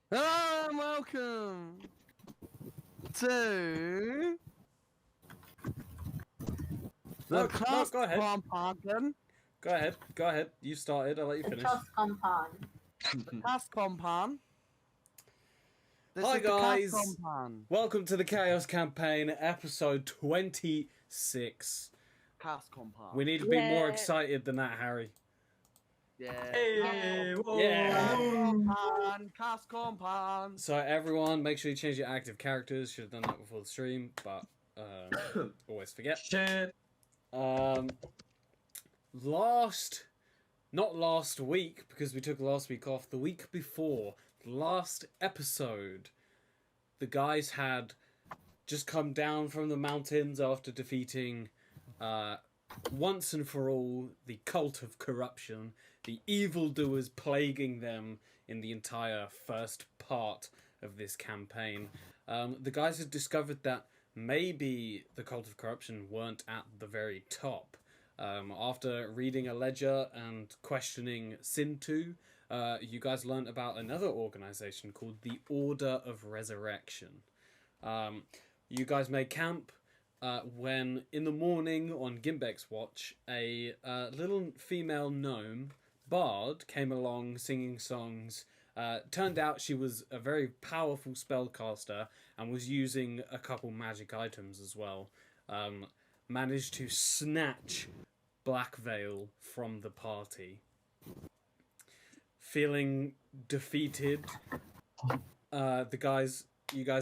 Hello and welcome to the No, cast go ahead. compound. Go ahead. You started. I'll let you The finish. trust compound. The cast compound. Hi, guys. The cast compound. Welcome to the Chaos Campaign, episode 26. Cast compound. We need to be more excited than that, Harry. Yeah. Hey, whoa. Yeah. Cast compound. So, everyone, make sure you change your active characters. Should have done that before the stream, but always forget. Shit. Not last week, because we took last week off, the week before, last episode, the guys had just come down from the mountains after defeating, once and for all, the cult of corruption, the evildoers plaguing them in the entire first part of this campaign. The guys had discovered that maybe the cult of corruption weren't at the very top. After reading a ledger and questioning Sintu, you guys learnt about another organization called the Order of Resurrection. You guys made camp when, in the morning on Gimbek's watch, a little female gnome, Bard, came along singing songs. Turned out she was a very powerful spellcaster and was using a couple magic items as well. Managed to snatch Black Veil from the party. Feeling defeated, you guys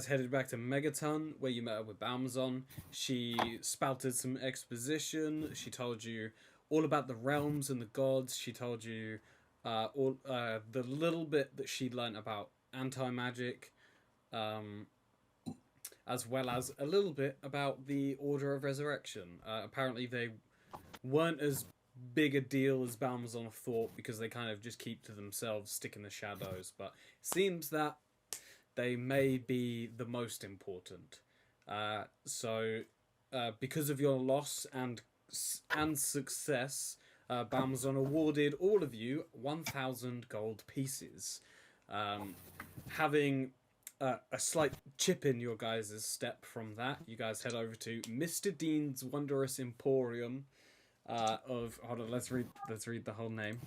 headed back to Megaton, where you met up with Balmazon. She spouted some exposition. She told you all about the realms and the gods. She told you all the little bit that she'd learnt about anti-magic, as well as a little bit about the Order of Resurrection. Apparently they weren't as big a deal as Balmazon thought, because they kind of just keep to themselves, stick in the shadows, but it seems that they may be the most important. So because of your loss and success, Balmazon awarded all of you 1,000 gold pieces. Having a slight chip in your guys' step from that, you guys head over to Mr. Dean's Wondrous Emporium. Hold on, let's read the whole name.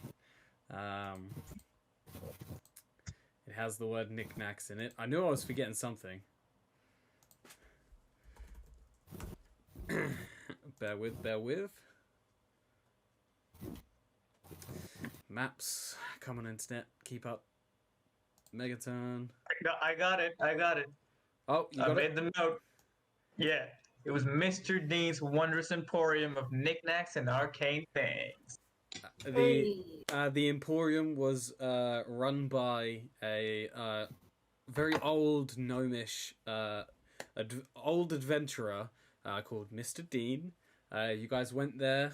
It has the word knickknacks in it. I knew I was forgetting something. Bear with. Maps, come on internet, keep up. Megaton. I got it. Oh, you I got made it? the note. Yeah. It was Mr. Dean's Wondrous Emporium of Knickknacks and Arcane Things. The Emporium was run by a very old gnomish old adventurer called Mr. Dean. You guys went there,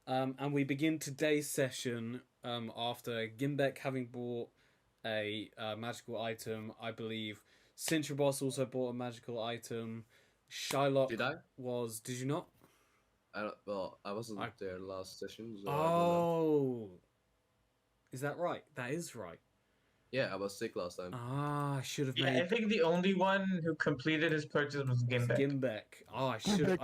and we begin today's session after Gimbek having bought a magical item. I believe Cintrabos also bought a magical item. Shylock Did I? Did you not? I wasn't there last session. So Oh, is that right? That is right. yeah, I was sick last time. I should have Yeah, I made think the only one who completed his purchase was Gimbek. Gimbek. Oh, I should have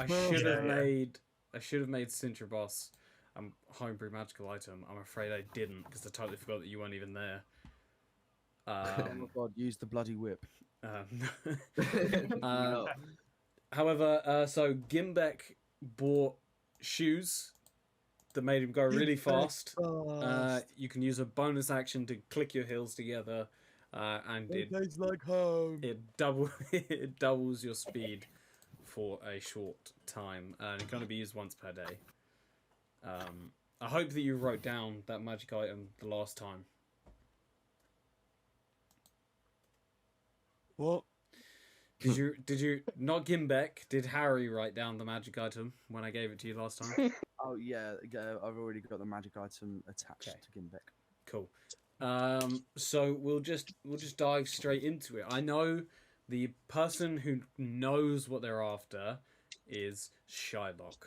made Cintrabos a homebrew magical item. I'm afraid I didn't, because I totally forgot that you weren't even there. Oh my god, use the bloody whip. No. However, so Gimbek bought shoes that made him go really fast. You can use a bonus action to click your heels together, and It tastes like home. it doubles your speed for a short time, and it can only be used once per day. I hope that you wrote down that magic item the last time. What? Did you not Gimbek? Did Harry write down the magic item when I gave it to you last time? Oh yeah, I've already got the magic item attached to Gimbek. Cool. So we'll just dive straight into it. I know the person who knows what they're after is Shylock.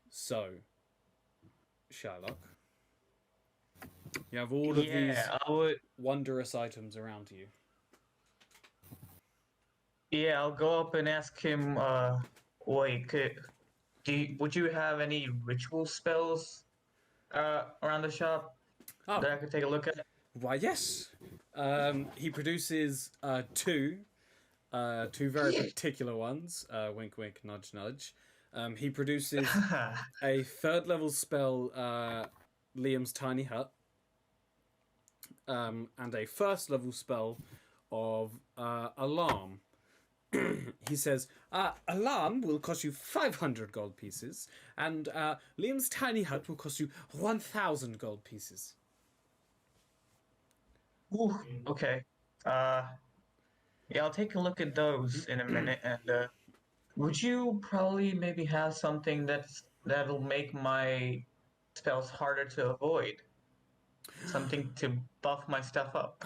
So, Shylock, you have all of these wondrous items around you. Yeah, I'll go up and ask him. Wait, would you have any ritual spells around the shop Oh, that I could take a look at? why yes. He produces two very particular ones. Wink, wink, nudge, nudge. He produces a third level spell, Liam's Tiny Hut, and a first level spell of Alarm. He says, Alarm will cost you 500 gold pieces, and Liam's Tiny Hut will cost you 1,000 gold pieces. Ooh, okay. Yeah, I'll take a look at those in a minute. And would you probably maybe have something that'll make my spells harder to avoid? Something to buff my stuff up.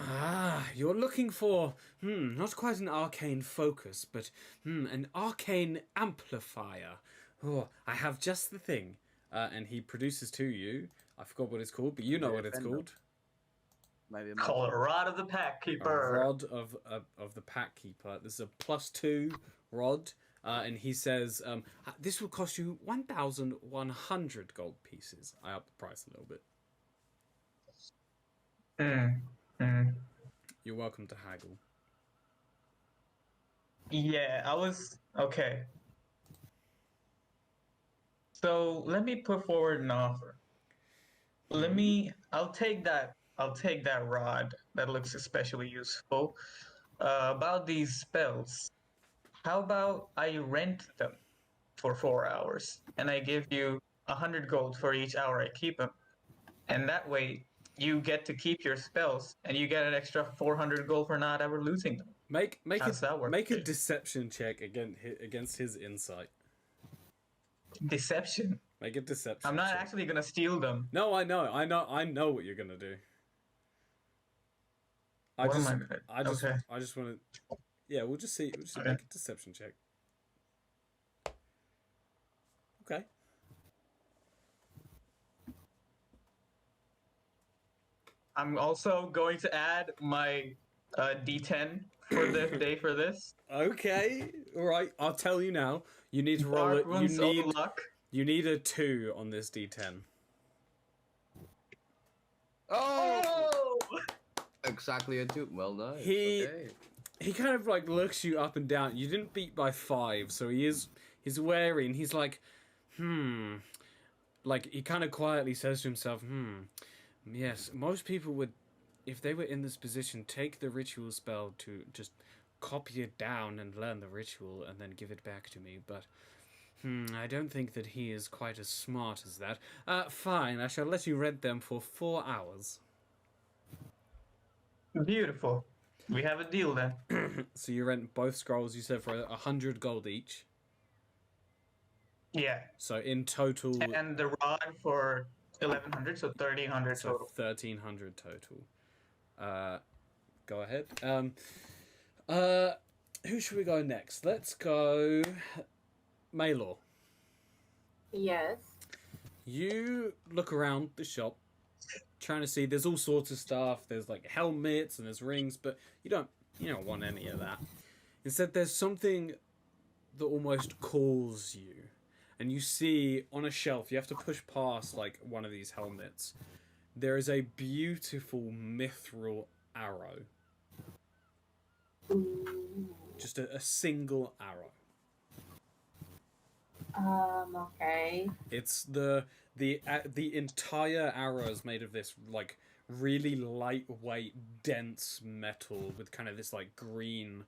You're looking for, not quite an arcane focus, but, an arcane amplifier. Oh, I have just the thing. And he produces to you. I forgot what it's called, but you know what it's called. Maybe a Call it Rod of the Pack A Keeper. rod of the Pack Keeper. This is a +2 rod. And he says, this will cost you 1,100 gold pieces. I upped the price a little bit. You're welcome to haggle. Yeah, okay. So let me put forward an offer. I'll take that rod. That looks especially useful. About these spells, how about I rent them for 4 hours, and I give you 100 gold for each hour I keep them, and that way you get to keep your spells, and you get an extra 400 gold for not ever losing them. Make a work? deception check against his insight. Deception. Make a deception. I'm not check. actually gonna steal them. No, I know what you're gonna do. I just want to. Yeah, we'll just see. Okay. Make a deception check. Okay. I'm also going to add my D10 for the day for this. Okay. All right. I'll tell you now. You need to roll it. Luck. You need a 2 on this D10. Oh! Exactly a 2. Well done. He Okay. kind of like looks you up and down. You didn't beat by 5, so he's wary, and he's like, like he kind of quietly says to himself, yes, most people would, if they were in this position, take the ritual spell to just copy it down and learn the ritual and then give it back to me, but I don't think that he is quite as smart as that. Fine, I shall let you rent them for 4 hours. Beautiful. We have a deal then. So you rent both scrolls, you said, for 100 gold each. Yeah. So in total... And the rod for 1,100, so 1,300 so total. 1,300 total. Go ahead. Who should we go next? Let's go... Maylor. Yes. You look around the shop, trying to see. There's all sorts of stuff. There's like helmets and there's rings, but you don't want any of that. Instead, there's something that almost calls you, and you see on a shelf. You have to push past like one of these helmets. There is a beautiful mithril arrow. Ooh. Just a single arrow. Okay. It's the entire arrow is made of this like really lightweight, dense metal with kind of this like green,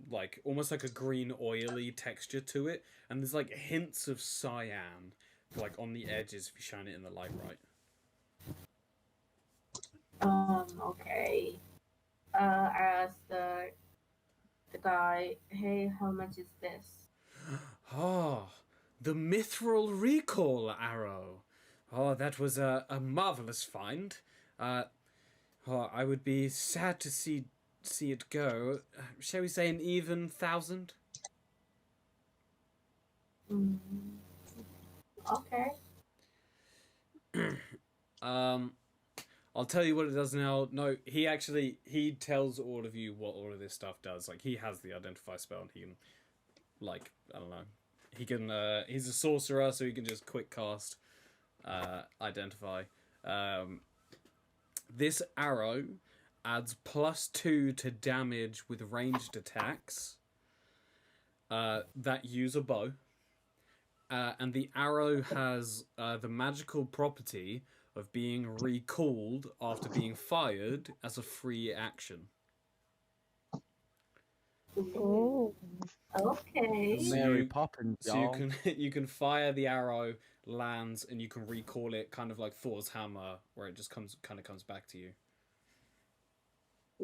like almost like a green oily texture to it, and there's like hints of cyan, like on the edges if you shine it in the light right. Okay. I asked the guy, hey, how much is this? Ah, the mithril recall arrow. Oh, that was a marvelous find. I would be sad to see it go. Shall we say an even 1,000? Okay. I'll tell you what it does now. No, he tells all of you what all of this stuff does. Like, he has the identify spell, and he can, like, I don't know. He can, he's a sorcerer, so he can just quick cast, identify. This arrow adds +2 to damage with ranged attacks, that use a bow. And the arrow has, the magical property of being recalled after being fired as a free action. Oh, okay. So Mary you- Poppins, So y'all. you can fire the arrow, lands, and you can recall it, kind of like Thor's hammer, where it just comes back to you.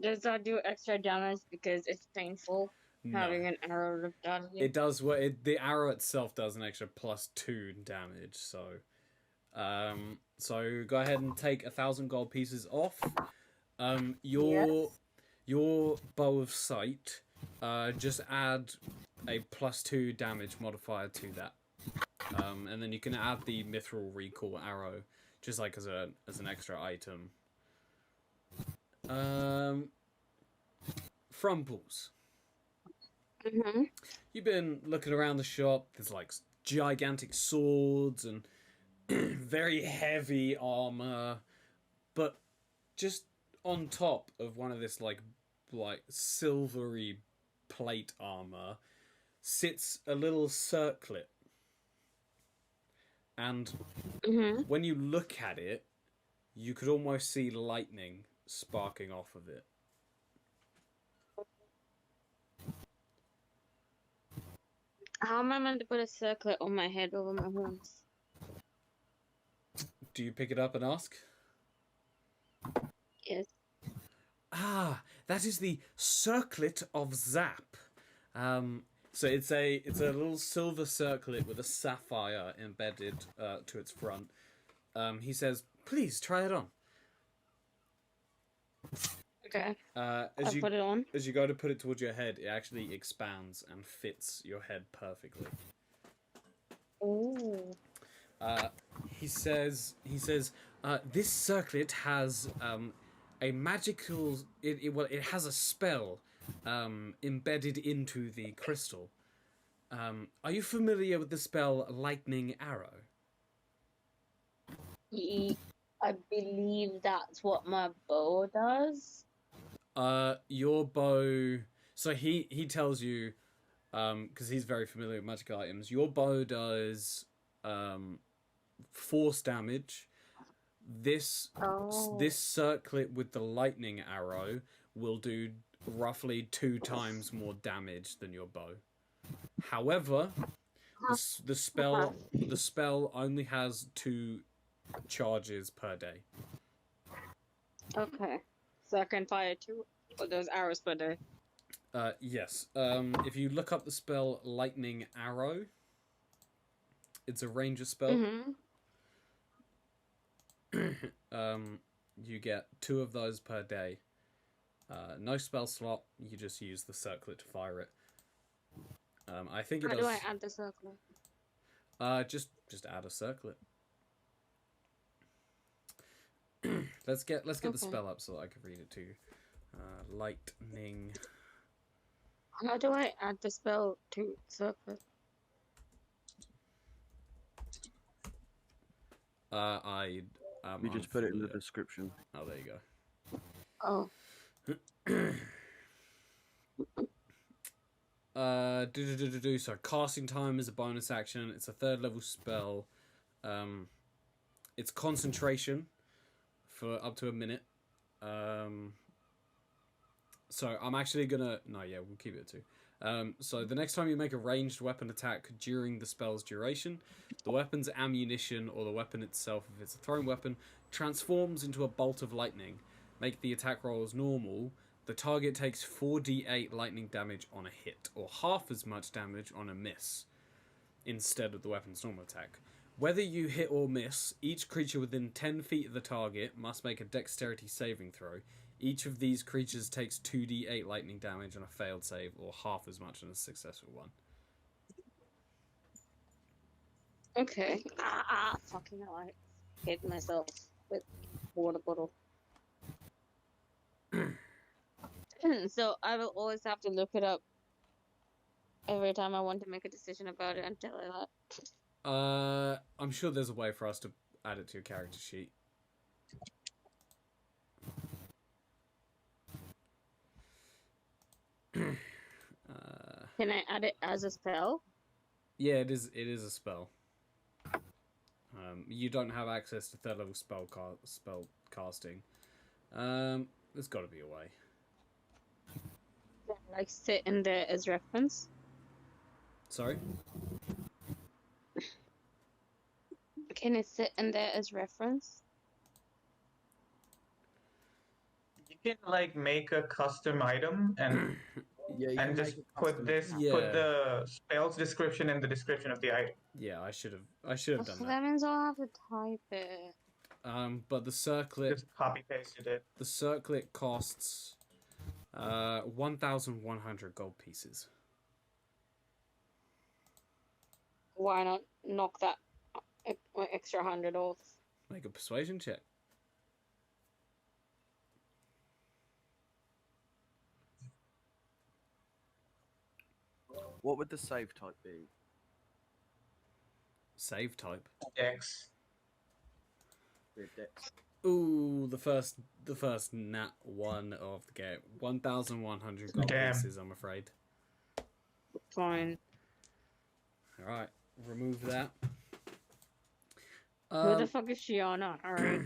Does that do extra damage because it's painful having No, an arrow ripped out of you? it does what the arrow itself does an extra +2 damage. So go ahead and take 1,000 gold pieces off. Your bow of sight, just add a +2 damage modifier to that, and then you can add the mithril recall arrow, just like as an extra item. Frumples. Mm-hmm. You've been looking around the shop. There's like gigantic swords and very heavy armor, but just on top of one of this like silvery plate armor sits a little circlet, and Mm-hmm. when you look at it, you could almost see lightning sparking off of it. How am I meant to put a circlet on my head over my horns? Do you pick it up and ask? Yes. Ah, that is the circlet of Zap. So it's a little silver circlet with a sapphire embedded to its front. He says, "Please try it on." Okay. As I'll you put it on. as you go to put it towards your head, it actually expands and fits your head perfectly. Ooh. He says, this circlet has a magical. It has a spell embedded into the crystal. Are you familiar with the spell Lightning Arrow? I believe that's what my bow does. Your bow. So he tells you, because he's very familiar with magic items. Your bow does force damage. This circlet with the lightning arrow will do roughly 2 times more damage than your bow. However, the spell only has 2 charges per day. Okay. So I can fire 2 of those arrows per day. Yes. If you look up the spell Lightning Arrow, it's a ranger spell. Mm-hmm. You get 2 of those per day. No spell slot. You just use the circlet to fire it. I think it How does. do I add the circle? Just add a circlet. let's get the Okay. spell up so I can read it to you. Lightning. How do I add the spell to circle? We just put it in the description. Oh, there you go. Oh. So casting time is a bonus action. It's a 3rd level spell. It's concentration for up to a minute. So I'm actually gonna we'll keep it at 2. So the next time you make a ranged weapon attack during the spell's duration, the weapon's ammunition or the weapon itself, if it's a thrown weapon, transforms into a bolt of lightning. Make the attack roll as normal. The target takes 4d8 lightning damage on a hit, or half as much damage on a miss, instead of the weapon's normal attack. Whether you hit or miss, each creature within 10 feet of the target must make a dexterity saving throw. Each of these creatures takes 2d8 lightning damage on a failed save, or half as much on a successful one. Okay. Fucking hell, I hit myself with water bottle. So I will always have to look it up every time I want to make a decision about it until I I'm sure there's a way for us to add it to your character sheet. Can I add it as a spell? Yeah, it is. It is a spell. You don't have access to third level spell casting. There's got to be a way. Like sit in there as reference? Sorry. Can it sit in there as reference? You can like make a custom item and Yeah, you and can just make a put custom this attack. Yeah. put the spell's description in the description of the item. Yeah, I should have done So that. that means I'll have to type it. But the circlet Just copy pasted it. The circlet costs 1,100 gold pieces. Why not knock that extra 100 off? Make a persuasion check. What would the save type be? Save type. X. Be a dex. Ooh, the first nat one of the game. 1,100 gold Damn. pieces, I'm afraid. Fine. Alright, remove that. Who the fuck is Shiana? Alright.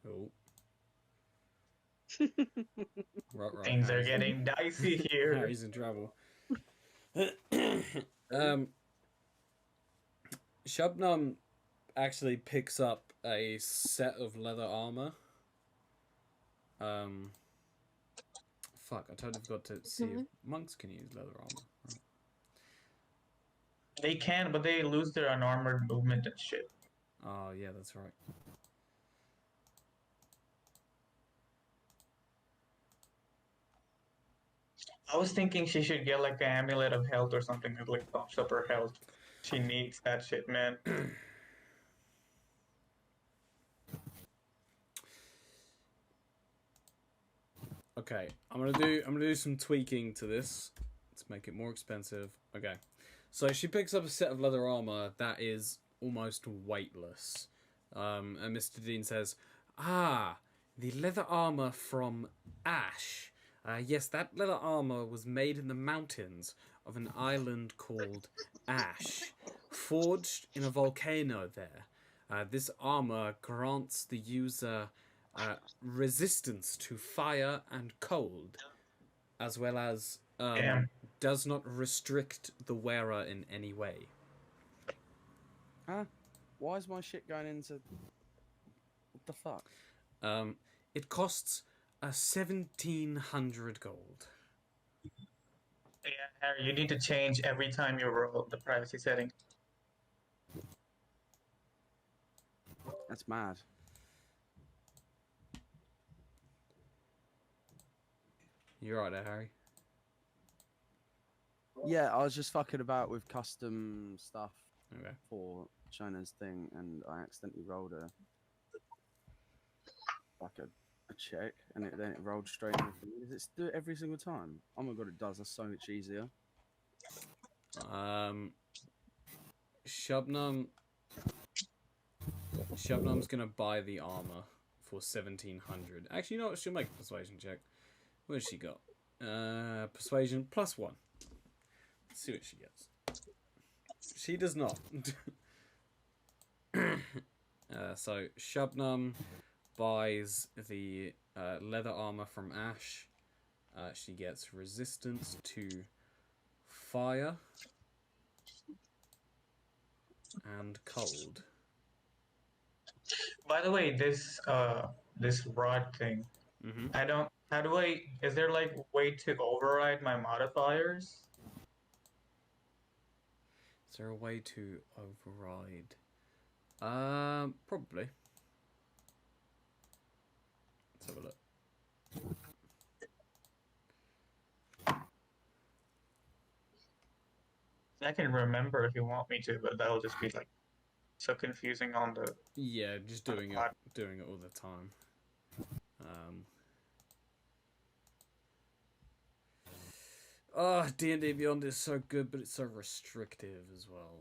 Oh. Right, Things are Harry's- getting dicey here. Harry's in trouble. Shubnum actually picks up a set of leather armor. Fuck, I totally forgot to see if monks can use leather armor. Right. They can, but they lose their unarmored movement and shit. Oh, yeah, that's right. I was thinking she should get like an amulet of health or something that like bumps up her health. She needs that shit, man. Okay, I'm gonna do some tweaking to this to make it more expensive. Okay, so she picks up a set of leather armor that is almost weightless, and Mr. Dean says, "Ah, the leather armor from Ash. Yes, that leather armor was made in the mountains of an island called Ash, forged in a volcano there. This armor grants the user resistance to fire and cold, as well as Damn. does not restrict the wearer in any way." Huh? Why is my shit going into... What the fuck? It costs 1,700 gold. Yeah, Harry, you need to change every time you roll the privacy setting. That's mad. You're right there, Harry. Yeah, I was just fucking about with custom stuff Okay. for China's thing, and I accidentally rolled a check, and then it rolled straight in. Does it do it every single time? Oh my god, it does. That's so much easier. Shubnum's gonna buy the armor for 1,700. Actually, you know what? She'll make a persuasion check. What has she got? Persuasion +1. Let's see what she gets. She does not. So Shubnum buys the leather armor from Ash. She gets resistance to fire and cold. By the way, this rod thing, Mm-hmm. is there like way to override my modifiers? Is there a way to override? Probably. Let's have a look. I can remember if you want me to, but that'll just be like so confusing on the. Yeah, just doing it all the time. Oh, D&D Beyond is so good, but it's so restrictive as well.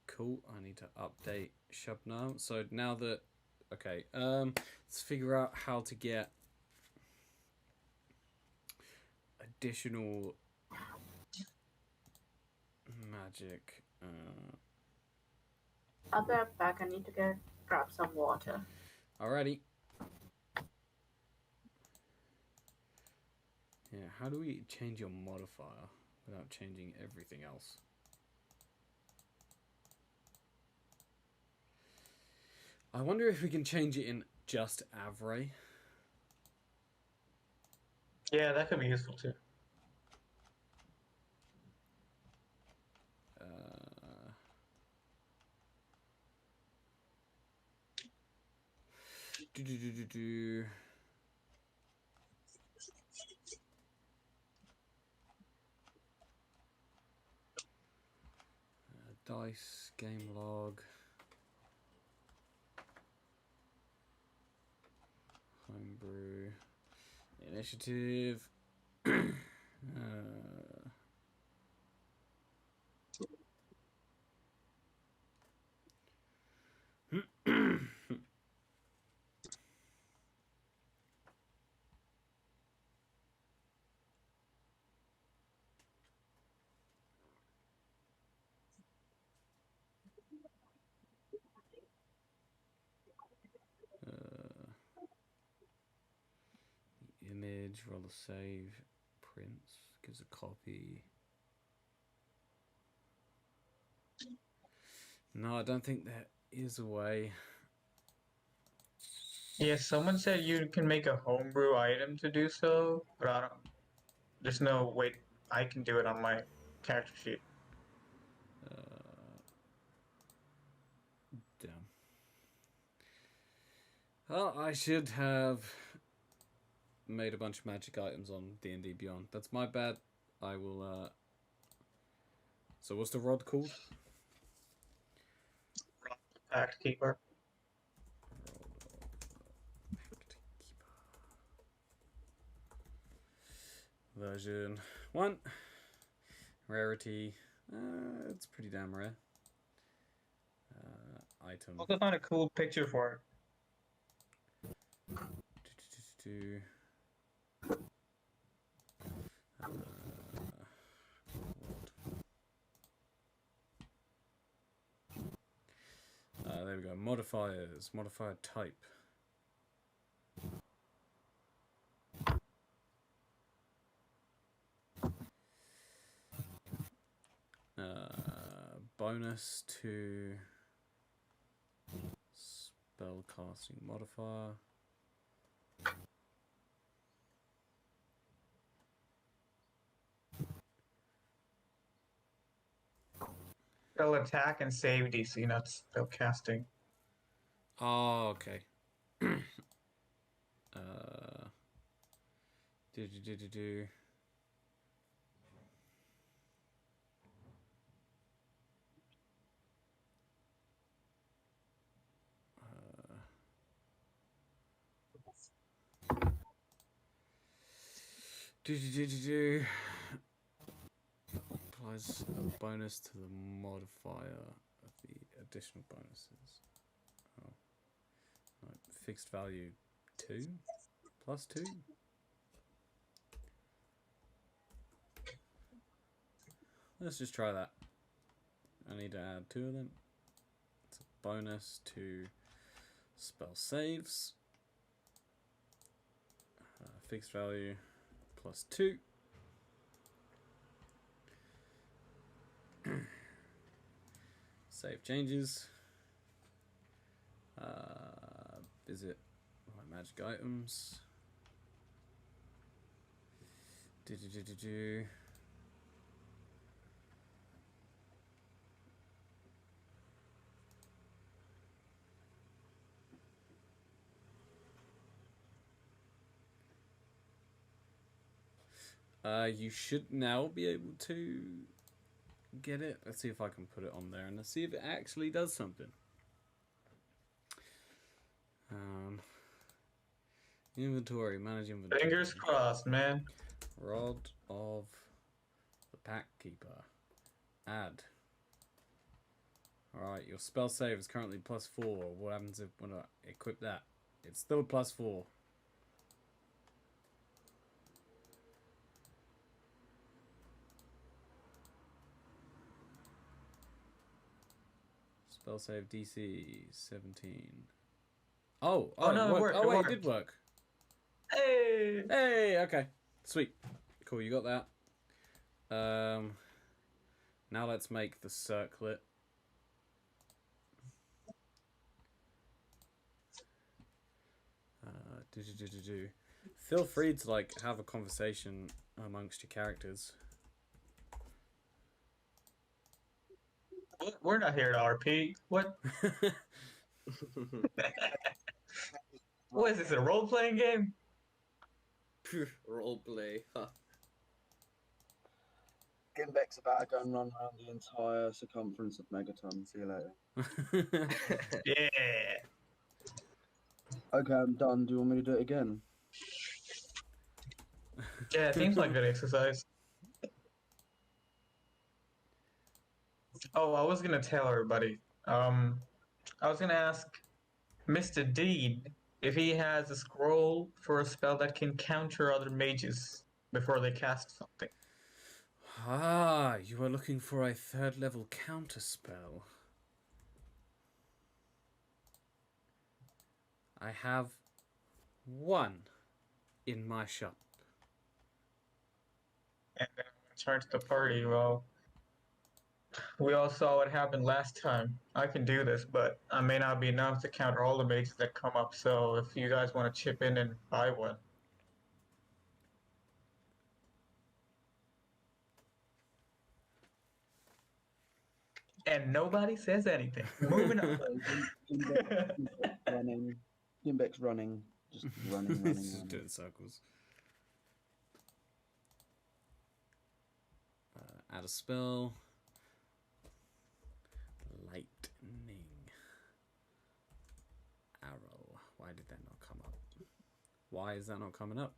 Cool. I need to update Shabnam. So now that... Okay, let's figure out how to get additional magic. I'll be right back. I need to grab some water. Alrighty. Yeah, how do we change your modifier without changing everything else? I wonder if we can change it in just Avray. Yeah, that could be useful too. Dice, game log, homebrew, initiative. Image, roll a save, prints, gives a copy. No, I don't think there is a way. Yeah, someone said you can make a homebrew item to do so, but I don't. There's no way I can do it on my character sheet. Damn. Well, I should have made a bunch of magic items on D&D Beyond. That's my bad. I will, So what's the rod called? Pact Keeper. Version 1. Rarity. It's pretty damn rare. Item. Also found a cool picture for it. There we go. Modifiers. Modifier type. Bonus to spell casting modifier. Spell attack and save DC, not spell casting. Oh, okay. Do. Do. Applies a bonus to the modifier of the additional bonuses. Oh. No, fixed value 2 plus 2. Let's just try that. I need to add 2 of them. It's a bonus to spell saves. Fixed value plus 2. Save changes. Visit my magic items. Do. You should now be able to get it. Let's see if I can put it on there and let's see if it actually does something. Inventory, manage inventory. Fingers crossed, man. Rod of the Pack Keeper. Add. Alright, your spell save is currently +4. What happens if when I equip that? It's still +4. Spell save DC 17. Oh, no, it worked. worked, Oh it wait, worked. it did work. Hey! Hey, okay. Sweet. Cool, you got that. Now let's make the circlet. Feel free to like have a conversation amongst your characters. We're not here to RP. What? What is this, a role-playing game? Roleplay. Huh. Gimbek's about to go and run around the entire circumference of Megaton. See you later. Yeah. Okay, I'm done. Do you want me to do it again? Yeah, it seems like good exercise. Oh, I was gonna tell everybody. I was gonna ask Mr. Deed if he has a scroll for a spell that can counter other mages before they cast something. Ah, you are looking for a 3rd level counter spell. I have one in my shop. And then when it turns to the party, well, we all saw what happened last time. I can do this, but I may not be enough to counter all the mages that come up, so if you guys want to chip in and buy one. And nobody says anything. Moving on. Running. Gimbek's running. Just running. Just doing circles. Add a spell. Lightning. Arrow. Why did that not come up? Why is that not coming up?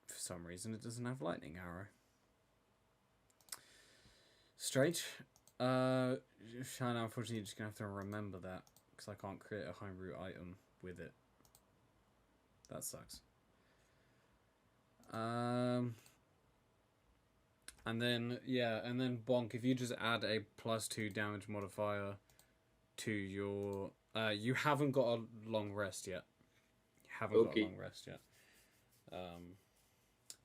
For some reason it doesn't have lightning arrow. Strange. Shana, unfortunately, you're just gonna have to remember that because I can't create a homebrew item with it. That sucks. And then Bonk, if you just add a +2 damage modifier to your, you haven't got a long rest yet. You haven't got a long rest yet.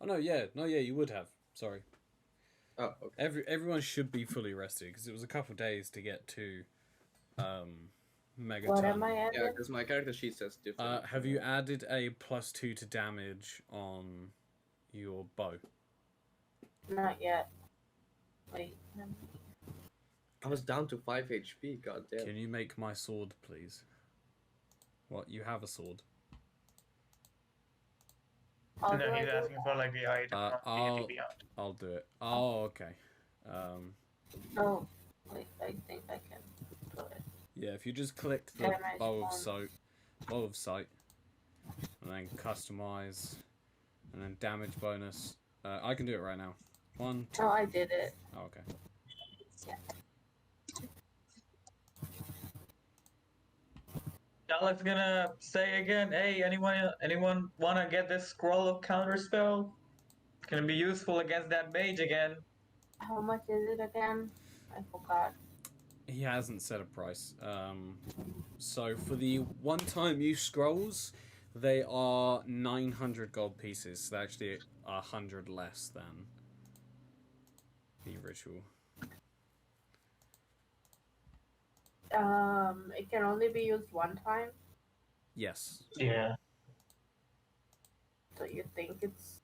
Oh no, you would have. Sorry. Oh, okay. Everyone should be fully rested because it was a couple days to get to Megaton. What am I Yeah, adding? because my character sheet says different. Have you added a +2 to damage on your bow? Not yet. Wait. I was down to 5 HP, god damn. Can you make my sword, please? What, you have a sword? How No, do I he's do asking for like the item on D&D Beyond. I'll do it. Oh, okay. Oh, wait, I think I can do it. Yeah, if you just click the Damage bow one. of sight, and then customize, and then damage bonus. I can do it right now. 1, 2. Oh, I did it. Oh, okay. Yeah. Alex gonna say again, hey, anyone wanna get this scroll of counter spell? It's gonna be useful against that mage again. How much is it again? I forgot. He hasn't set a price. So for the one-time use scrolls, they are 900 gold pieces. So they're actually 100 less than the ritual. It can only be used one time. Yes. Yeah. So you think it's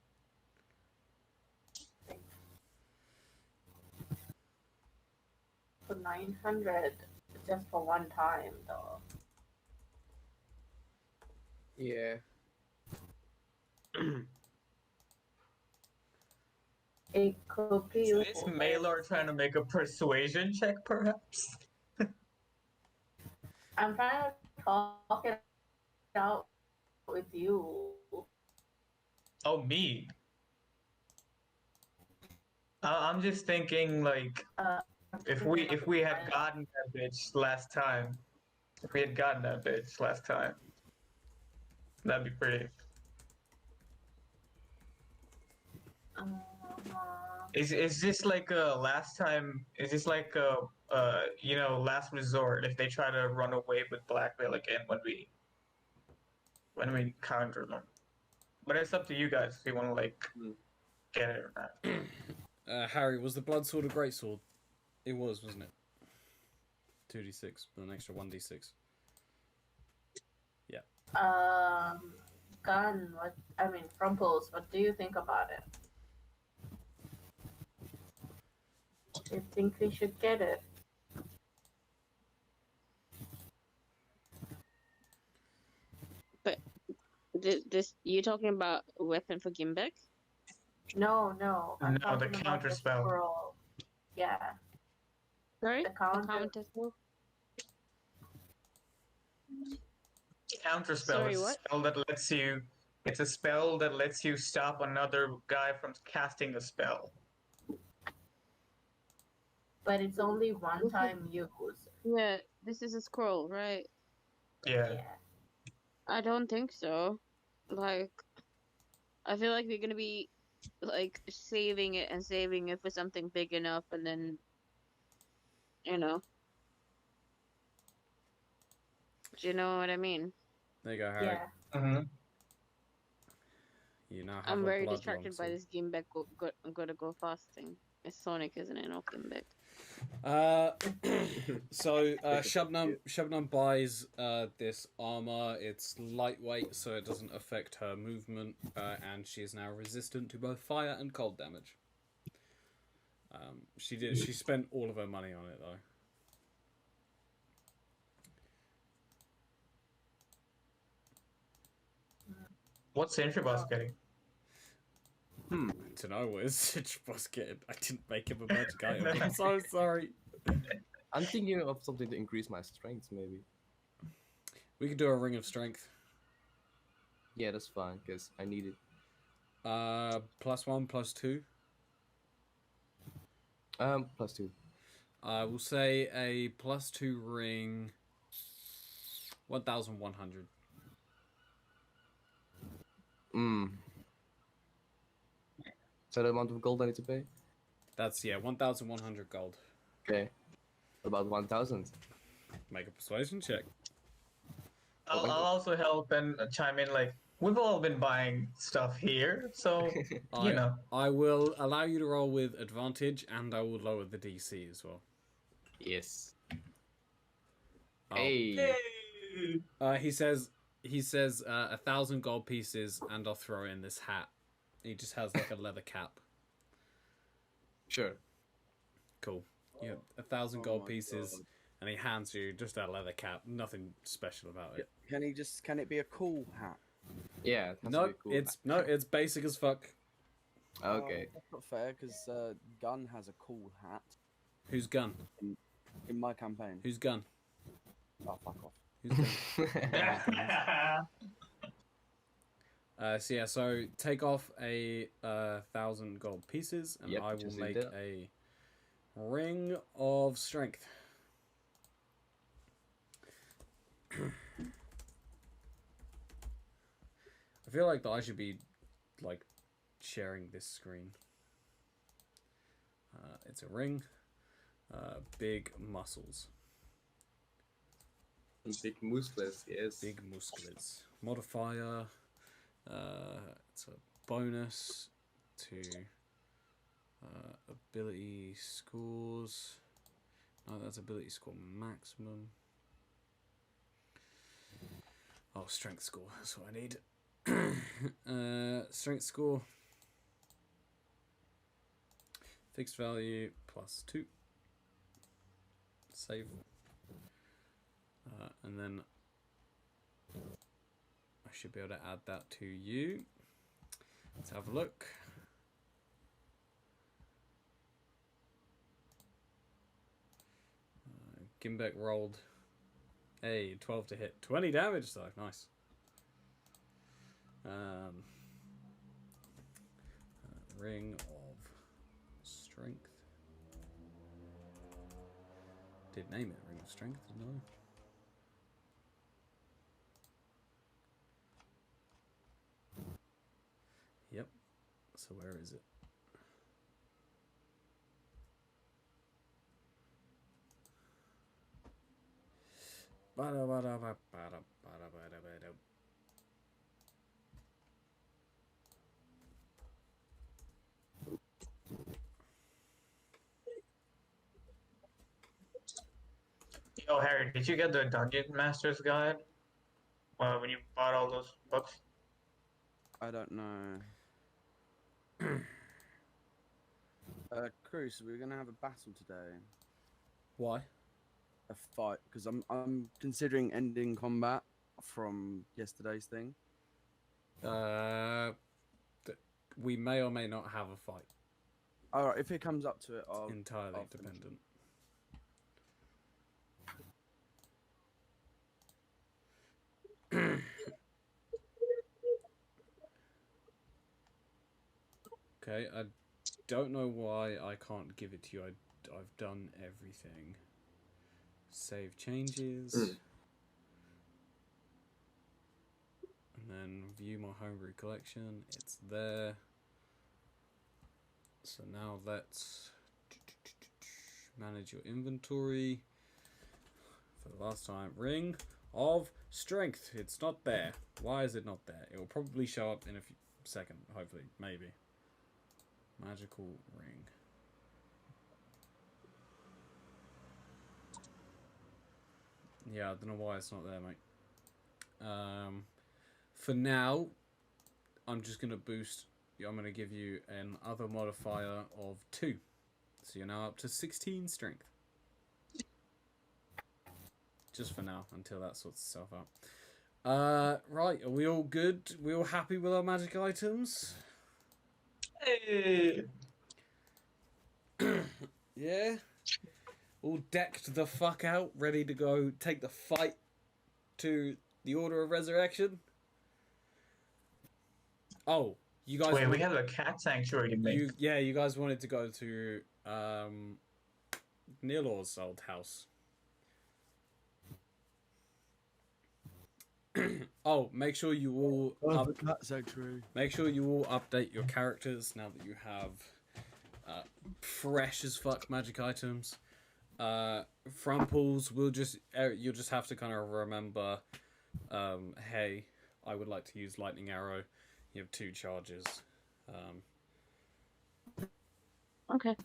for 900 just for one time though? Yeah. It could be Is useful. Maylor trying to make a persuasion check, perhaps? I'm trying to talk it out with you. Oh, me. I'm just thinking, like, Uh, if we had gotten that bitch last time, that'd be pretty. uh, Is this like a last time? Is this like a last resort if they try to run away with blackmail again when we encounter them? But it's up to you guys if you want to like get it or not. Harry, was the blood sword a great sword? It was, wasn't it? 2d6 with an extra 1d6. Gun. Frumples. What do you think about it? Do you think we should get it? This you talking about a weapon for Gimbek? No. I'm No, the talking about counter the spell. scroll. Yeah. Sorry, The counter. counter spell? Counter spell. Sorry, It's a what? spell that lets you. It's a spell that lets you stop another guy from casting a spell. But it's only one time use. Yeah, this is a scroll, right? Yeah. Yeah. I don't think so. Like, I feel like we're gonna be like saving it for something big enough, and then, you know. Do you know what I mean? There you go, Harry. Yeah. Mm-hmm. You now have I'm a very blood distracted by longsword. this Gimbek gotta go fasting. It's Sonic, isn't it? Not Gimbek. So Shabnam buys this armor. It's lightweight, so it doesn't affect her movement, and she is now resistant to both fire and cold damage. She spent all of her money on it though. What's Sentry Boss getting? To know what is was getting. I didn't make him a magic item. I'm so sorry. I'm thinking of something to increase my strength, maybe. We could do a ring of strength. Yeah, that's fine, because I need it. +1, +2. +2. I will say a +2 ring. 1,100. Is that the amount of gold I need to pay? That's 1,100 gold. Okay. About 1,000. Make a persuasion check. I'll also help and chime in. Like, we've all been buying stuff here, so you know. I will allow you to roll with advantage, and I will lower the DC as well. Yes. Oh. Hey. He says 1,000 gold pieces, and I'll throw in this hat. He just has like a leather cap. Sure. Cool. Yeah, 1,000 Oh gold my pieces, God. and he hands you just a leather cap. Nothing special about it. Can it be a cool hat? Yeah. It has to No, be cool. it's basic as fuck. Okay. That's not fair because Gun has a cool hat Who's gun? in my campaign. Who's gun? Oh, fuck off. Who's gun? So take off a 1,000 gold pieces, and Yep, I will just make need that. a ring of strength. I feel like that I should be like sharing this screen. It's a ring. Big muscles. Big muscles, yes. Big muscles. Modifier. It's a bonus to ability scores. No, that's ability score maximum. Oh, strength score. That's what I need. Strength score. Fixed value +2. Save. And then I should be able to add that to you. Let's have a look. Gimbek rolled a 12 to hit. 20 damage though, nice. Ring of Strength. Did name it Ring of Strength, didn't I? Yep. So where is it? Yo, Harry, did you get the Dungeon Master's Guide when you bought all those books? I don't know. Cruz, we're gonna have a battle today. Why? A fight, because I'm considering ending combat from yesterday's thing. We may or may not have a fight. All right, if it comes up to it, Entirely I'll finish dependent. Okay, I don't know why I can't give it to you. I've done everything. Save changes. And then view my homebrew collection. It's there. So now let's manage your inventory. For the last time, Ring of Strength. It's not there. Why is it not there? It will probably show up in a second, hopefully, maybe. Magical ring. Yeah, I don't know why it's not there, mate. For now, I'm just going to boost. I'm going to give you an other modifier of 2. So you're now up to 16 strength. Just for now, until that sorts itself out. Right, are we all good? We all happy with our magic items? Hey! Yeah? All decked the fuck out, ready to go take the fight to the Order of Resurrection? Oh, you guys... Wait, we have a cat sanctuary to make. You guys wanted to go to Nearlaw's old house. Oh, make sure you all make sure you all update your characters now that you have fresh as fuck magic items. Frumples will you'll just have to kind of remember, hey, I would like to use lightning arrow. You have 2 charges. Okay.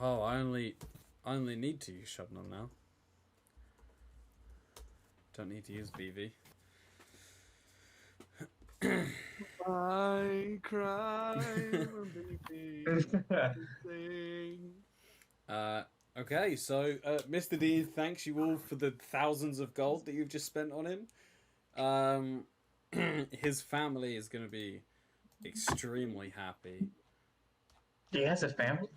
Oh, I only need to use Shubnum now. Don't need to use BV. I cry when baby sing. Okay, so Mr. D thanks you all for the thousands of gold that you've just spent on him. His family is going to be extremely happy. He has a family?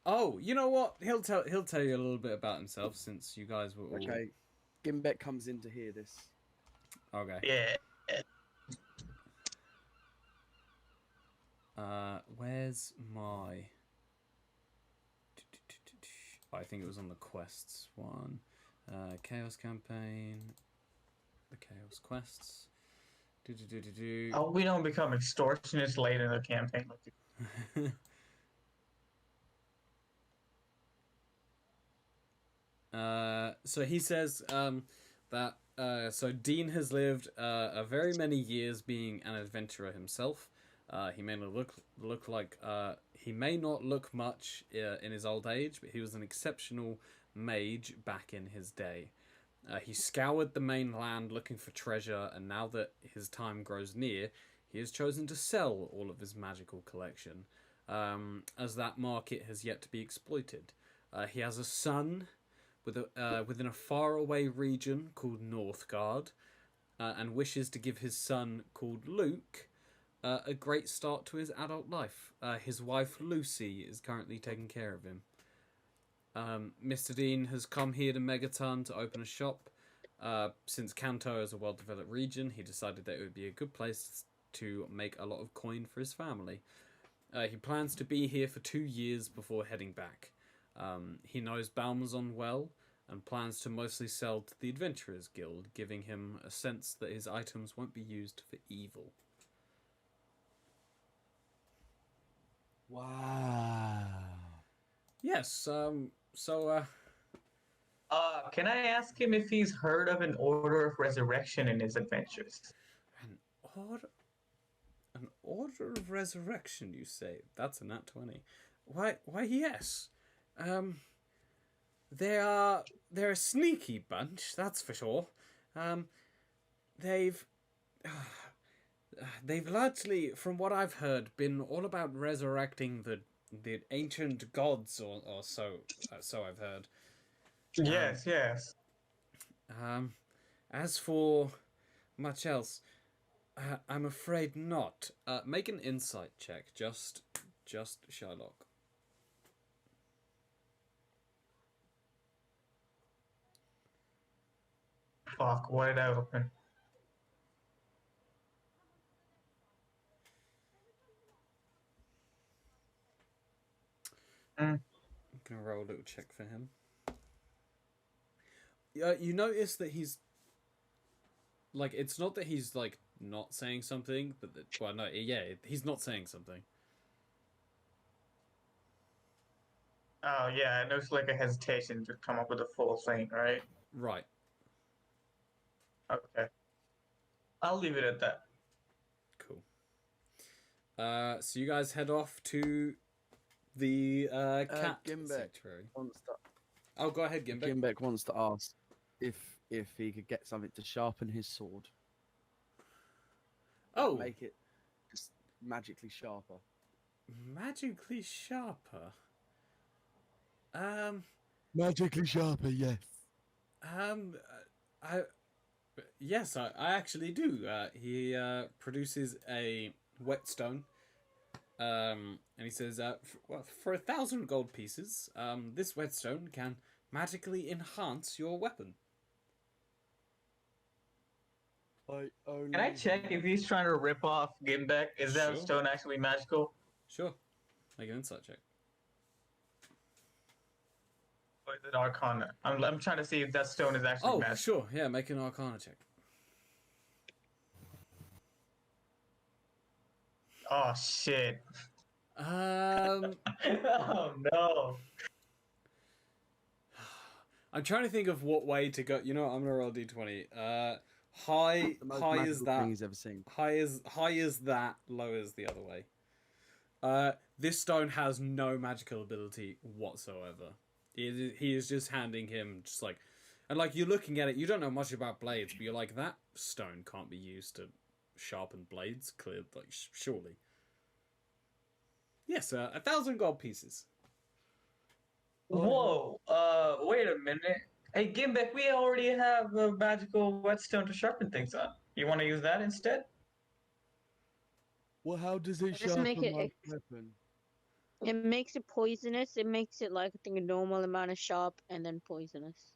Oh, you know what? He'll tell you a little bit about himself since you guys were all... Okay, Gimbek comes in to hear this. Okay. Yeah. Where's my... I think it was on the quests one. Chaos campaign. The Chaos quests. Oh, we don't become extortionists late in the campaign. So he says that so Dean has lived a very many years being an adventurer himself. He may not look like he may not look much in his old age, but he was an exceptional mage back in his day. He scoured the mainland looking for treasure, and now that his time grows near, he has chosen to sell all of his magical collection, as that market has yet to be exploited. He has a son within a faraway region called Northgard, and wishes to give his son, called Luke, a great start to his adult life. His wife, Lucy, is currently taking care of him. Mr. Dean has come here to Megaton to open a shop. Since Kanto is a well-developed region, he decided that it would be a good place to make a lot of coin for his family. He plans to be here for 2 years before heading back. He knows Balmazon well and plans to mostly sell to the Adventurers Guild, giving him a sense that his items won't be used for evil. Wow. Yes, Can I ask him if he's heard of an Order of Resurrection in his adventures? An order of resurrection, you say? That's a nat 20. Why, yes. They're a sneaky bunch, that's for sure. They've largely, from what I've heard, been all about resurrecting the ancient gods, or so I've heard. Yes, yes. As for much else, I'm afraid not. Make an insight check, just Sherlock. Fuck, what did I open? I'm gonna roll a little check for him. You notice that he's like, it's not that he's like not saying something, but he's not saying something. Oh, yeah, it looks like a hesitation to come up with a full thing, right? Right. Okay. I'll leave it at that. Cool. So you guys head off to the cat Gimbek sanctuary. wants to, Oh, go ahead, Gimbek. Gimbek wants to ask if he could get something to sharpen his sword. Oh, Make it just magically sharper. magically sharper. Magically sharper, yes. Yes, I actually do. He produces a whetstone, and he says, for 1,000 gold pieces, this whetstone can magically enhance your weapon. Can I check if he's trying to rip off Gimbek? Is that Sure. stone actually magical? Sure. Make an insight check. Or is it Arcana? I'm trying to see if that stone is actually Oh, magical. sure. Yeah, make an Arcana check. Oh, shit. Um, Oh, no. I'm trying to think of what way to go. You know what? I'm gonna roll a d20. High The most is magical that. thing he's ever seen. High is that. Low is the other way. This stone has no magical ability whatsoever. He is just handing him just like, and like you're looking at it, you don't know much about blades, but you're like, that stone can't be used to sharpen blades. Clear, like surely. Yes, 1,000 gold pieces. Whoa. Wait a minute. Hey, Gimbek, we already have a magical whetstone to sharpen things on. You want to use that instead? Well, how does it Just sharpen make it my weapon? It makes it poisonous. It makes it like I think a normal amount of sharp and then poisonous.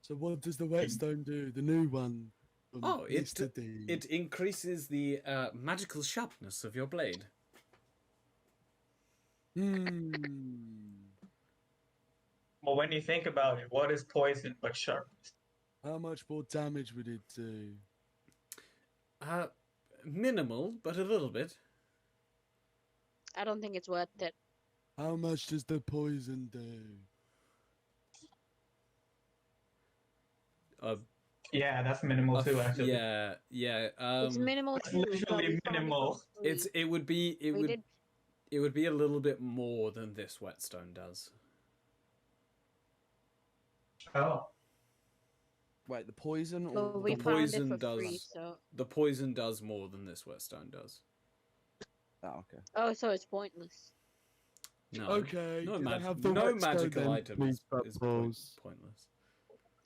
So what does the whetstone do? The new one? from Oh, yesterday? it increases the magical sharpness of your blade. Well, when you think about it, what is poison but sharpness? How much more damage would it do? Minimal, but a little bit. I don't think it's worth it. How much does the poison do? Yeah, that's minimal too, actually. Yeah. It's minimal It's too. literally minimal. It would be a little bit more than this whetstone does. Oh. Wait, the poison Well, or we the found poison it for free, does- so. The poison does more than this whetstone does. Oh, okay. Oh, so it's pointless. No. Okay. No, can I mag- have the no whetstone magical then, item please, is Bubbles? pointless.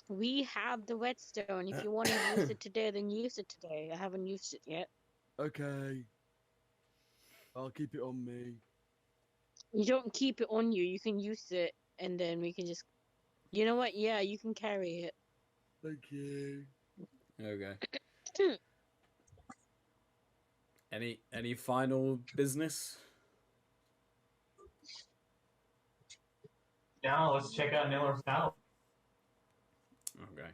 We have the redstone. If you want to use it today, then use it today. I haven't used it yet. Okay. I'll keep it on me. You don't keep it on you. You can use it, and then we can just. You know what? Yeah, you can carry it. Thank you. Okay. Any final business? Yeah, let's check out Miller's house. Okay.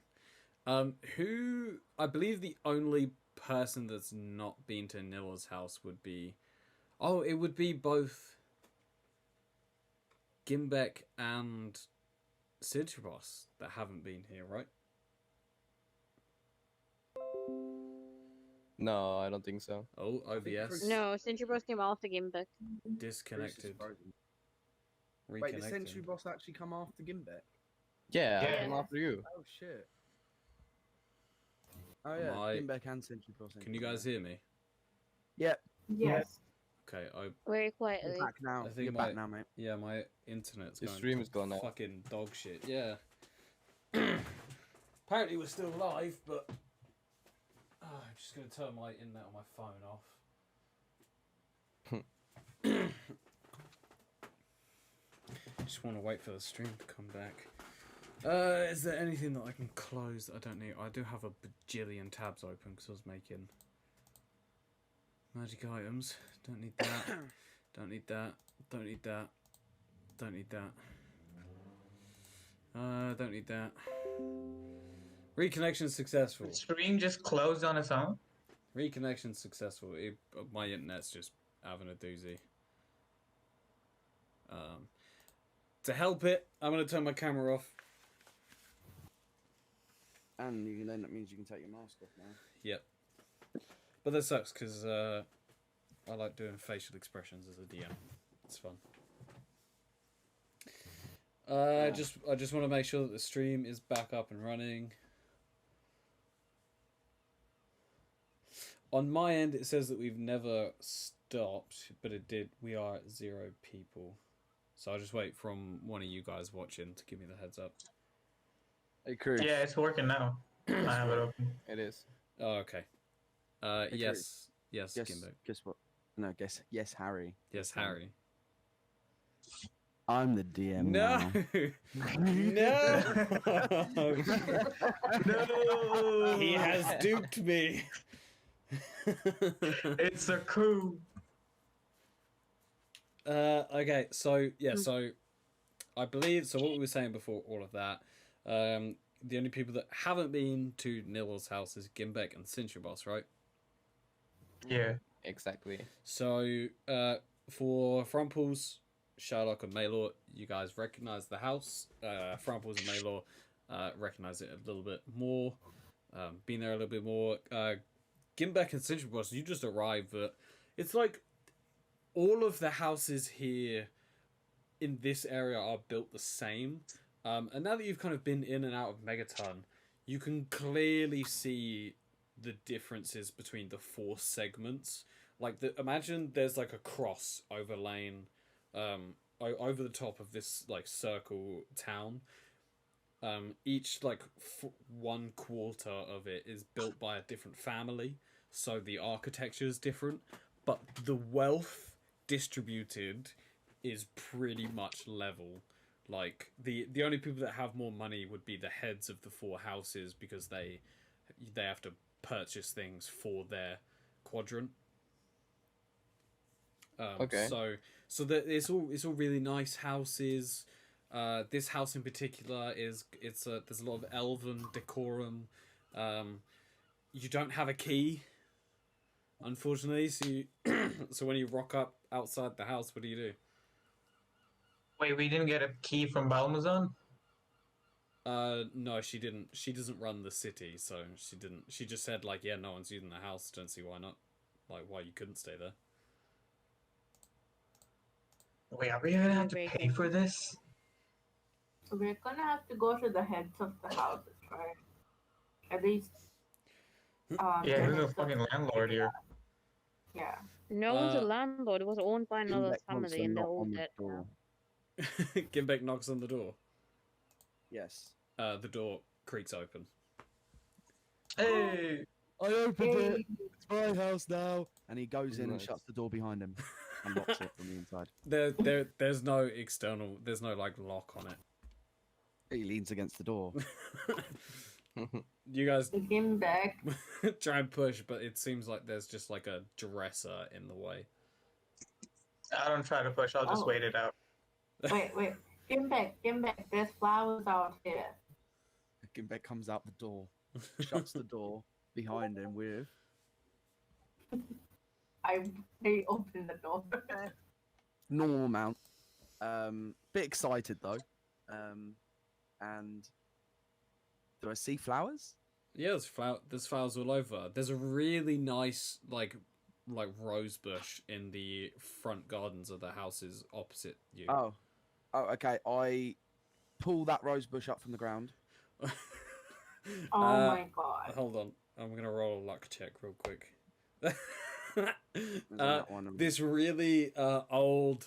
Who? I believe the only person that's not been to Nilla's house would be. Oh, it would be both. Gimbek and Citribos that haven't been here, right? No, I don't think so. Oh, OBS No, Sentry Bros came off the game back. disconnected. Wait, did Reconnecting. Sentry Boss actually come after Gimbek? Yeah, Yeah. I came after you. Oh shit. Oh yeah, Gimbek and Sentry Boss. Can you guys hear me? Yep. Yes. Okay, Very You're quietly. back now. I think You're my- back now, mate. yeah, my internet's Your going stream to is gone now. fucking dog shit. Yeah. Apparently we're still live, but I'm just gonna turn my internet on my phone off. Just want to wait for the stream to come back. Is there anything that I can close that I don't need? I do have a bajillion tabs open because I was making magic items. Don't need that. Don't need that. Don't need that. Don't need that. Don't need that. Reconnection successful. The stream just closed on its own. Reconnection successful. My internet's just having a doozy. To help it, I'm gonna turn my camera off. And then that means you can take your mask off now. Yep. But that sucks because I like doing facial expressions as a DM. It's fun. I just want to make sure that the stream is back up and running. On my end, it says that we've never stopped, but it did. We are at 0 people. So I'll just wait from one of you guys watching to give me the heads up. Hey, Chris. Yeah, it's working now. I have it open. It is. Oh, okay. Hey, Yes. Yes, Guess, Kimbo. guess what? No, guess. Yes, Harry. Yes, Harry. I'm the DM No! now. No! He has duped me. It's a coup. Okay, so yeah, so I believe so. What we were saying before all of that, the only people that haven't been to Nilla's house is Gimbek and Cintrabos, right? Yeah. Exactly. So for Frumples, Sherlock, and Maylor, you guys recognize the house. Frumples and Maylor recognize it a little bit more. Been there a little bit more. Gimbek and Cintrabos, you just arrived, but it's like all of the houses here in this area are built the same. And now that you've kind of been in and out of Megaton, you can clearly see the differences between the 4 segments. Like, imagine there's like a cross overlaying over the top of this like circle town. Each like 1/4 of it is built by a different family, so the architecture is different, but the wealth distributed is pretty much level. Like the only people that have more money would be the heads of the 4 houses because they have to purchase things for their quadrant. Okay. So that it's all really nice houses. This house in particular there's a lot of elven decorum. You don't have a key, unfortunately. So when you rock up outside the house, what do you do? Wait, we didn't get a key from Balmazon? No, she didn't. She doesn't run the city, so she didn't. She just said like, yeah, no one's using the house. Don't see why not. Like, why you couldn't stay there. Wait, are we gonna have to pay for this? We're gonna have to go to the heads of the houses, right? At least. Yeah, who's the the fucking landlord here? Yeah. No one's a landlord. It was owned by another Gimbek wants family, a and they're knock all on the dead now. door. Gimbek knocks on the door. Yes. The door creaks open. Hey. I opened Hey. it. It's my house now. And he goes in and Nice. shuts the door behind him and locks it from the inside. There's no external. There's no like lock on it. He leans against the door. You guys He came back. try and push, but it seems like there's just like a dresser in the way. I don't try to push. I'll just Oh. wait it out. Wait. Came back. There's flowers out here. Gimbek comes out the door, shuts the door behind him with I opened the door. normal amount. Bit excited though. And do I see flowers? Yeah, there's flowers all over. There's a really nice like rose bush in the front gardens of the houses opposite you. Oh, okay. I pull that rose bush up from the ground. Oh Uh, my god. Hold on, I'm gonna roll a luck check real quick. That one. This really old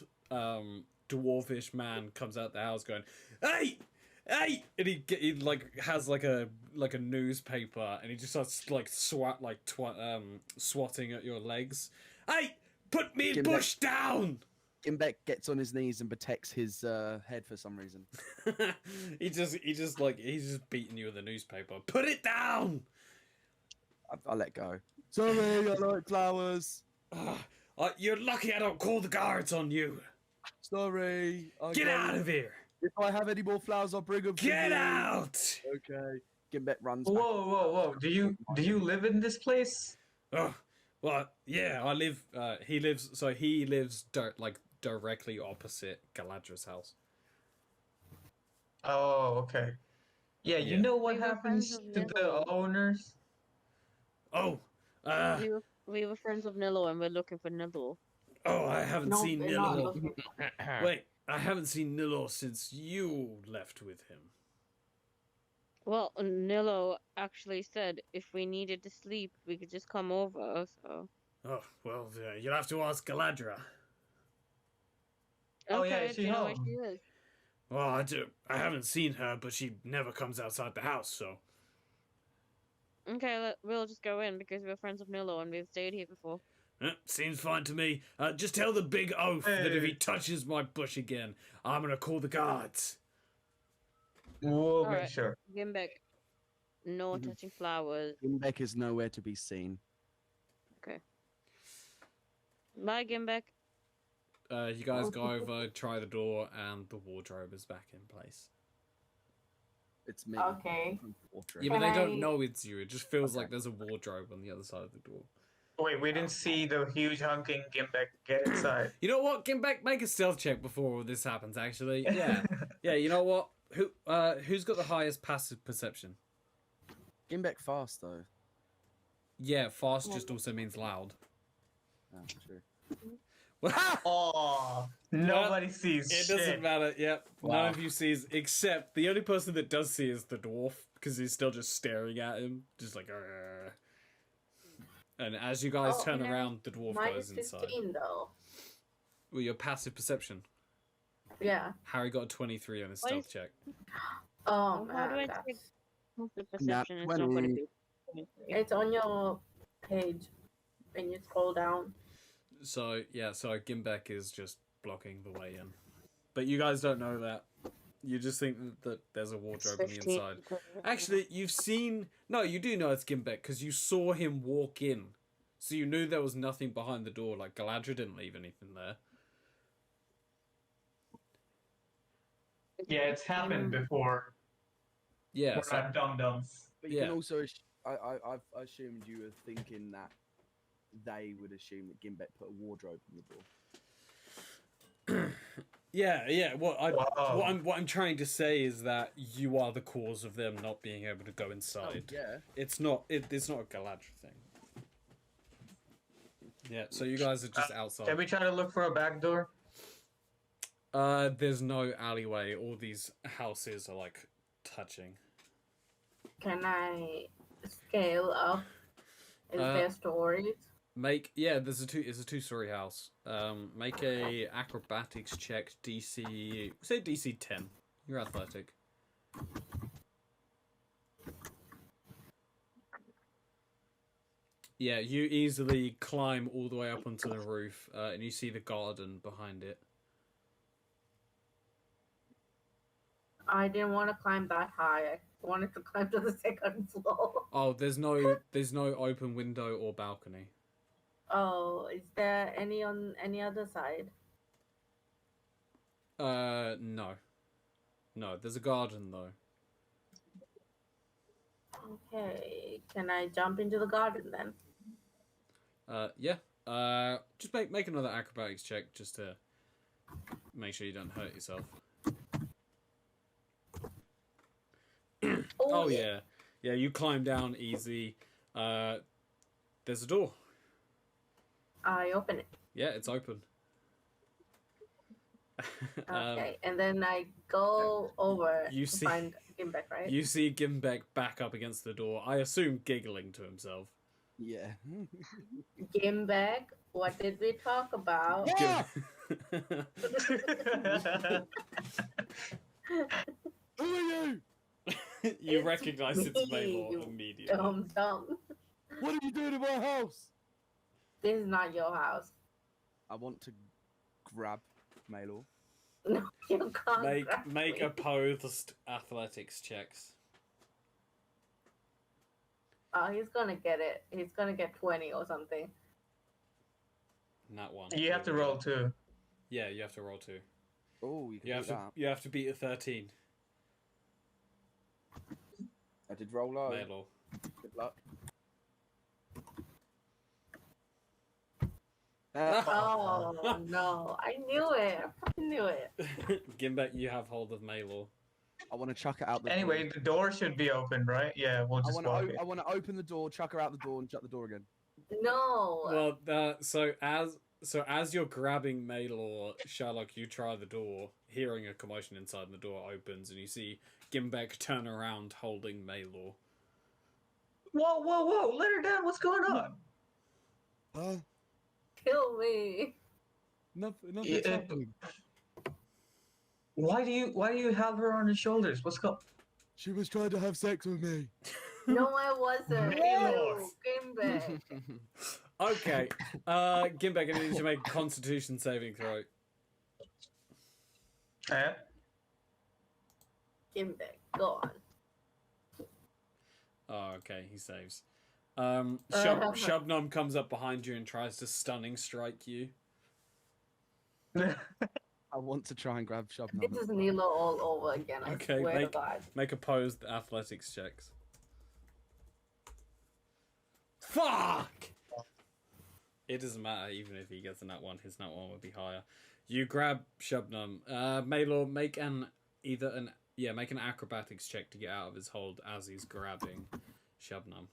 dwarfish man comes out the house going, "Hey, hey!" And he like has like a newspaper, and he just starts like swatting at your legs. "Hey, put me Give bush down!" Gimbek gets on his knees and protects his head for some reason. he's just beating you with a newspaper. Put it down. I let go. Sorry, I like flowers. You're lucky I don't call the guards on you. Sorry. Get out of here. If I have any more flowers, I'll bring them. Get out. Okay. Gimbek runs back. Whoa! Do you live in this place? Oh, well, yeah, I live. He lives directly opposite Galadra's house. Oh, okay. Yeah, you Yeah. know what We were happens friends to with the Nilo. owners? Oh, We were friends with Nilo and we're looking for Nilo. I haven't No, seen they're not Nilo. looking. Wait, I haven't seen Nilo since you left with him. Well, Nilo actually said if we needed to sleep, we could just come over. So. Oh well, you'll have to ask Galadra. Oh, yeah, Okay, is do she you know where home? she is? Well, I haven't seen her, but she never comes outside the house, so. Okay, we'll just go in because we're friends with Nilo and we've stayed here before. Seems fine to me. Just tell the big oaf that if he Hey. touches my bush again, I'm gonna call the guards. We'll make Alright. sure. Gimbek, no Mhm. touching flowers. Gimbek is nowhere to be seen. Bye, Gimbek. You guys go over, try the door, and the wardrobe is back in place. It's me. Okay. Yeah, but Can they don't I- know it's you. It just feels Okay. like there's a wardrobe on the other side of the door. Wait, we didn't see the huge hunking Gimbek get inside. You know what? Gimbek, make a stealth check before all this happens. Actually, yeah, yeah. You know what? Who's got the highest passive perception? Gimbek fast though. Yeah, fast just also means loud. Oh, true. Oh, nobody sees It shit. doesn't matter. Yep, none Wow. of you sees except the only person that does see is the dwarf because he's still just staring at him, just like. "Argh." And as you guys Oh, turn no. around, the dwarf Mine goes is inside. 15 though. Well, your passive perception. Yeah. Harry got a 23 on his What stealth is- check. Oh How do I man, take that's... passive perception? It's not going to 20. be. It's on your page when you scroll down. So Gimbek is just blocking the way in, but you guys don't know that. You just think that there's a wardrobe on the 15. inside. Actually, you do know it's Gimbek because you saw him walk in, so you knew there was nothing behind the door. Like Galadra didn't leave anything there. Yeah, it's happened before. Yeah, We're so, not dum-dums. But you Yeah. can also, I've assumed you were thinking that they would assume that Gimbek put a wardrobe in the door. yeah. Wow. What I'm trying to say is that you are the cause of them not being able to go inside. Yeah. It's not a Galadra thing. Yeah, so you guys are just outside. Can we try to look for a back door? There's no alleyway. All these houses are like touching. Can I scale up? Is Uh, there stories? There's it's a two-story house. Make a acrobatics check, DC. Say DC 10. You're athletic. Yeah, you easily climb all the way up onto the roof, and you see the garden behind it. I didn't want to climb that high. I wanted to climb to the second floor. Oh, there's no open window or balcony. Oh, is there any on any other side? No. No, there's a garden though. Okay, can I jump into the garden then? Yeah. Just make another acrobatics check just to make sure you don't hurt yourself. Oh yeah. Yeah, you climb down easy. There's a door. I open it. Yeah, it's open. Okay, and then I go over you to see- find Gimbek, right? You see Gimbek back up against the door, I assume giggling to himself. Yeah. Gimbek, what did we talk about? Yeah! Who are you? You It's recognize it's me, Maylor you immediately. Dumb. What are you doing in my house? This is not your house. I want to grab Maylor. No, you can't. grab Make me. opposed athletics checks. Oh, he's gonna get it. He's gonna get 20 or something. That one. You have to roll too. Yeah, you have to roll 2. Oh, you can You do have to that. you have to beat a 13. I did roll low. Maylor. Good luck. Oh no! I knew it. I fucking knew it. Gimbek, you have hold of Maylor. I want to chuck it out the Anyway, door. the door should be open, right? Yeah, we'll I just want walk to. in. I want to open the door, chuck her out the door, and shut the door again. No. Well, as you're grabbing Maylor, Sherlock, you try the door, hearing a commotion inside, and the door opens, and you see Gimbek turn around holding Maylor. Whoa! Let her down. What's going on? Huh? Kill me. Nothing's Yeah. happening. Why do you have her on your shoulders? What's going? She was trying to have sex with me. No, I wasn't. Maylor. Ew, Gimbek. Okay, Gimbek, I need you to make a Constitution saving throw. Eh? Gimbek, go on. Oh, okay, he saves. Shubnum comes up behind you and tries to stunning strike you. I want to try and grab This Shubnum. is Nilo all over again. I Okay, swear to God. Make opposed athletics checks. Fuck! It doesn't matter, even if he gets a nat 1, his nat 1 would be higher. You grab Shubnum. Maylor, make an acrobatics check to get out of his hold as he's grabbing Shubnum.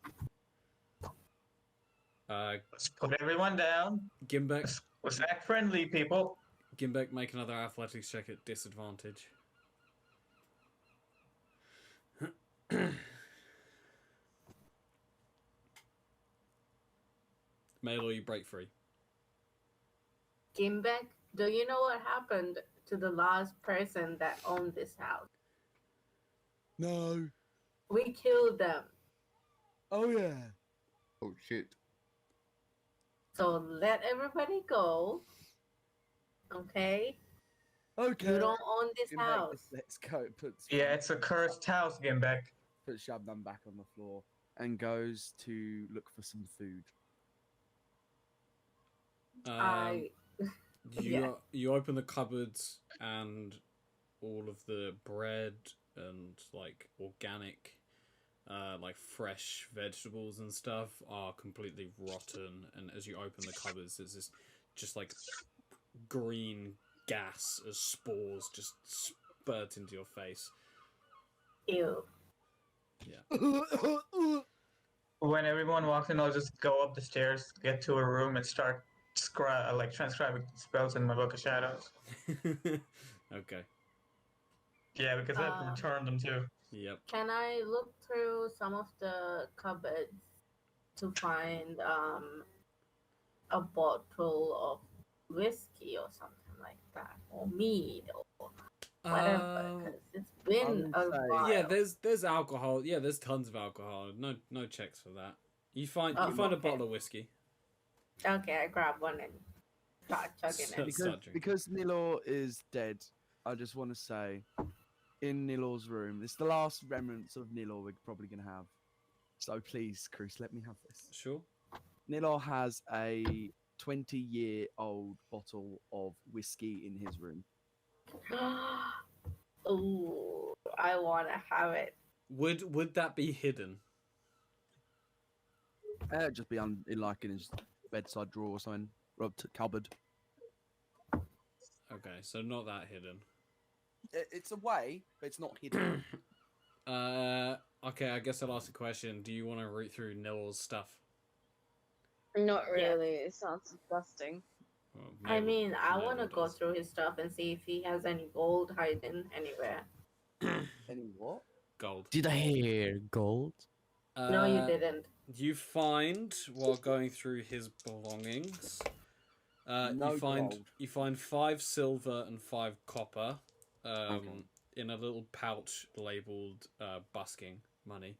Let's put everyone down. Gimbek, Let's act friendly, people. Gimbek, make another athletics check at disadvantage. Maylor, you break free. Gimbek, do you know what happened to the last person that owned this house? No. We killed them. Oh yeah. Oh shit. So let everybody go. Okay? Okay. You don't own this Gimbek house. just lets go. Yeah, it's a cursed house, Gimbek. Puts Shubnum back on the floor and goes to look for some food. Yeah. You open the cupboards and all of the bread and like organic, like fresh vegetables and stuff are completely rotten. And as you open the cupboards, there's this just like green gas as spores just spurt into your face. Ew. When everyone walks in, I'll just go up the stairs, get to a room, and start transcribing spells in my book of shadows. Okay. Yeah, because I have to return them too. Yep. Can I look through some of the cupboards to find a bottle of whiskey or something like that, or mead or whatever? Because it's been I a would say- while. Yeah, there's alcohol. Yeah, there's tons of alcohol. No checks for that. You find Oh, you find a okay. bottle of whiskey. Okay, I grab one and start chugging So- it. Because, Sergeant. because Nilor is dead, I just want to say, in Nilor's room, it's the last remnants of Nilor we're probably going to have. So please, Chris, let me have this. Sure. Nilor has a 20-year-old bottle of whiskey in his room. Ooh, I want to have it. Would that be hidden? It'd just be in his bedside drawer or something, or cupboard. Okay, so not that hidden. It's away, but it's not hidden. Okay, I guess I'll ask a question. Do you want to root through Nil's stuff? Not Yeah. really. It sounds disgusting. Well, I Nil- mean, I Nil want to go does. through his stuff and see if he has any gold hiding anywhere. Any what? Gold. Did I hear gold? No, you didn't. You find while going through his belongings, No gold. you find 5 silver and 5 copper, Okay. in a little pouch labeled busking money.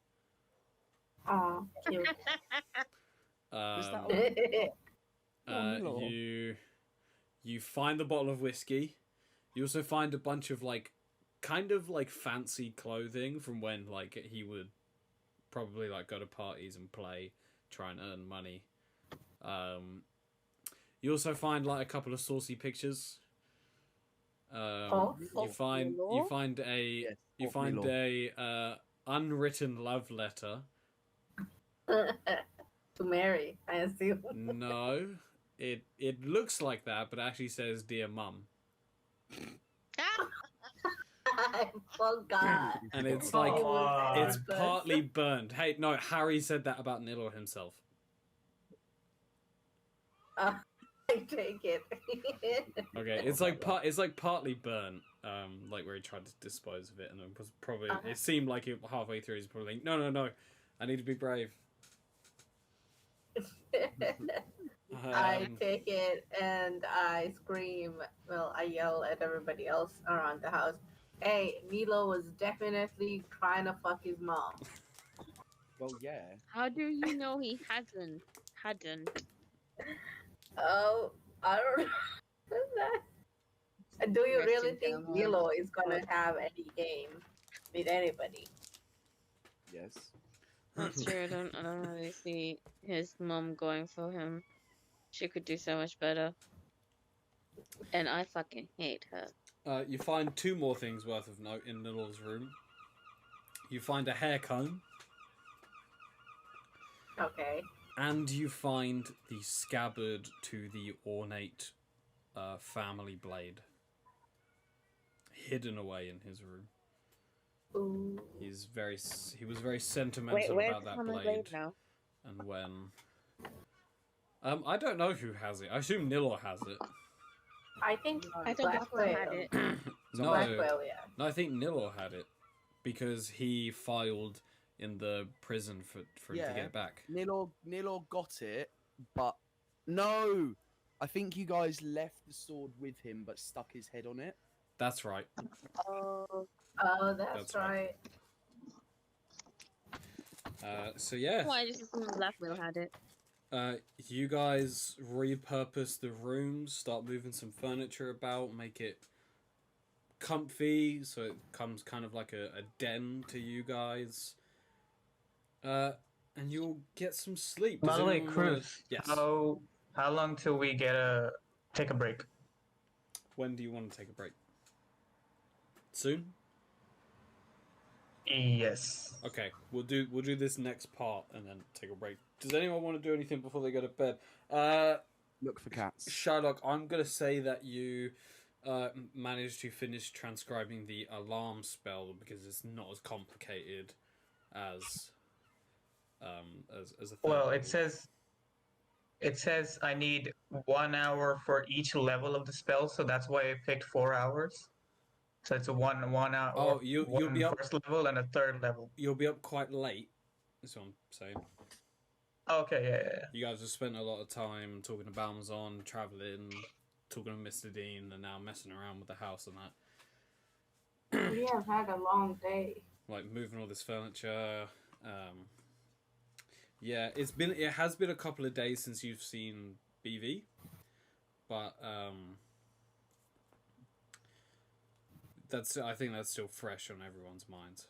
Oh, cute. Is that Um, Nilor? you find the bottle of whiskey. You also find a bunch of kind of fancy clothing from when he would probably go to parties and play, try and earn money. You also find a couple of saucy pictures. Oh, You find a Yes, you of find Nilor. a unwritten love letter. to Mary, I assume. No, it looks like that, but it actually says "Dear Mum," I forgot. and it's Come like on. it's partly burned. Hey, no, Harry said that about Nilo himself. I take it. Okay, it's partly burnt, where he tried to dispose of it, and it was probably it seemed like it halfway through he's probably like, no, I need to be brave. I take it and I scream. Well, I yell at everybody else around the house. Hey, Nilo was definitely trying to fuck his mom. Well, yeah. How do you know he hasn't? Hadn't. Oh, I don't know. Do you Rest really in think peace. Nilo is gonna have any game with anybody? Yes. That's true. I don't really see his mom going for him. She could do so much better. And I fucking hate her. You find 2 more things worth of note in Nilo's room. You find a hair comb, Okay. and you find the scabbard to the ornate family blade hidden away in his room. Ooh. He was very sentimental Where's about the that family blade. now? And when I don't know who has it. I assume Nilo has it. I think I thought Blackwell had it. No, Blackwell, yeah. no, I think Nilo had it because he filed in the prison for him to Yeah. get it back. Nilor got it, but no. I think you guys left the sword with him, but stuck his head on it. That's right. Oh, Oh, that's That's right. right. So yeah, well, I just assumed Blackwell had it. you guys repurpose the rooms, start moving some furniture about, make it comfy, so it comes kind of like a den to you guys. And you'll get some sleep. By Does the way, anyone wanna- Cruz, Yes. how long till we take a break? When do you want to take a break? Soon? Yes. Okay, we'll do this next part and then take a break. Does anyone want to do anything before they go to bed? Look for cats. Shylock, I'm gonna say that you managed to finish transcribing the alarm spell because it's not as complicated as a third Well, level. it says I need 1 hour for each level of the spell, so that's why I picked 4 hours. So it's a one hour. Oh, you'll be up. first level and a third level. You'll be up quite late. That's what I'm saying. Okay, yeah. You guys have spent a lot of time talking to Balmazon, traveling, talking to Mr. Dean, and now messing around with the house and that. We have had a long day. Like moving all this furniture. Yeah, it has been a couple of days since you've seen BV, but I think that's still fresh on everyone's minds.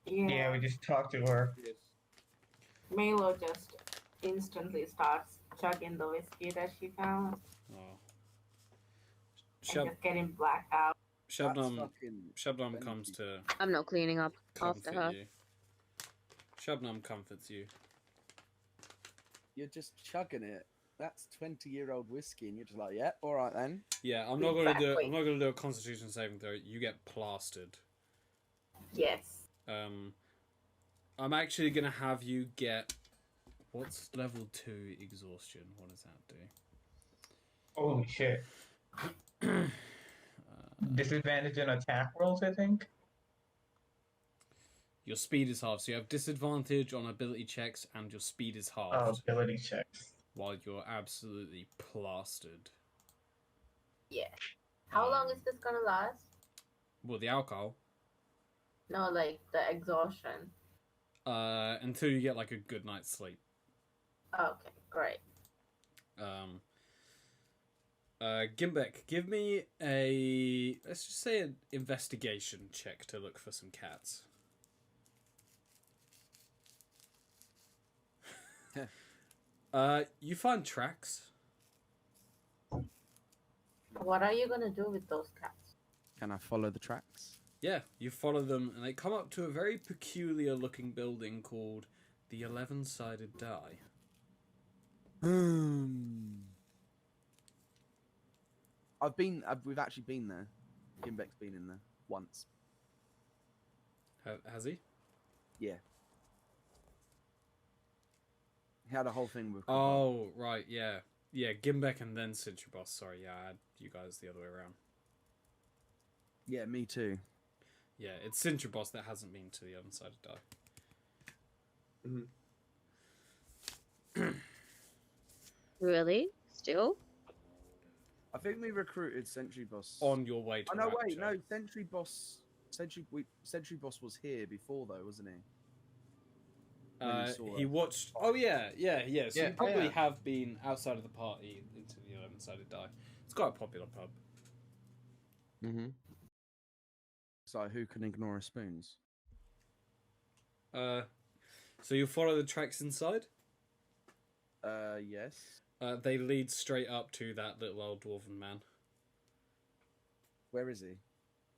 Yeah, we just talked to her. Milo just instantly starts chugging the whiskey that she found Oh. and just getting blacked out. Shabnam comes to I'm not cleaning up after comfort her. you. Shabnam comforts you. You're just chugging it. That's 20-year-old whiskey, and you're just like, yeah, all right then. Yeah, I'm not gonna do. Exactly. I'm not gonna do a Constitution saving throw. You get plastered. Yes. I'm actually gonna have you get. What's level 2 exhaustion? What does that do? Holy shit. Disadvantage in attack rolls, I think. Your speed is halved, so you have disadvantage on ability checks, and your speed is Oh, halved. ability checks. While you're absolutely plastered. Yeah. How long is this gonna last? Well, the alcohol. No, like the exhaustion. Until you get like a good night's sleep. Okay, great. Gimbek, give me let's just say an investigation check to look for some cats. You find tracks. What are you gonna do with those cats? Can I follow the tracks? Yeah, you follow them, and they come up to a very peculiar-looking building called the 11-Sided Die. We've actually been there. Gimbek's been in there once. Has he? Yeah. He had a whole thing with. Oh, right, yeah. Yeah, Gimbek and then Citribos. Sorry, yeah, I had you guys the other way around. Yeah, me too. Yeah, it's Citribos that hasn't been to the 11-Sided Die. Really? Still? I think we recruited Sentry Boss. On your way to Oh no, wait, Rapture. no, Sentry Boss was here before though, wasn't he? When he saw He us. watched. Oh yeah. So Yeah, you probably yeah. have been outside of the party into the 11-Sided Die. It's quite a popular pub. Mm-hmm. So who can ignore his spoons? So you follow the tracks inside. Yes. They lead straight up to that little old dwarven man, Where is he?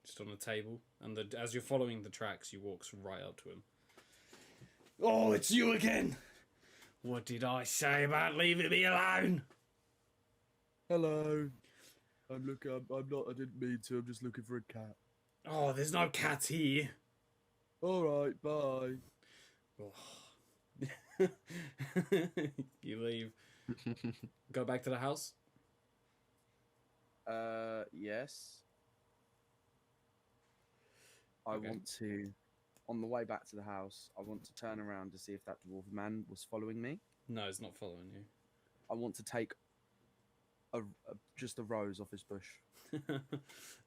just on a table. And as you're following the tracks, you walk right up to him. Oh, it's you again! What did I say about leaving me alone? Hello. I'm not. I didn't mean to. I'm just looking for a cat. Oh, there's no cat here. All right. Bye. Oh. You leave. Go back to the house. Yes. I Okay. want to. On the way back to the house, I want to turn around to see if that dwarven man was following me. No, it's not following you. I want to take just a rose off his bush.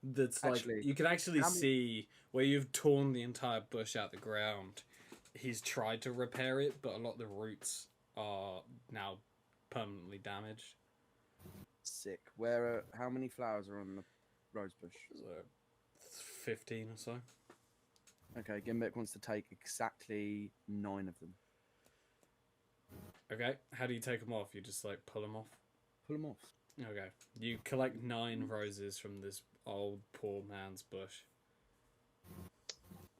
That's Actually, like you can actually how many- see where you've torn the entire bush out the ground. He's tried to repair it, but a lot of the roots are now permanently damaged. Sick. How many flowers are on the rose bush? So 15 or so. Okay, Gimbek wants to take exactly 9 of them. Okay, how do you take them off? You just like pull them off. Pull them off. Okay, you collect 9 roses from this old poor man's bush.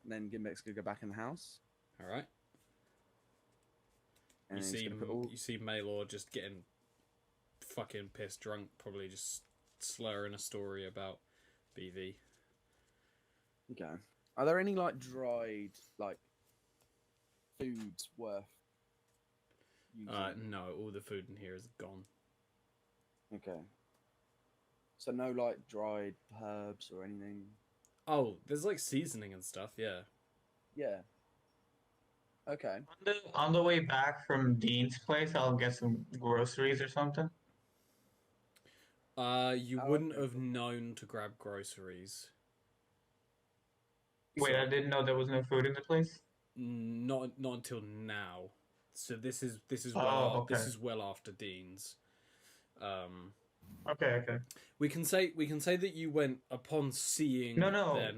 Then Gimbek's gonna go back in the house. All right. And You he's see, gonna put all... you see Maylor just getting fucking pissed drunk, probably just slurring a story about BV. Okay. Are there any like dried foods worth using? No, all the food in here is gone. Okay. So no like dried herbs or anything. Oh, there's like seasoning and stuff, yeah. Yeah. Okay. On the way back from Dean's place, I'll get some groceries or something. You Oh, wouldn't okay, have cool. known to grab groceries. Wait, I didn't know there was no food in the place. Not until now. So this is this Oh, okay. is well after Dean's. Okay. We can say that you went upon seeing No. their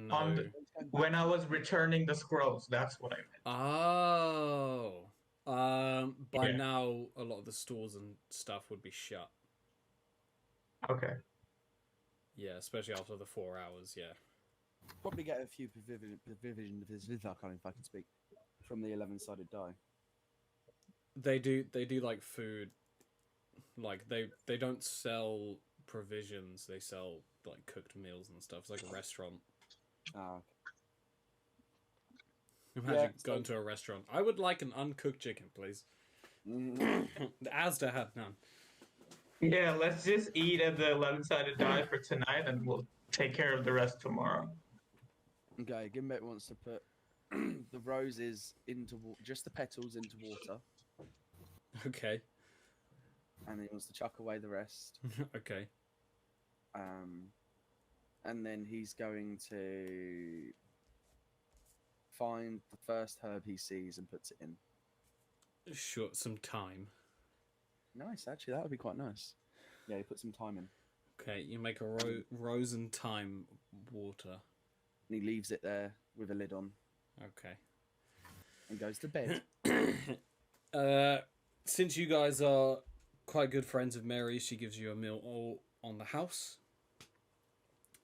When I was returning the scrolls, that's what I meant. Oh. By Yeah. now a lot of the stores and stuff would be shut. Okay. Yeah, especially after the 4 hours, yeah. Probably get a few I can't even fucking speak. From the 11-sided die. They do like food, like they don't sell provisions, they sell like cooked meals and stuff. It's like a restaurant. Ah, Imagine so- going to a restaurant. I would like an uncooked chicken, please. okay. The Asda had none. Yeah, let's just eat at the 11-sided die for tonight, and we'll take care of the rest tomorrow. Okay, Gimbet wants to put the roses into just the petals into water, Okay. and he wants to chuck away the rest. Okay. And then he's going to find the first herb he sees and puts it in. Sure, some time. Nice, actually, that would be quite nice. Yeah, he put some time in. Okay, you make a rose and thyme water. And he leaves it there with a lid on Okay. and goes to bed. Since you guys are quite good friends of Mary, she gives you a meal all on the house,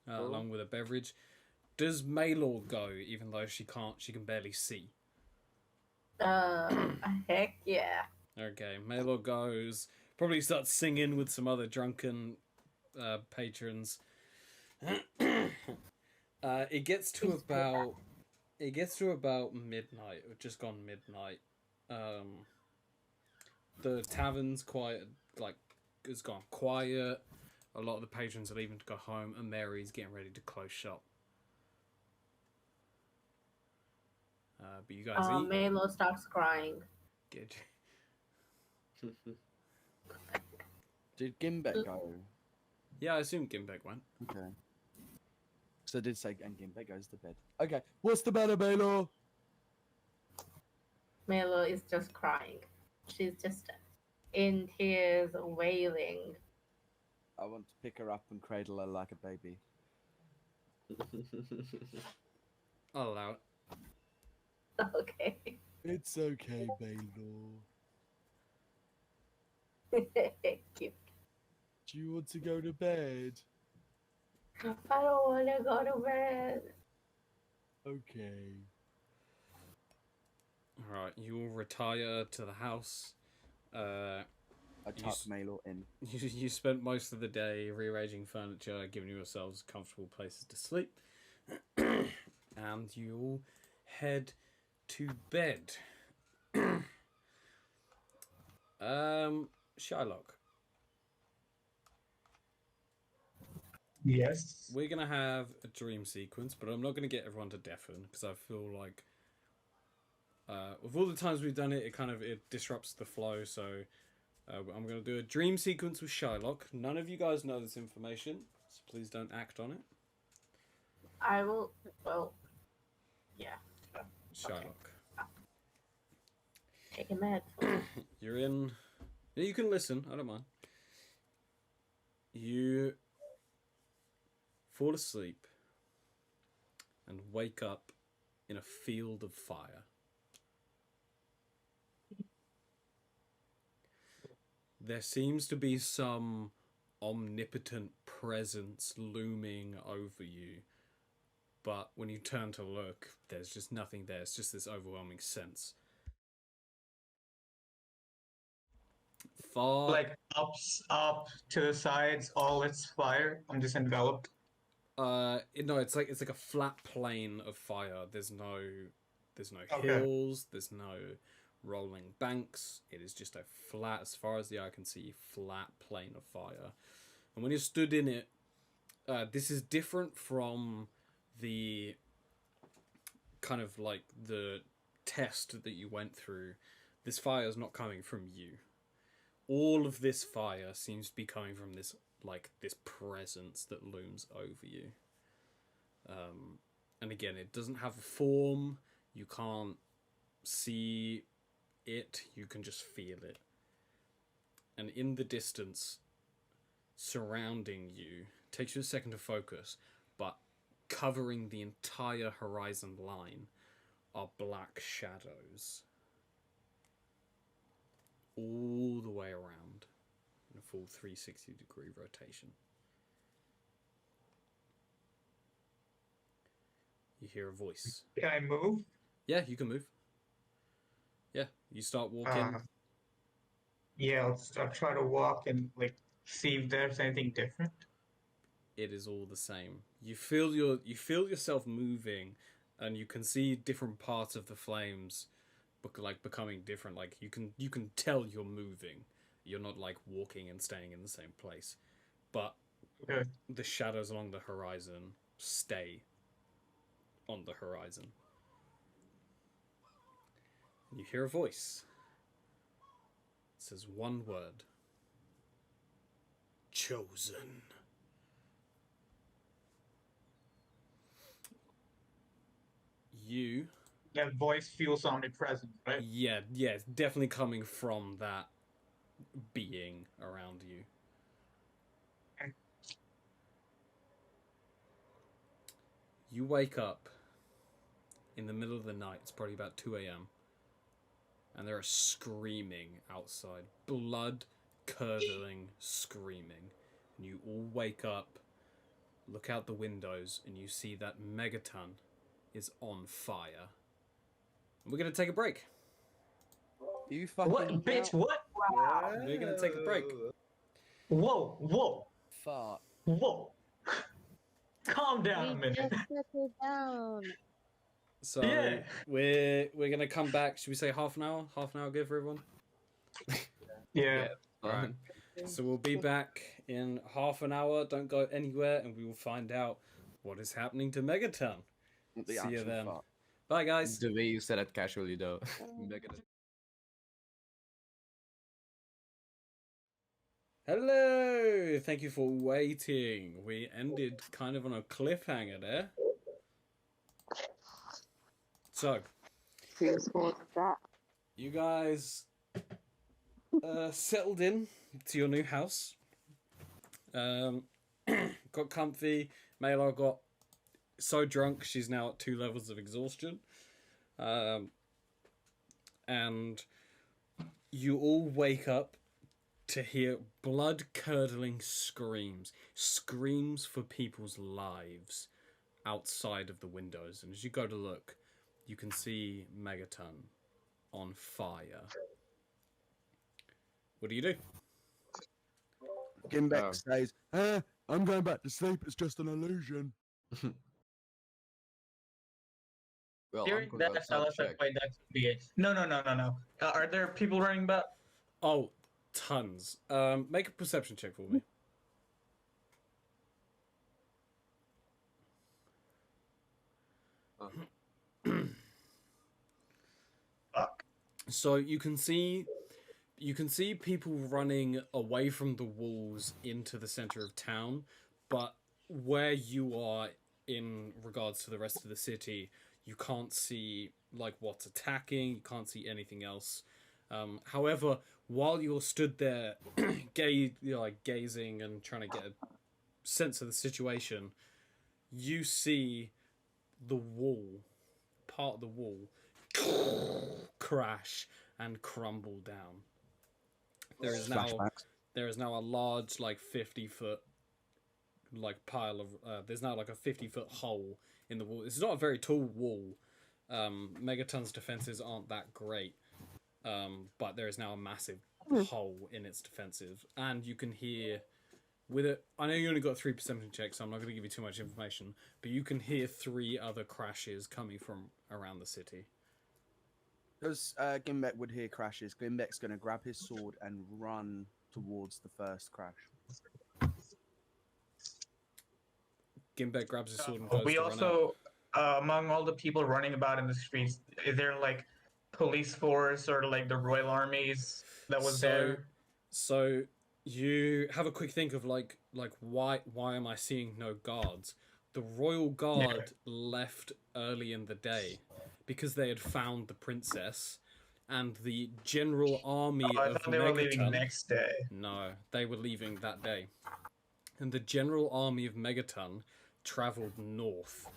Cool. along with a beverage. Does Maylor go, even though she can't? She can barely see. Heck yeah. Okay, Maylor goes. Probably starts singing with some other drunken patrons. It gets to about midnight, or just gone midnight. The tavern's quiet, like it's gone quiet. A lot of the patrons are leaving to go home, and Mary's getting ready to close shop. But you guys eat. Melo starts crying. Good. Did Gimbet go? Yeah, I assume Gimbek went. Okay. So I did say, and Gimbet goes to bed. Okay, what's the matter, Baylor? Melo is just crying. She's just in tears, wailing. I want to pick her up and cradle her like a baby. I'll allow it. Okay. It's okay, Baylor. Cute. Do you want to go to bed? I don't want to go to bed. Okay. Alright, you will retire to the house. I tuck Maylor in. You spent most of the day rearranging furniture, giving yourselves comfortable places to sleep. And you all head to bed. Shylock, Yes. we're going to have a dream sequence, but I'm not going to get everyone to deafen, because I feel like with all the times we've done it, it disrupts the flow, so I'm going to do a dream sequence with Shylock. None of you guys know this information, so please don't act on it. I will. Well, yeah. Shylock. Take a med. You're in... Yeah, you can listen, I don't mind. You fall asleep and wake up in a field of fire. There seems to be some omnipotent presence looming over you, but when you turn to look, there's just nothing there. It's just this overwhelming sense. Far... Like up to the sides, all its fire. I'm just enveloped. No, it's like a flat plane of fire. There's no Okay. hills. There's no rolling banks. It is just a flat, as far as the eye can see, flat plane of fire. And when you're stood in it, this is different from the kind of like the test that you went through. This fire is not coming from you. All of this fire seems to be coming from this presence that looms over you. And again, it doesn't have a form. You can't see you can just feel it. And in the distance, surrounding you, takes you a second to focus, but covering the entire horizon line are black shadows. All the way around in a full 360-degree rotation. You hear a voice. Can I move? Yeah, you can move. Yeah, you start walking. Yeah, I'll try to walk and like see if there's anything different. It is all the same. You feel yourself moving, and you can see different parts of the flames, like becoming different. Like you can tell you're moving. You're not like walking and staying in the same place, but Okay. the shadows along the horizon stay on the horizon. And you hear a voice. It says one word. Chosen. You... That voice feels omnipresent, right? Yeah, it's definitely coming from that being around you. You wake up in the middle of the night. It's probably about 2 a.m. And there are screaming outside. Blood-curdling screaming. And you all wake up, look out the windows, and you see that Megaton is on fire. And we're going to take a break. You fucking What, bitch? What? Wow. We're going to take a break. Whoa! Fuck. Whoa! Calm down a minute. Just settle down. So Yeah. we're gonna come back. Should we say half an hour? Half an hour good for everyone? Yeah. Alright. So we'll be back in half an hour. Don't go anywhere, and we will find out what is happening to Megaton. The See you actual then. fuck. Bye, guys. The way you said it casually, though. Hello. Thank you for waiting. We ended kind of on a cliffhanger there. So, Whose fault is that? you guys settled in to your new house. Got comfy. Maylor got so drunk she's now at 2 levels of exhaustion. And you all wake up to hear blood-curdling screams. Screams for people's lives outside of the windows. And as you go to look, you can see Megaton on fire. What do you do? Gimbeck says, I'm going back to sleep. It's just an illusion. Well, Hearing I'm that, going I to was like, check. wait, that could be it. No. Are there people running about? Oh, tons. Make a perception check for me. Fuck. So you can see people running away from the walls into the center of town, but where you are in regards to the rest of the city, you can't see like what's attacking, you can't see anything else. However, while you're stood there gazing and trying to get a sense of the situation, you see the wall, part of the wall, crash and crumble down. There is now a large 50-foot pile of there's now a 50-foot hole in the wall. It's not a very tall wall. Megaton's defenses aren't that great, but there is now a massive hole in its defensive, and you can hear with it. I know you only got 3 perception checks, so I'm not going to give you too much information, but you can hear 3 other crashes coming from around the city. As Gimbeck would hear crashes, Gimbeck's going to grab his sword and run towards the first crash. Gimbeck grabs his sword and goes We to run out. also, among all the people running about in the streets, is there like police force or like the Royal Armies that was there? So you have a quick think of like why am I seeing no guards? The Royal Guard left early in the day because they had found the princess, and the general army I of thought they were leaving Megaton. next day. No, they were leaving that day. And the general army of Megaton travelled north.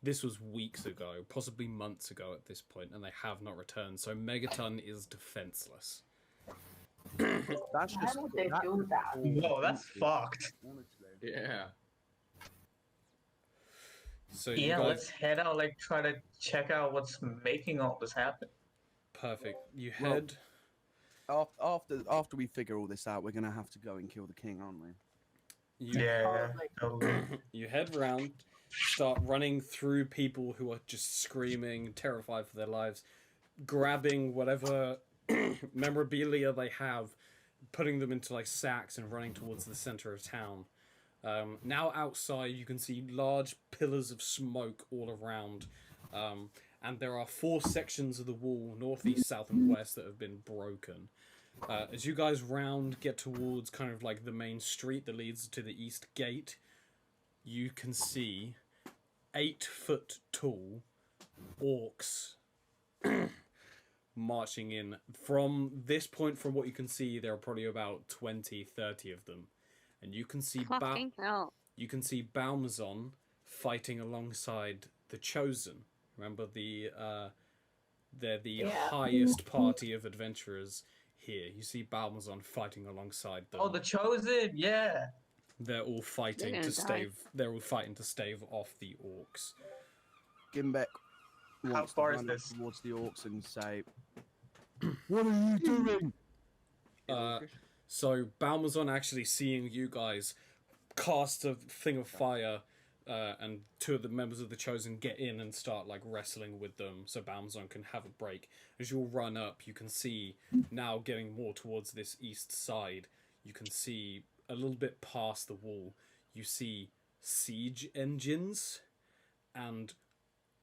This was weeks ago, possibly months ago at this point, and they have not returned. So Megaton is defenseless. That's Why just would they that do is that? all Whoa, that's empty, fucked. honestly. Yeah. So you Yeah, guys, let's head out, like, try to check out what's making all this happen. perfect. You Well, head. After we figure all this out, we're gonna have to go and kill the king, aren't we? You, Yeah, Probably. totally. you head round, start running through people who are just screaming, terrified for their lives, grabbing whatever memorabilia they have, putting them into like sacks and running towards the center of town. Now outside you can see large pillars of smoke all around, and there are 4 sections of the wall, north, east, south, and west, that have been broken. As you guys get towards kind of like the main street that leads to the east gate, you can see 8-foot tall orcs marching in. From this point, from what you can see, there are probably about 20-30 of them. And you can see Fucking hell. you can see Balmazon fighting alongside the Chosen. Remember, they're the Yeah. highest party of adventurers here. You see Balmazon fighting alongside them. Oh, the Chosen, yeah. They're all fighting They're to gonna die. They're all fighting to stave off the orcs. Gimbek wants to far is run up this? towards the orcs and say, "What are you doing?" So Balmazon, actually seeing you guys cast a thing of fire, and 2 of the members of the Chosen get in and start like wrestling with them, so Balmazon can have a break. As you all run up, you can see, now getting more towards this east side, you can see a little bit past the wall, you see siege engines and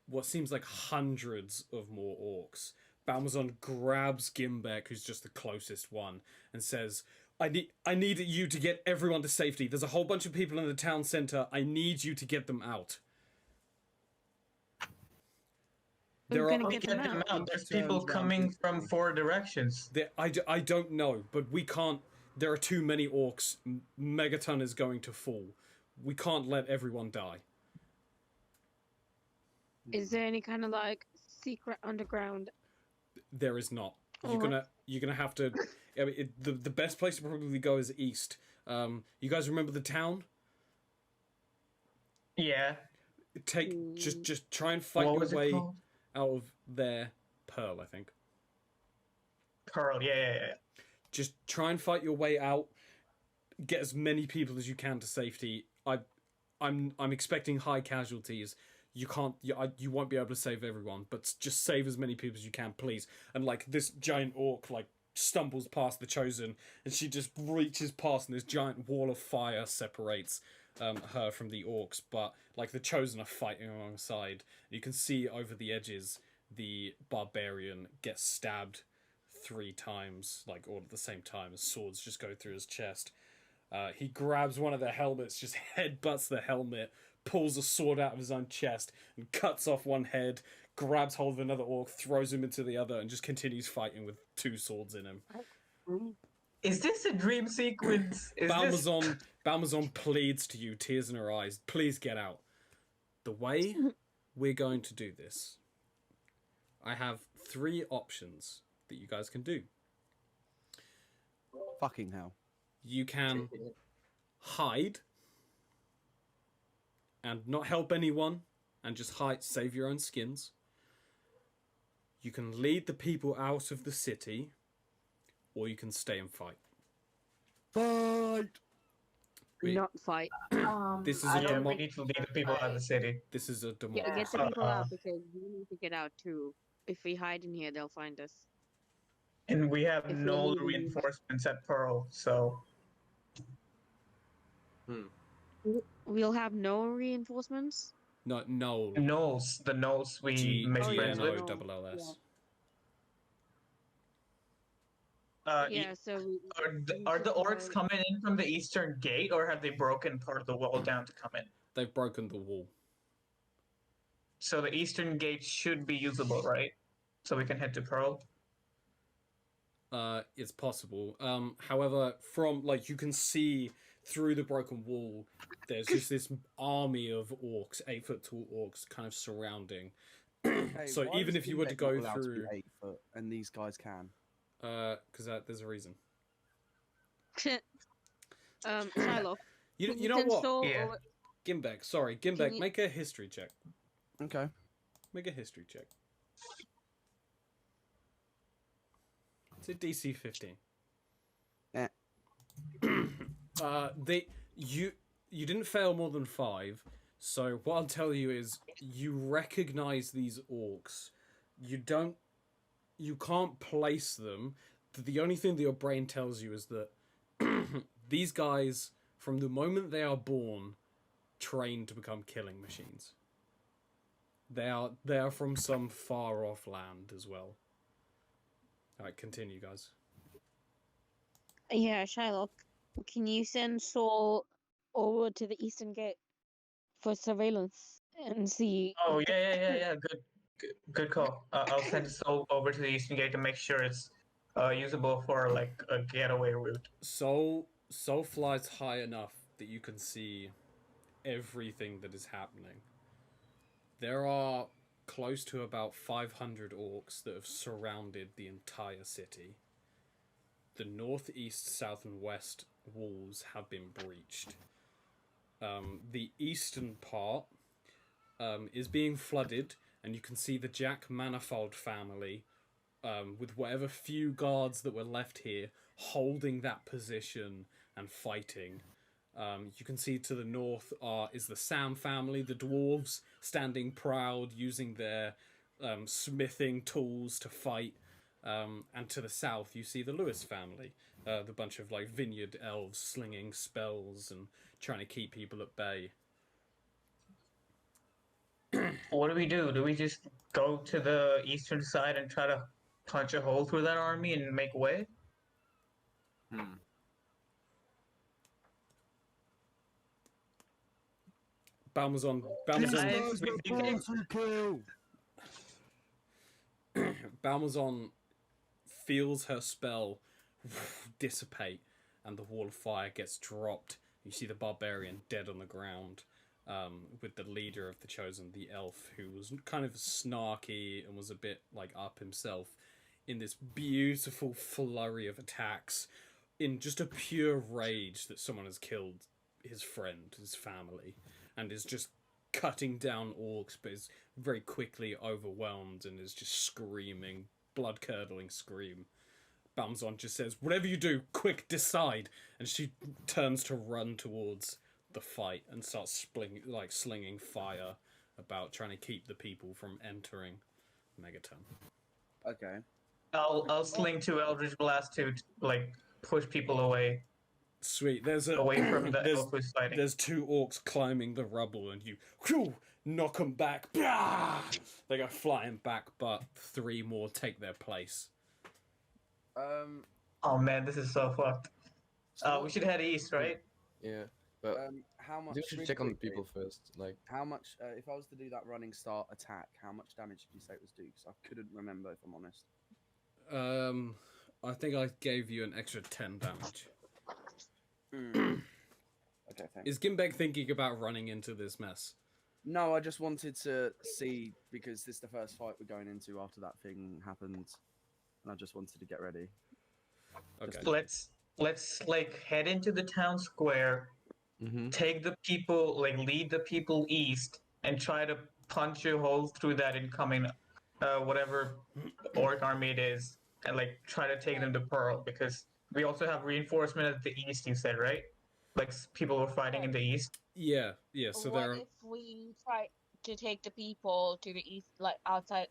what seems like hundreds of more orcs. Balmazon grabs Gimbek, who's just the closest one, and says, I need you to get everyone to safety. There's a whole bunch of people in the town centre. I need you to get them out. Who's There gonna are, get Get them them out? out. There's Turns people round coming from instantly. 4 directions. I don't know, but we can't. There are too many orcs. Megaton is going to fall. We can't let everyone die. Is there any kind of like secret underground? There is not. Alright. You're gonna have to. I mean, the best place to probably go is east. You guys remember the town? Yeah. Just try and fight What your was it way called? out of there. Pearl, I think. Pearl, yeah. Just try and fight your way out. Get as many people as you can to safety. I'm expecting high casualties. You can't. You won't be able to save everyone, but just save as many people as you can, please. And like this giant orc, like stumbles past the Chosen, and she just reaches past, and this giant wall of fire separates her from the orcs. But like the Chosen are fighting alongside. You can see over the edges the barbarian gets stabbed 3 times, like all at the same time, as swords just go through his chest. He grabs one of their helmets, just headbutts the helmet, pulls a sword out of his own chest, and cuts off one head, grabs hold of another orc, throws him into the other, and just continues fighting with 2 swords in him. Is this a dream sequence? Is this... Balmazon pleads to you, tears in her eyes, please get out. The way we're going to do this, I have 3 options that you guys can do. Fucking hell. You can hide and not help anyone and just hide, save your own skins. You can lead the people out of the city, or you can stay and fight. Fight! Not fight. This is I a don't Yeah, we think need to lead the people out of the city. This is a Yeah, democracy. get the people Uh, out because we need to get out too. If we hide in here, they'll find us. And we have If no we leave- reinforcements at Pearl, so... We'll have no reinforcements. No, Knolls, the Knolls we made friends with. GNOLLS. Yeah, so we Are the should orcs hide- coming in from the eastern gate, or have they broken part of the wall down to come in? They've broken the wall. So the eastern gate should be usable, right? so we can head to Pearl? It's possible. However, from like you can see through the broken wall, there's just this army of orcs, 8 foot tall orcs, kind of surrounding. Hey, So why even does if you were to Finbeck not go allowed to be through, 8 foot and these guys can. because there's a reason. Shylock. You know what? Yeah. Gimbek, sorry, Gimbek, make a history check. Okay. Make a history check. It's a DC 15. Eh. You didn't fail more than 5. So what I'll tell you is you recognize these orcs. You can't place them. The only thing that your brain tells you is that these guys, from the moment they are born, train to become killing machines. They are from some far off land as well. Alright, continue, guys. Yeah, Shylock. Can you send Saul over to the Eastern Gate for surveillance and see? Oh yeah. Good call. I'll send Soul over to the Eastern Gate to make sure it's usable for like a getaway route. Soul flies high enough that you can see everything that is happening. There are close to about 500 orcs that have surrounded the entire city. The northeast, south, and west walls have been breached. The eastern part is being flooded, and you can see the Jack Manifold family, with whatever few guards that were left here, holding that position and fighting. You can see to the north is the Sam family, the dwarves, standing proud, using their smithing tools to fight. And to the south, you see the Lewis family, the bunch of like vineyard elves slinging spells and trying to keep people at bay. What do we do? Do we just go to the eastern side and try to punch a hole through that army and make way? Balmazon feels her spell dissipate, and the wall of fire gets dropped. You see the barbarian dead on the ground, with the leader of the Chosen, the elf, who was kind of snarky and was a bit like up himself, in this beautiful flurry of attacks, in just a pure rage that someone has killed his friend, his family, and is just cutting down orcs, but is very quickly overwhelmed and is just screaming, blood-curdling scream. Balmazon just says, "Whatever you do, quick, decide!" And she turns to run towards the fight and starts slinging fire about, trying to keep the people from entering Megaton. Okay. I'll sling 2 Eldritch Blast to like push people away. Sweet. Away from the elf who's fighting. There's 2 orcs climbing the rubble, and you knock them back. They go flying back, but 3 more take their place. Oh man, this is so fucked. We should head east, right? Yeah, but how much? you should check on the people first. Like, How much? If I was to do that running start attack, how much damage did you say it was due? Because I couldn't remember, if I'm honest. I think I gave you an extra 10 damage. Okay, thanks. Is Gimbeg thinking about running into this mess? No, I just wanted to see, because this is the first fight we're going into after that thing happened, and I just wanted to get ready. Okay. Let's like head into the town square, take the people, like lead the people east, and try to punch a hole through that incoming whatever orc army it is, and like try to take them to Pearl, because we also have reinforcement at the east, you said, right? Like people were fighting in the east. Yeah. So what there. if we try to take the people to the east, like outside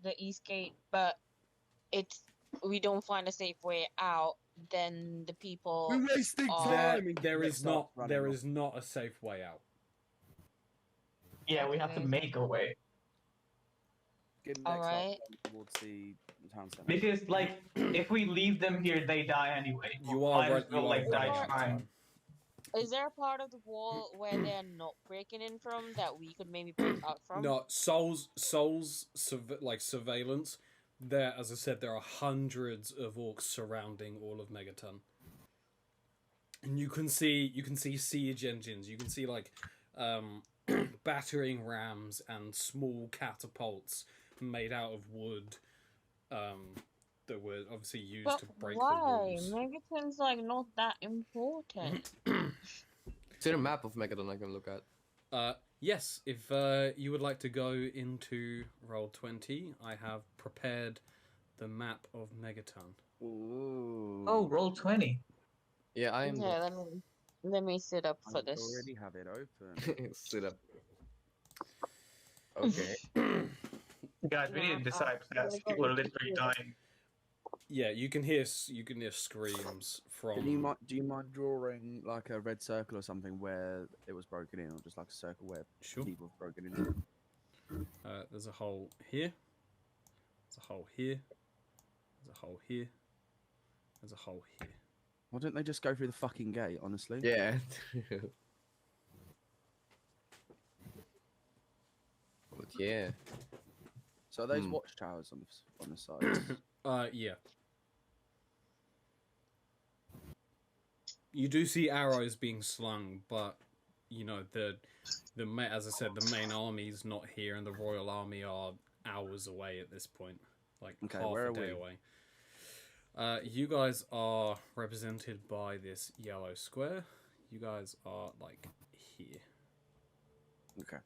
the east gate, but we don't find a safe way out? Then the people. We're wasting time. There is not a safe way out. Yeah, we have to make a way. All right. Towards the town center. Because like if we leave them here, they die anyway. You are right. You like die trying. Is there a part of the wall where they're not breaking in from that we could maybe break out from? No, Soul's surveillance there, as I said, there are hundreds of orcs surrounding all of Megaton. And you can see siege engines. You can see like battering rams and small catapults made out of wood that were obviously used But to break the why? walls. Megaton's like not that important. Is there a map of Megadon I can look at? Yes, if you would like to go into Roll20, I have prepared the map of Megaton. Ooh. Oh, roll 20. Yeah, I am. Yeah, let me sit up I for this. already have it open. Sit up. Okay. Guys, we need to decide fast. People are literally dying. Yeah, you can hear screams from. Do you mind drawing like a red circle or something where it was broken in, or just like a circle where Sure. people have broken in? There's a hole here. There's a hole here. There's a hole here. There's a hole here. Why don't they just go through the fucking gate? Honestly. Yeah. But yeah. So are those Hmm. watchtowers on the sides? Yeah. You do see arrows being slung, but you know as I said, the main army's not here, and the Royal Army are hours away at this point, like Okay, half where a are day we? away. You guys are represented by this yellow square. You guys are like here. Okay.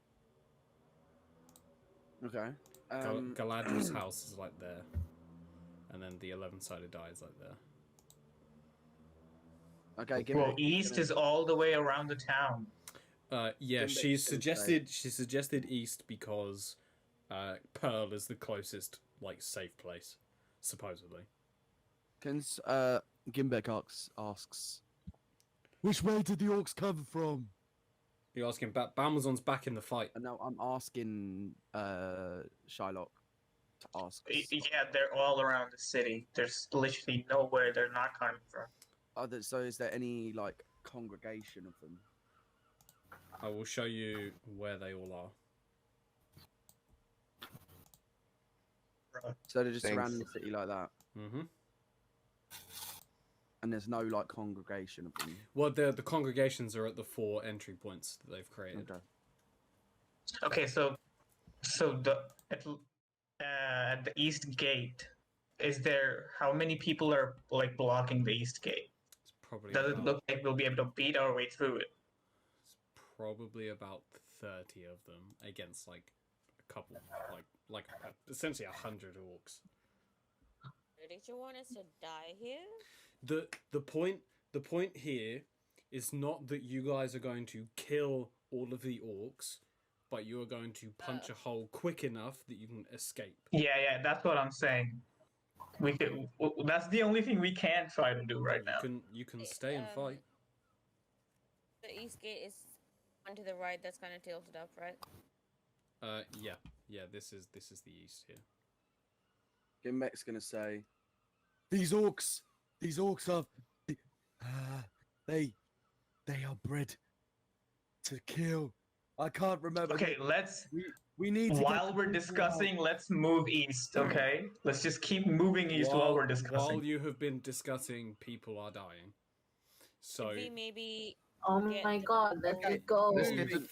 Okay. Galadriel's house is like there, and then the 11-sided die is like there. Okay. Well, east is all the way around the town. Yeah, Gimbeck's she gonna suggested east because Pearl is the closest like safe place, supposedly. Gimbeck asks, which way did the orcs come from? You're asking about Balmazon's back in the fight. And now I'm asking Shylock to ask. Yeah, they're all around the city. There's literally nowhere they're not coming from. So is there any like congregation of them? I will show you where they all are. So they're just Thanks. surrounding the city like that, Mm-hmm. and there's no like congregation of them. Well, the congregations are at the 4 entry points that they've created. Okay. Okay, so at the east gate, is there how many people are like blocking the east gate? It's probably Does it about, look like we'll be able to beat our way through it? it's probably about 30 of them against like a couple, like essentially 100 orcs. Did you want us to die here? The point here is not that you guys are going to kill all of the orcs, but you are going to punch a hole quick enough that you can escape. Yeah, that's what I'm saying. That's the only thing we can try to do right now. You can stay and fight. The east gate is one to the right. That's kind of tilted up, right? Yeah. This is the east here. Gimbeck's gonna say, these orcs are, they are bred to kill. I can't remember. Okay, let's. We need to While we're discussing, let's move east. Okay, let's just keep moving east while we're discussing. While you have been discussing, people are dying. So Could we maybe? Oh Get my the god, let's people- just go.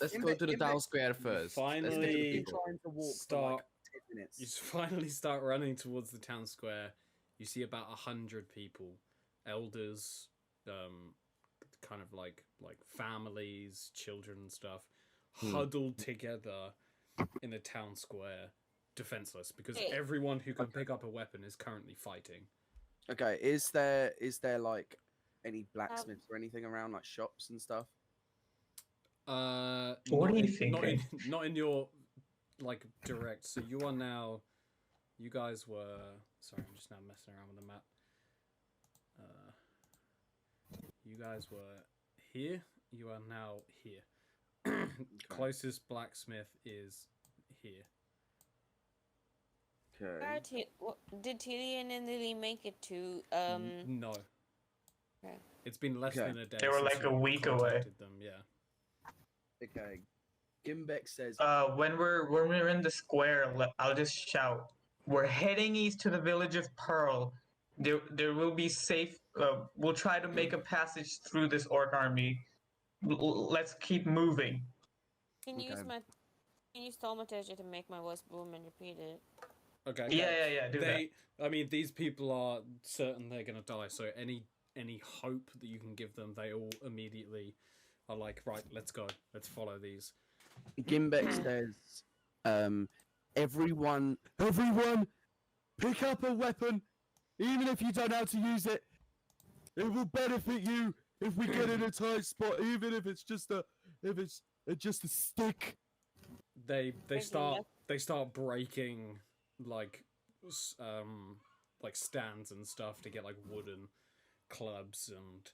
Let's go to the town square first. Let's get to the Finally- people. trying to walk Start- for like 10 minutes. you finally start running towards the town square. You see about 100 people, elders, kind of like families, children and stuff, huddled together in the town square, defenseless because Hey. everyone who can pick up a weapon is currently fighting. Okay, is there like any blacksmiths or anything around, like shops and stuff? What Not are you in- not in- thinking? Not in your like direct. So you are now. You guys were. Sorry, I'm just now messing around with the map. You guys were here. You are now here. Closest blacksmith is here. Okay. Did Tyrion and Lily make it to No. Okay. It's been less Okay. than a day. They were since like a you week away. contacted Them. Yeah. Okay. Gimbeck says, When we're in the square, I'll just shout. We're heading east to the village of Pearl. There will be safe. We'll try to make a passage through this orc army. Let's keep moving. Can you use Okay. my? Can you use thaumaturgy to make my voice boom and repeat it? Okay. Yeah. Do that. I mean, these people are certain they're gonna die. So any hope that you can give them, they all immediately are like, right, let's go, let's follow these. Gimbeck says, everyone, pick up a weapon, even if you don't know how to use it. It will benefit you if we get in a tight spot, even if it's just a stick. They Breaking start breaking like stands and stuff to get like wooden clubs, and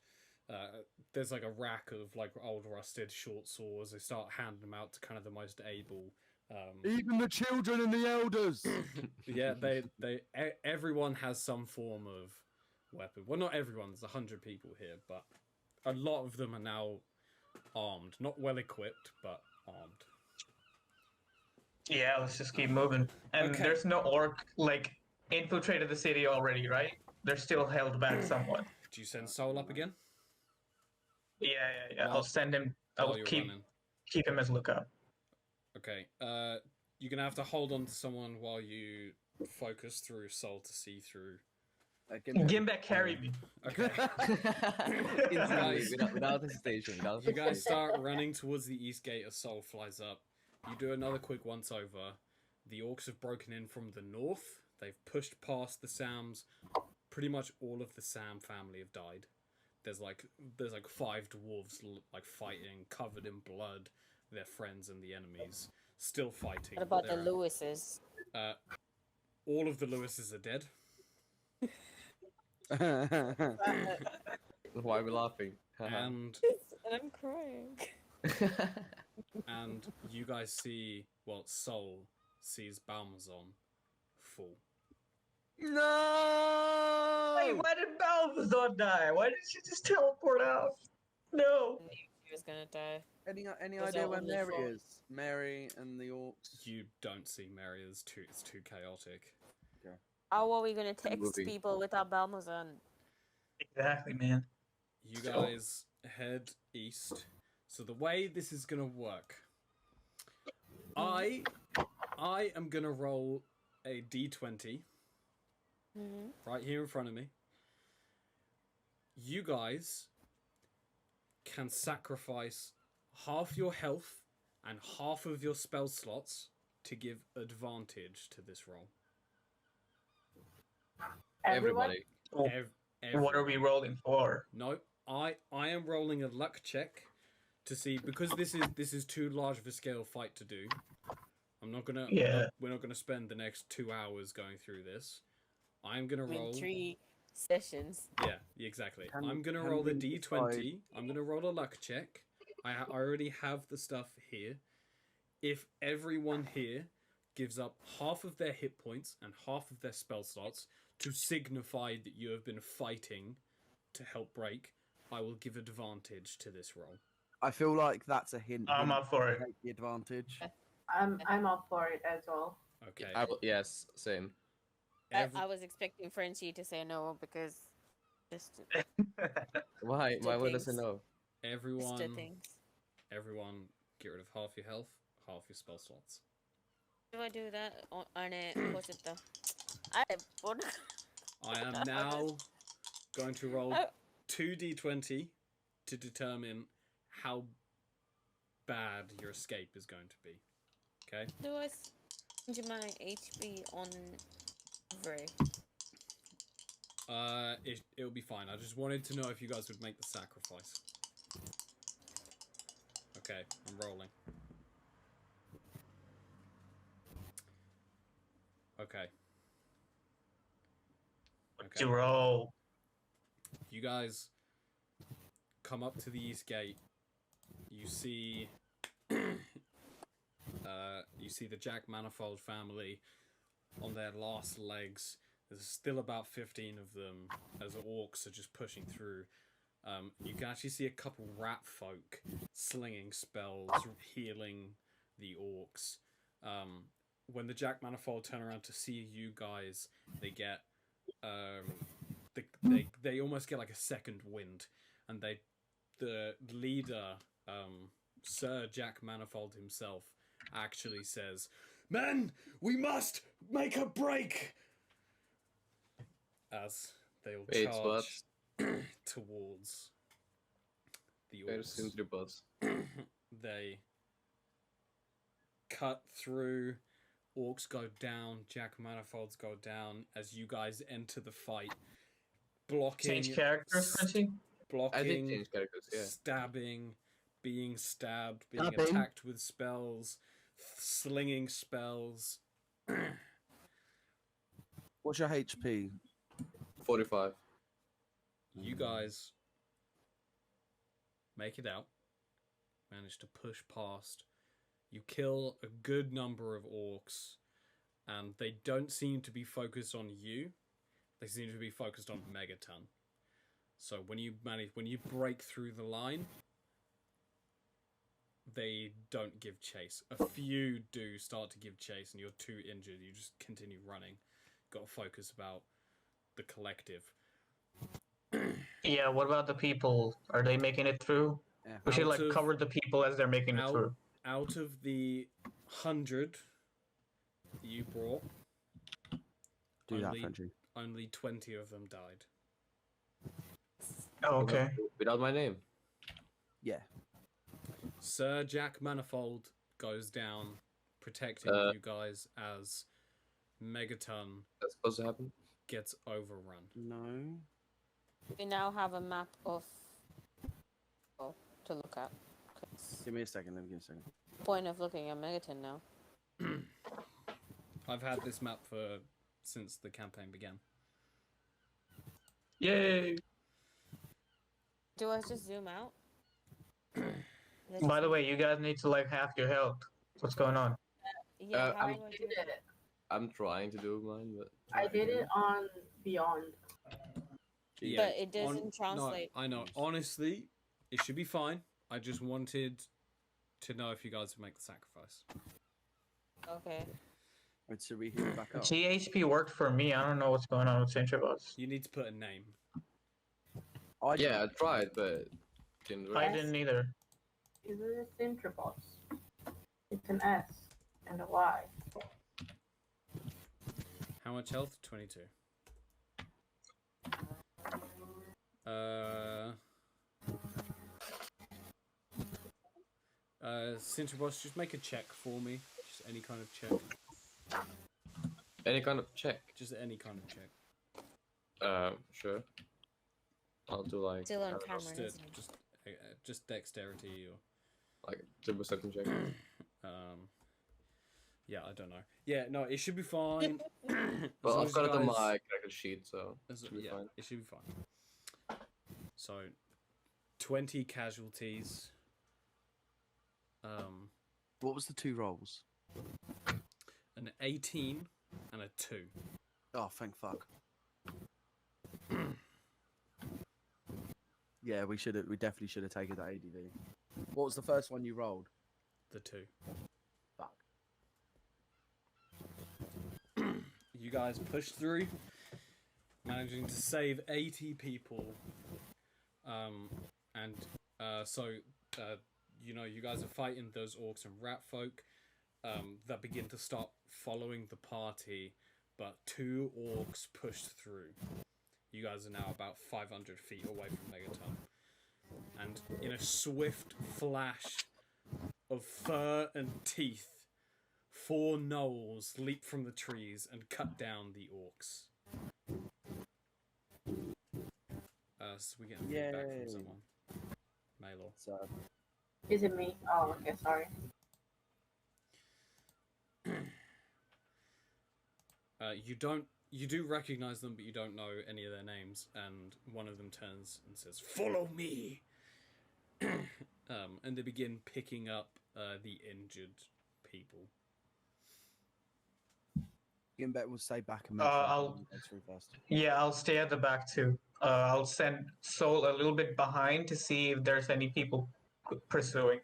there's like a rack of like old rusted short swords. They start handing them out to kind of the most able. Even the children and the elders. Yeah, everyone has some form of weapon. Well, not everyone. There's 100 people here, but a lot of them are now armed. Not well equipped, but armed. Yeah, let's just keep moving. And Okay. there's no orc like infiltrated the city already, right? They're still held back somewhat. Do you send Soul up again? Yeah. Well, I'll send him. while I'll you're keep running? him as lookout. Okay. You're gonna have to hold on to someone while you focus through Soul to see through. Gimbeck, carry me. Okay. Instantly, without hesitation. You guys start running towards the east gate as Soul flies up. You do another quick once over. The orcs have broken in from the north. They've pushed past the Sams. Pretty much all of the Sam family have died. There's like 5 dwarves like fighting, covered in blood. Their friends and the enemies still fighting. What about the They're- Lewises? all of the Lewises are dead. Why are we laughing? And And I'm crying. and you guys see, well, Soul sees Balmazon fall. No! Wait, why did Balthazar die? Why did she just teleport out? No. He was gonna die. Any Was idea that where only Mary for- is? Mary and the orcs. You don't see Mary. It's too chaotic. How are we gonna text Movie. people without Balmazan? Exactly, man. You guys head east. So the way this is gonna work, I am gonna roll a d20 Mm-hmm. right here in front of me. You guys can sacrifice half your health and half of your spell slots to give advantage to this roll. Everyone? Everybody. What are we rolling for? No, I am rolling a luck check to see, because this is too large of a scale fight to do. I'm not gonna. Yeah. We're not gonna spend the next 2 hours going through this. I'm gonna I mean, roll. 3 sessions. Yeah, exactly. Can- I'm gonna can roll a we d20. I'm gonna roll a luck check. I already have the stuff here. If everyone here gives up half of their hit points and half of their spell slots to signify that you have been fighting to help break, I will give advantage to this roll. I feel like that's a hint. I'm up for it. Take the advantage. I'm up for it as well. Okay. Yes, same. Every- I was expecting Frenchie to say no because just Why? Two Why would I say things. no? everyone, things. everyone, get rid of half your health, half your spell slots. Do I do that on a what's it the? I I am now going to roll Oh. 2d20 to determine how bad your escape is going to be. Okay? do I change my HP on Vray? It'll be fine. I just wanted to know if you guys would make the sacrifice. Okay, I'm rolling. Okay. Okay. To roll. You guys come up to the east gate. You see, you see the Jack Manifold family on their last legs. There's still about 15 of them as orcs are just pushing through. You can actually see a couple rat folk slinging spells, healing the orcs. when the Jack Manifold turn around to see you guys, they get they almost get like a second wind, and the leader, Sir Jack Manifold himself, actually says, "Men, we must make a break!" As they all Wait, charge towards the Where's orcs. the bus? They cut through, orcs go down, Jack Manifolds go down as you guys enter the fight. Blocking, Change characters, Crunchy? I did blocking, change characters, yeah. stabbing, being stabbed, being Stabbing. attacked with spells, slinging spells. What's your HP? 45. You guys make it out, manage to push past. You kill a good number of orcs, and they don't seem to be focused on you. They seem to be focused on Megaton. So when you break through the line, they don't give chase. A few do start to give chase, and you're too injured. You just continue running. Got to focus about the collective. Yeah, what about the people? Are they making it through? Yeah. We should Out like of- cover the people as they're making it out- through. Out of the 100 you brought, Do that, only- Frenchie. only 20 of them died. Oh, okay. Without my name. Yeah. Sir Jack Manifold goes down, protecting you guys as Megaton That's supposed to happen. gets overrun. No. We now have a map of to look at. 'Cause Give me a second. Let me give me a second. point of looking at Megaton now. I've had this map since the campaign began. Yay! Do I just zoom out? By the way, you guys need to like half your health. What's going on? Yeah, how I'm- do I I do did that? it. I'm trying to do mine, but I did it on Beyond. But it doesn't translate. No, I know. Honestly, it should be fine. I just wanted to know if you guys would make the sacrifice. Okay. Wait, should we heal back up? GHP worked for me. I don't know what's going on with Centribots. You need to put a name. yeah, I tried, but didn't work. I didn't either. Is it a Centribots? It's an S and a Y. How much health? 22. Cinterboss, just make a check for me. Just any kind of check. Any kind of check. Just any kind of check. Sure. I'll do like Still on I don't know, camera, Just, isn't it? just dexterity or like 2% check. yeah, I don't know. Yeah, no, it should be fine. As Well, long I've as got you it on guys- my character sheet, so as- it should be yeah, fine. it should be fine. So, 20 casualties. What was the two rolls? An 18 and a 2. Oh, thank fuck. Yeah, we definitely should have taken that ADV. What was the first one you rolled? The 2. Fuck. You guys push through, managing to save 80 people. You guys are fighting those orcs and rat folk that begin to start following the party, but 2 orcs push through. You guys are now about 500 feet away from Megaton. And in a swift flash of fur and teeth, 4 gnolls leap from the trees and cut down the orcs. So we get feedback Yay. from someone. Maylor. So, Is it me? Oh, okay, sorry. You do recognize them, but you don't know any of their names. And one of them turns and says, "Follow me." And they begin picking up the injured people. Gimbet will stay back and I'll- go through first. Yeah, I'll stay at the back too. I'll send Soul a little bit behind to see if there's any people pursuing.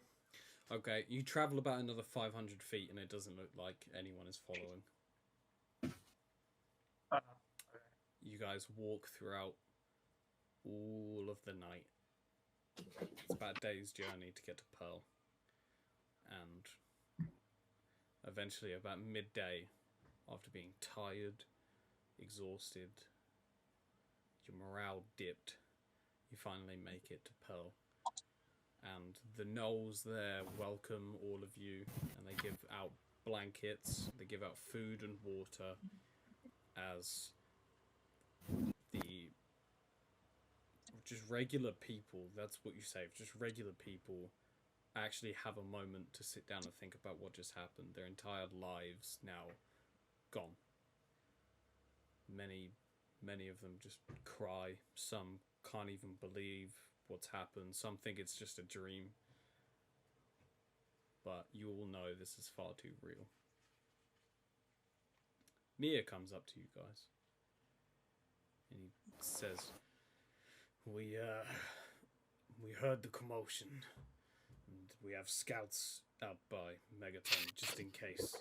Okay, you travel about another 500 feet and it doesn't look like anyone is following. You guys walk throughout all of the night. It's about a day's journey to get to Pearl. And eventually, about midday, after being tired, exhausted, your morale dipped, you finally make it to Pearl. And the gnolls there welcome all of you, and they give out blankets, they give out food and water as the just regular people, that's what you say, just regular people actually have a moment to sit down and think about what just happened. Their entire lives now gone. Many of them just cry. Some can't even believe what's happened. Some think it's just a dream. But you all know this is far too real. Mia comes up to you guys. And he says, We heard the commotion. And we have scouts out by Megaton just in case.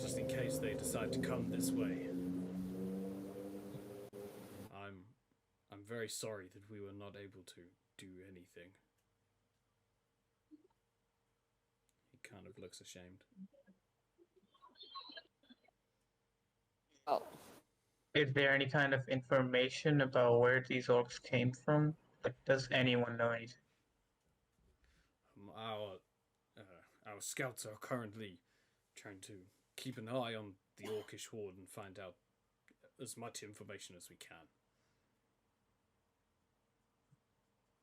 Just in case they decide to come this way. I'm very sorry that we were not able to do anything. He kind of looks ashamed. Oh, Is there any kind of information about where these orcs came from? Like, does anyone know anything? Our scouts are currently trying to keep an eye on the Orcish horde and find out as much information as we can.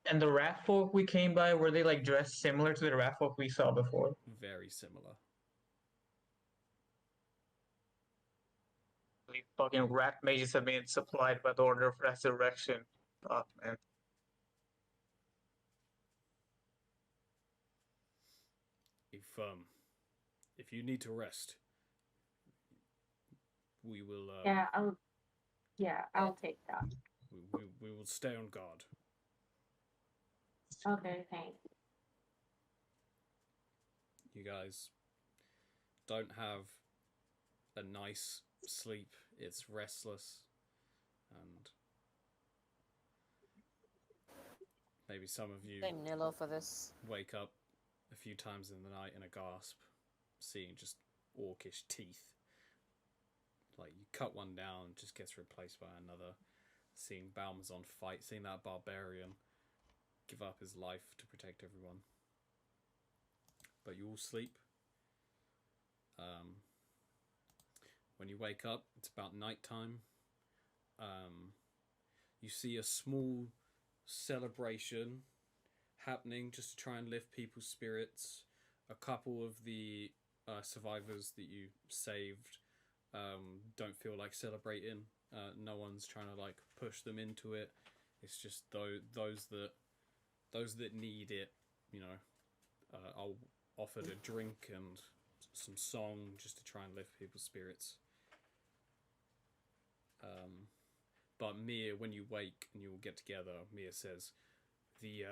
And the rat folk we came by, were they like dressed similar to the rat folk we saw before? Very similar. These fucking rat mages have been supplied by the Order of Resurrection. Oh man. If you need to rest, we will. I'll take that. We will stay on guard. Okay, thanks. You guys don't have a nice sleep. It's restless, and maybe some of you blame Nilo for this. wake up a few times in the night in a gasp, seeing just orcish teeth. Like, you cut one down, it just gets replaced by another. Seeing Balmazon fight, seeing that barbarian give up his life to protect everyone. But you all sleep. When you wake up, it's about nighttime. You see a small celebration happening just to try and lift people's spirits. A couple of the survivors that you saved don't feel like celebrating. No one's trying to like push them into it. It's just those that need it, you know. I'll offer a drink and some song just to try and lift people's spirits. But Mia, when you wake and you all get together, Mia says, the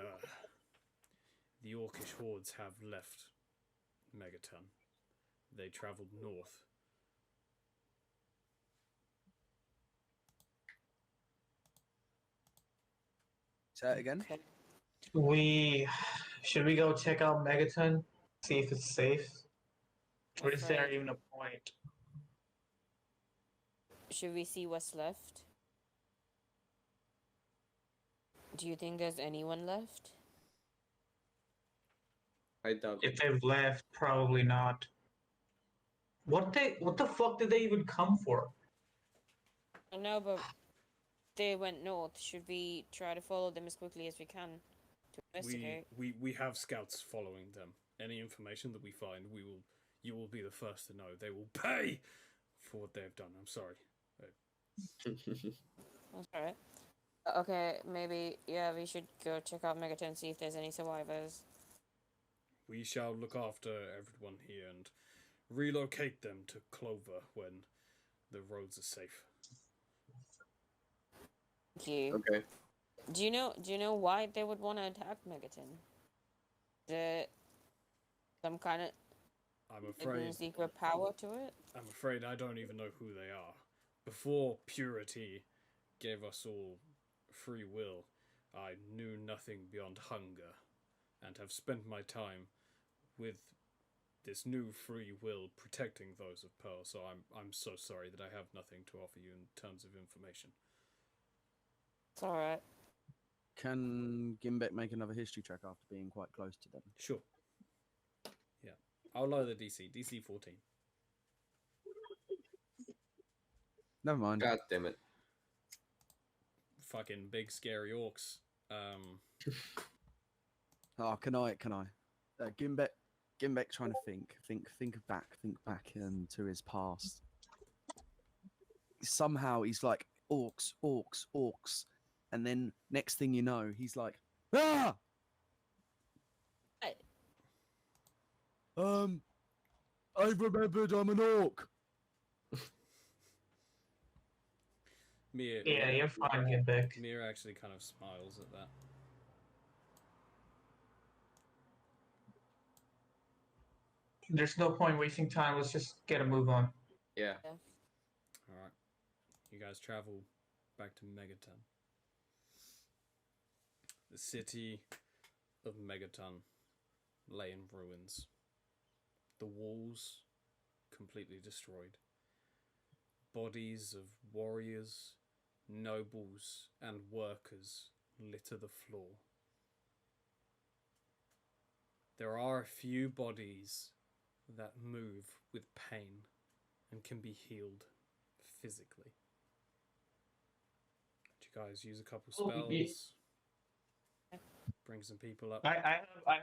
Orcish hordes have left Megaton. They travelled north. Say it again. Should we go check out Megaton? See if it's safe? Or is there even a point? Should we see what's left? Do you think there's anyone left? I doubt If it. they've left, probably not. What the fuck did they even come for? I know, but they went north. Should we try to follow them as quickly as we can to investigate? We have scouts following them. Any information that we find, you will be the first to know. They will pay for what they've done. I'm sorry. That's alright. Okay, maybe, we should go check out Megaton and see if there's any survivors. We shall look after everyone here and relocate them to Clover when the roads are safe. Thank you. Okay. Do you know why they would want to attack Megaton? it some kind of I'm afraid secret power to it? I'm afraid I don't even know who they are. Before purity gave us all free will, I knew nothing beyond hunger, and have spent my time with this new free will protecting those of Pearl. So I'm so sorry that I have nothing to offer you in terms of information. It's alright. Can Gimbek make another history check after being quite close to them? Sure. Yeah, I'll lower the DC. DC 14. Never mind. God damn it. Fucking big scary orcs. Oh, can I? Gimbek trying to think back into his past. Somehow he's like orcs, and then next thing you know, he's like, ah! Hey. I've remembered I'm an orc. Mia, Yeah, you're fine, get back. Mia actually kind of smiles at that. There's no point wasting time. Let's just get a move on. Yeah. Alright. You guys travel back to Megaton. The city of Megaton lay in ruins. The walls completely destroyed. Bodies of warriors, nobles, and workers litter the floor. There are a few bodies that move with pain and can be healed physically. Do you guys use a couple spells? Bring some people up. I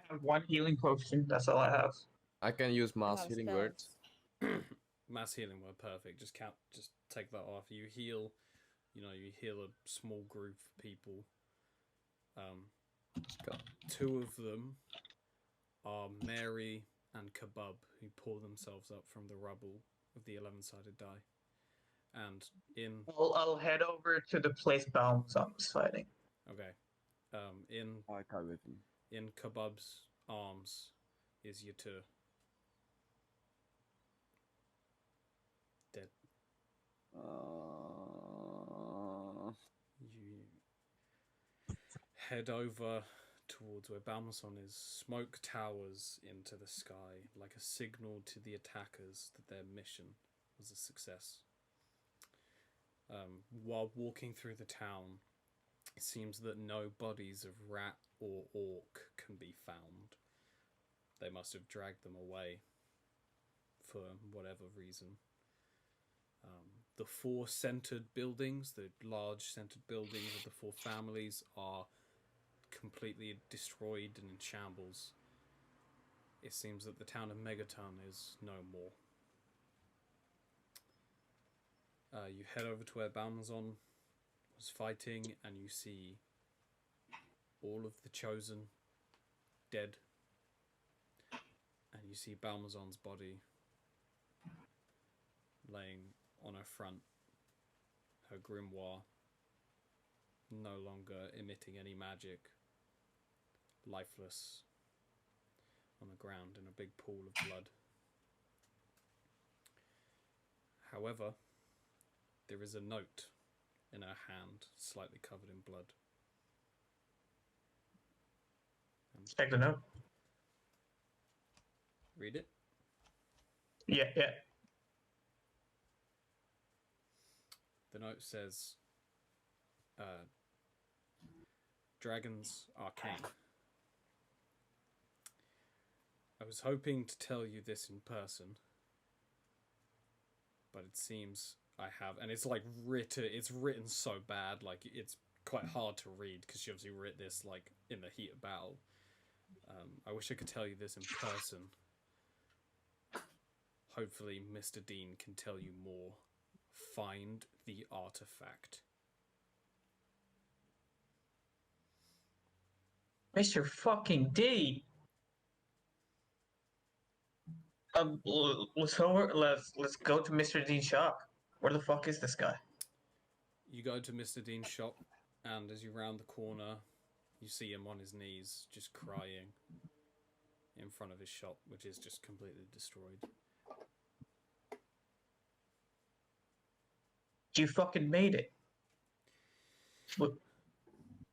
have one healing potion. That's all I have. I can use mass Lot of healing spells. words. Mass healing were perfect. Just take that off. You heal, you heal a small group of people. Let's go. Two of them are Mary and Kebab, who pull themselves up from the rubble of the 11-sided die. And in I'll head over to the place Balmzom's fighting. okay, in I go with him. in Kebab's arms is Yatur. Dead. You head over towards where Balmason is. Smoke towers into the sky like a signal to the attackers that their mission was a success. While walking through the town, it seems that no bodies of rat or orc can be found. They must have dragged them away for whatever reason. The four centered buildings, the large centered buildings of the four families, are completely destroyed and in shambles. It seems that the town of Megaton is no more. You head over to where Balmazon was fighting, and you see all of the Chosen dead. And you see Balmazon's body laying on her front, her grimoire no longer emitting any magic, lifeless on the ground in a big pool of blood. However, there is a note in her hand, slightly covered in blood. Check the note. Read it. Yeah. The note says, Dragons Arcane. I was hoping to tell you this in person, but it seems I have, and it's like it's written so bad, like it's quite hard to read because she obviously wrote this like in the heat of battle. I wish I could tell you this in person. Hopefully Mr. Dean can tell you more. Find the artifact. Mr. fucking D. Let's go to Mr. D's shop. Where the fuck is this guy? You go to Mr. Dean's shop, and as you round the corner, you see him on his knees, just crying. in front of his shop, which is just completely destroyed. You fucking made it.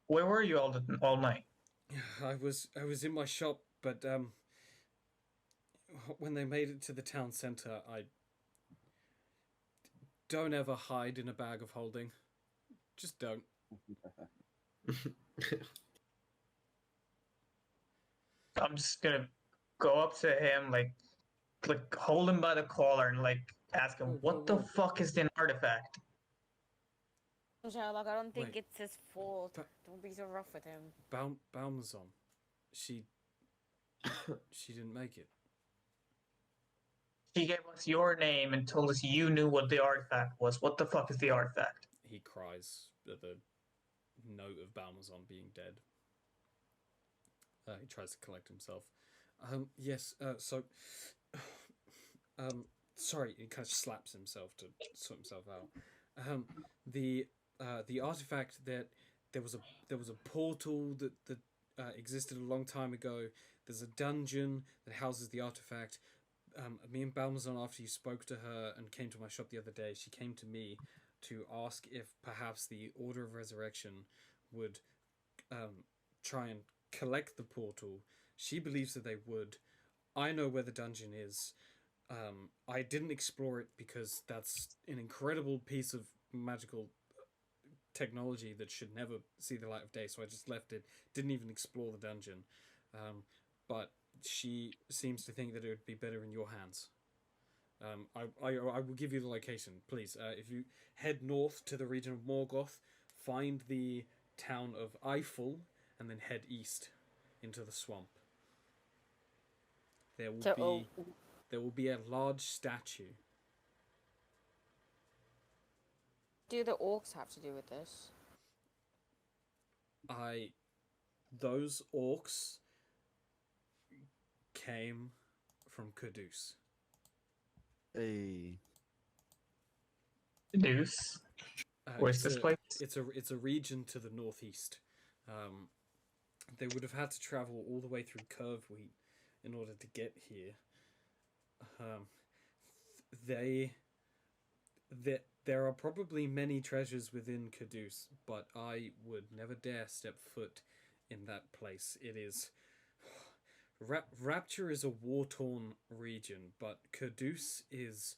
Where were you all night? I was in my shop, but when they made it to the town center, I don't ever hide in a bag of holding. Just don't. I'm just gonna go up to him, like hold him by the collar and like ask him, Whoa, what the whoa. fuck is an artifact? Sherlock, I don't think Wait. it's his fault. But- Don't be so rough with him. Balmazon, she didn't make it. He gave us your name and told us you knew what the artifact was. What the fuck is the artifact? He cries at the note of Balmazon being dead. He tries to collect himself. Yes, so... sorry, he kind of slaps himself to sort himself out. The artifact that... There was a portal that existed a long time ago. There's a dungeon that houses the artifact. Me and Balmazon, after you spoke to her and came to my shop the other day, she came to me to ask if perhaps the Order of Resurrection would try and collect the portal. She believes that they would. I know where the dungeon is. I didn't explore it because that's an incredible piece of magical technology that should never see the light of day, so I just left it. Didn't even explore the dungeon. But she seems to think that it would be better in your hands. I will give you the location, please. If you head north to the region of Morgoth, find the town of Eiffel, and then head east into the swamp. There will be a large statue. Do the orcs have to do with this? Those orcs came from Caduce. Hey. Deuce. Where's this place? It's a region to the northeast. They would have had to travel all the way through Curvewheat in order to get here. There are probably many treasures within Caduce, but I would never dare step foot in that place. It is... Rapture is a war-torn region, but Caduce is...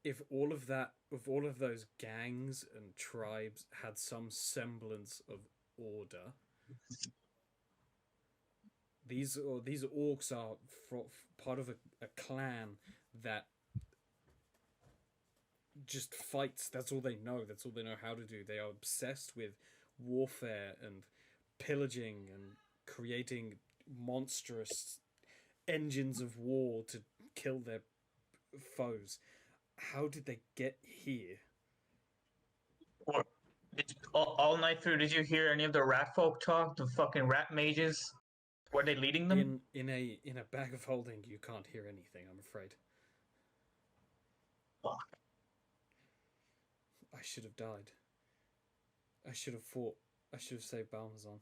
If all of those gangs and tribes had some semblance of order, these orcs are part of a clan that just fights. That's all they know. That's all they know how to do. They are obsessed with warfare and pillaging and creating monstrous engines of war to kill their foes. How did they get here? Or all night through, did you hear any of the rat folk talk? The fucking rat mages? Were they leading them? In a bag of holding, you can't hear anything, I'm afraid. Fuck. I should have died. I should have fought. I should have saved Balmazon.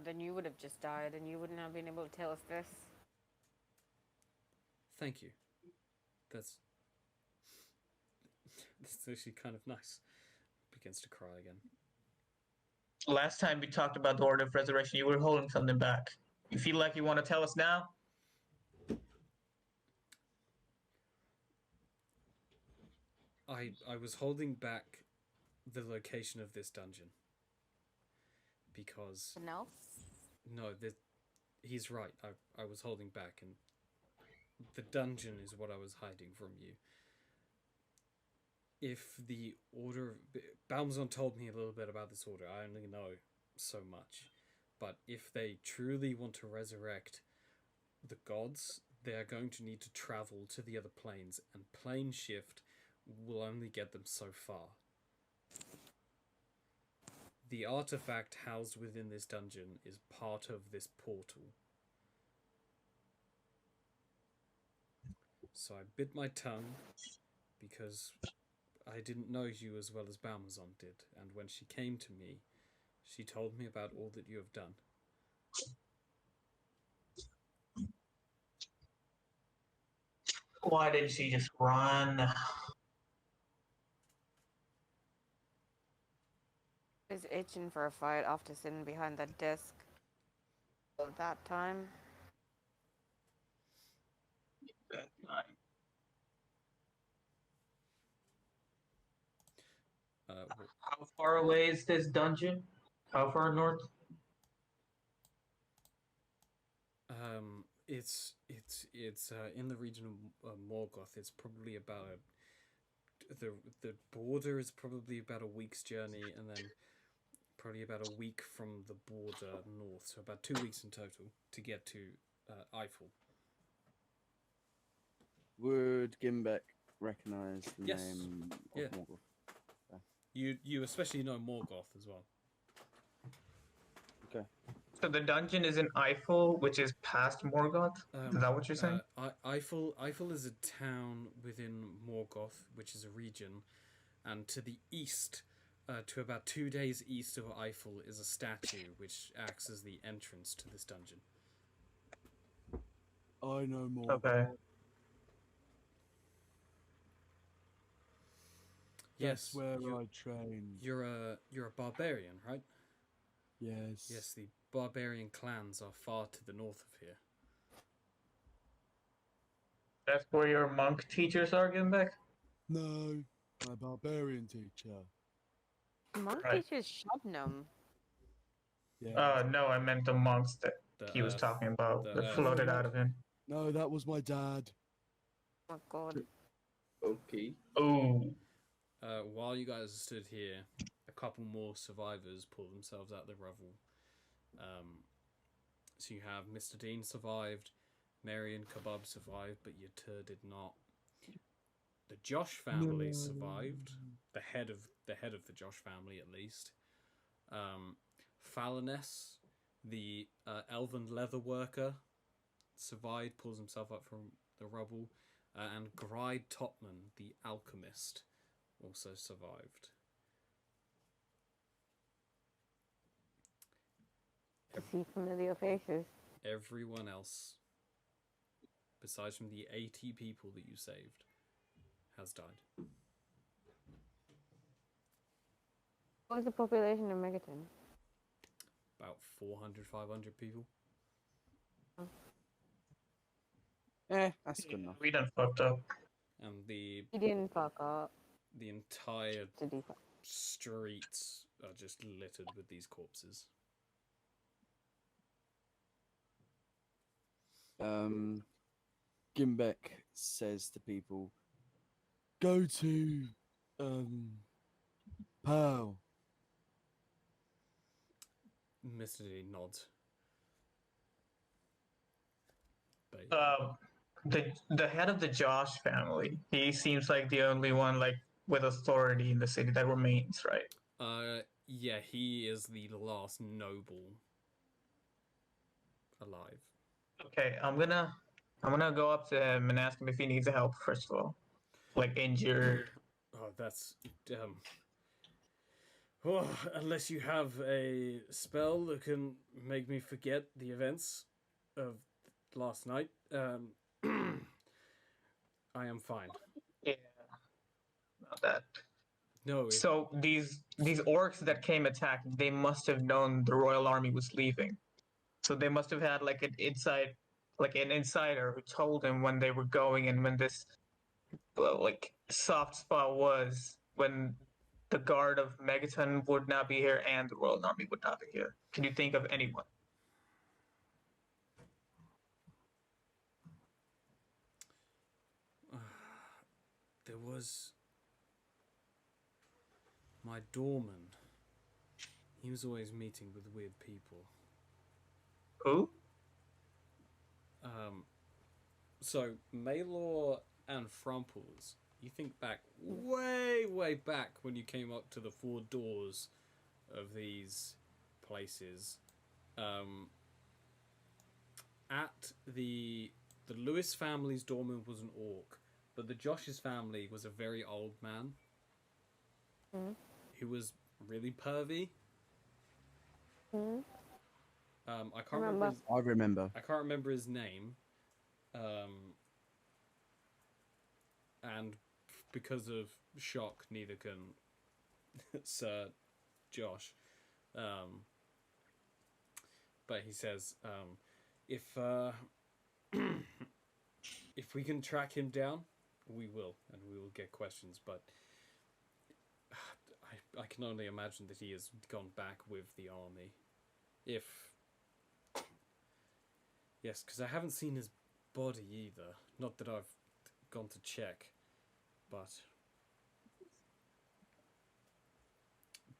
Then you would have just died and you wouldn't have been able to tell us this. Thank you. That's actually kind of nice. Begins to cry again. Last time we talked about the Order of Resurrection, you were holding something back. You feel like you want to tell us now? I was holding back the location of this dungeon because No? he's right. I was holding back, and the dungeon is what I was hiding from you. If the order... Balmazon told me a little bit about this order. I only know so much. But if they truly want to resurrect the gods, they are going to need to travel to the other planes, and plane shift will only get them so far. The artifact housed within this dungeon is part of this portal. So I bit my tongue because I didn't know you as well as Balmazon did, and when she came to me, she told me about all that you have done. Why didn't she just run? Is itching for a fight after sitting behind that desk all that time. How far away is this dungeon? How far north? It's in the region of Morgoth. It's probably about the border is probably about a week's journey, and then probably about a week from the border north. So about 2 weeks in total to get to Eiffel. Would Gimbeck recognise the Yes. name of Yeah. Morgoth? You especially know Morgoth as well. Okay. So the dungeon is in Eiffel, which is past Morgoth. Is that what you're saying? Eiffel is a town within Morgoth, which is a region, and to the east, to about 2 days east of Eiffel, is a statue which acts as the entrance to this dungeon. I know more. Okay. That's Yes, where I trained. you're a barbarian, right? Yes. Yes, the barbarian clans are far to the north of here. That's where your monk teachers are, Gimbek? No, my barbarian teacher. Monk Right. teacher's Shubnum. Yeah. No, I meant the monks that The he was Earth- talking about the that Earth. floated out of him. No, that was my dad. Oh god. Okay. Oh, While you guys stood here, a couple more survivors pulled themselves out of the rubble. So you have Mr. Dean survived, Mary and Kebab survived, but Yatur did not. The Josh family survived. The head of the Josh family, at least. Faloness, the elven leather worker, survived, pulls himself up from the rubble, and Gride Topman, the alchemist, also survived. I see familiar faces. Everyone else, besides from the 80 people that you saved, has died. What was the population of Megaton? About 400, 500 people. That's good enough. we done fucked up. And the He didn't fuck up. entire Did he fuck? streets are just littered with these corpses. Gimbeck says to people, go to Pearl. Mr. D nods. But The head of the Josh family. He seems like the only one like with authority in the city that remains, right? yeah, he is the last noble alive. Okay, I'm gonna go up to him and ask him if he needs help first of all, like injured. Oh, that's oh, unless you have a spell that can make me forget the events of last night, I am fine. Yeah, not that. No, So these orcs that came attacking, they must have known the royal army was leaving. So they must have had like an insider who told them when they were going and when this like soft spot was when the guard of Megaton would not be here and the royal army would not be here. Can you think of anyone? there was my doorman. He was always meeting with weird people. Who? So Maylor and Frumples, you think back way back when you came up to the 4 doors of these places. At the Lewis family's doorman was an orc, but the Josh's family was a very old man who was really pervy. I can't remember. I remember. I can't remember his name. and because of shock, neither can Sir Josh. But he says, if if we can track him down, we will, and we will get questions. But I can only imagine that he has gone back with the army. Yes, because I haven't seen his body either. Not that I've gone to check, but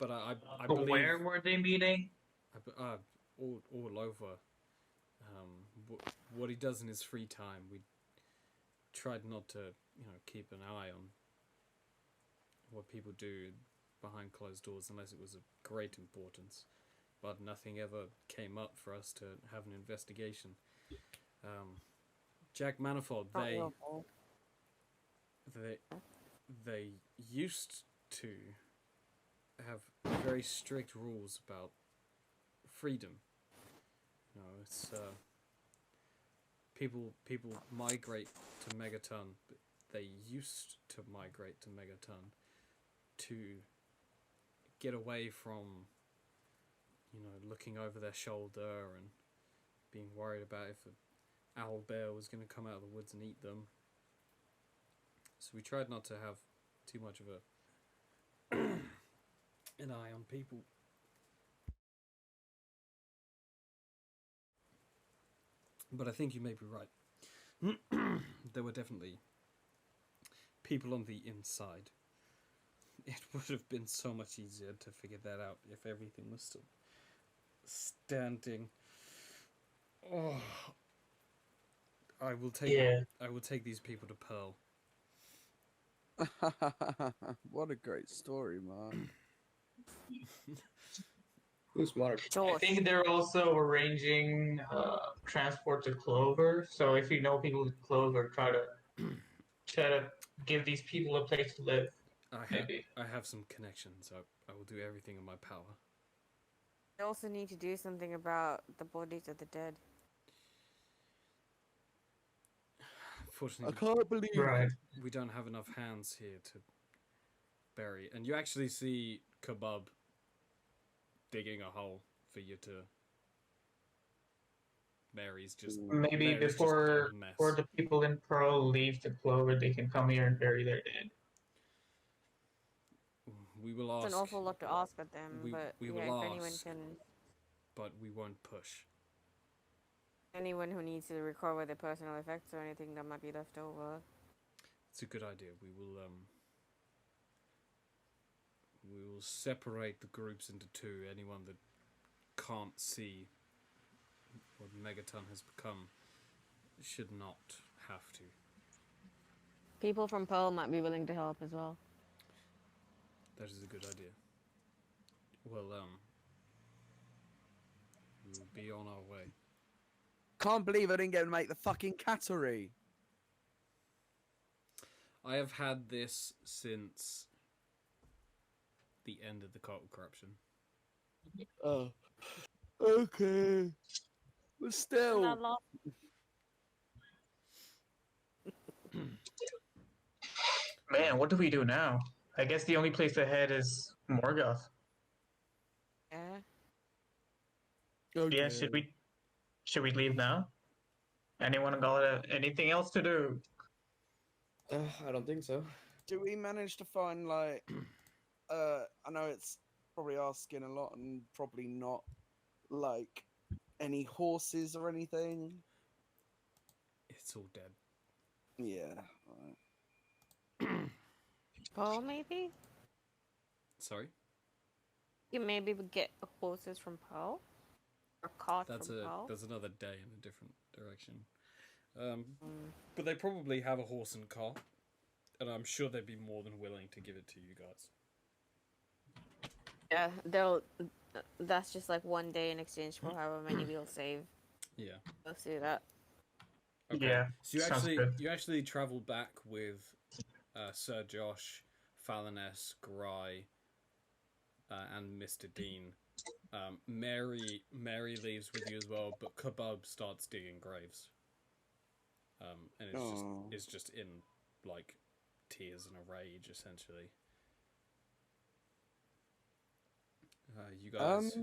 I believe. Where were they meeting? All over. What he does in his free time, we tried not to, keep an eye on what people do behind closed doors unless it was of great importance. But nothing ever came up for us to have an investigation. Jack Manifold, they used to have very strict rules about freedom. It's people migrate to Megaton, but they used to migrate to Megaton to get away from looking over their shoulder and being worried about if an owl bear was going to come out of the woods and eat them. So we tried not to have too much of an eye on people. But I think you may be right. There were definitely people on the inside. It would have been so much easier to figure that out if everything was still standing. Oh, I will take these people to Pearl. What a great story, man. Who's smart? I think they're also arranging transport to Clover. So if you know people at Clover, try to give these people a place to live. I have some connections. I will do everything in my power. I also need to do something about the bodies of the dead. Unfortunately, I can't believe we don't have enough hands here to bury. And you actually see Kebab digging a hole for you to. Mary's just before the people in Pearl leave the Clover, they can come here and bury their dead. We will ask. It's an awful lot to ask of them, we if will anyone ask, can. But we won't push. Anyone who needs to recover their personal effects or anything that might be left over. It's a good idea. We will separate the groups into two. Anyone that can't see what Megaton has become should not have to. People from Pearl might be willing to help as well. That is a good idea. Well, we will be on our way. Can't believe I didn't get to make the fucking cattery. I have had this since the end of the cult corruption. Oh, okay. But still. Man, what do we do now? I guess the only place ahead is Morgoth. Yeah. Okay. Yeah, should we leave now? Anyone got anything else to do? I don't think so. Do we manage to find, like, I know it's probably asking a lot and probably not, like, any horses or anything? It's all dead. Yeah. Pearl, maybe? Sorry? You maybe would get horses from Pearl? Or carts from Pearl? That's another day in a different direction. But they probably have a horse and cart, and I'm sure they'd be more than willing to give it to you guys. Yeah, that's just like one day in exchange for however many we'll save. Yeah. Let's do that. Okay. Yeah. So you actually travel back with Sir Josh, Falloness, Gry, and Mr. Dean. Mary leaves with you as well, but Kebab starts digging graves. And it's just in like tears and a rage, essentially. You guys.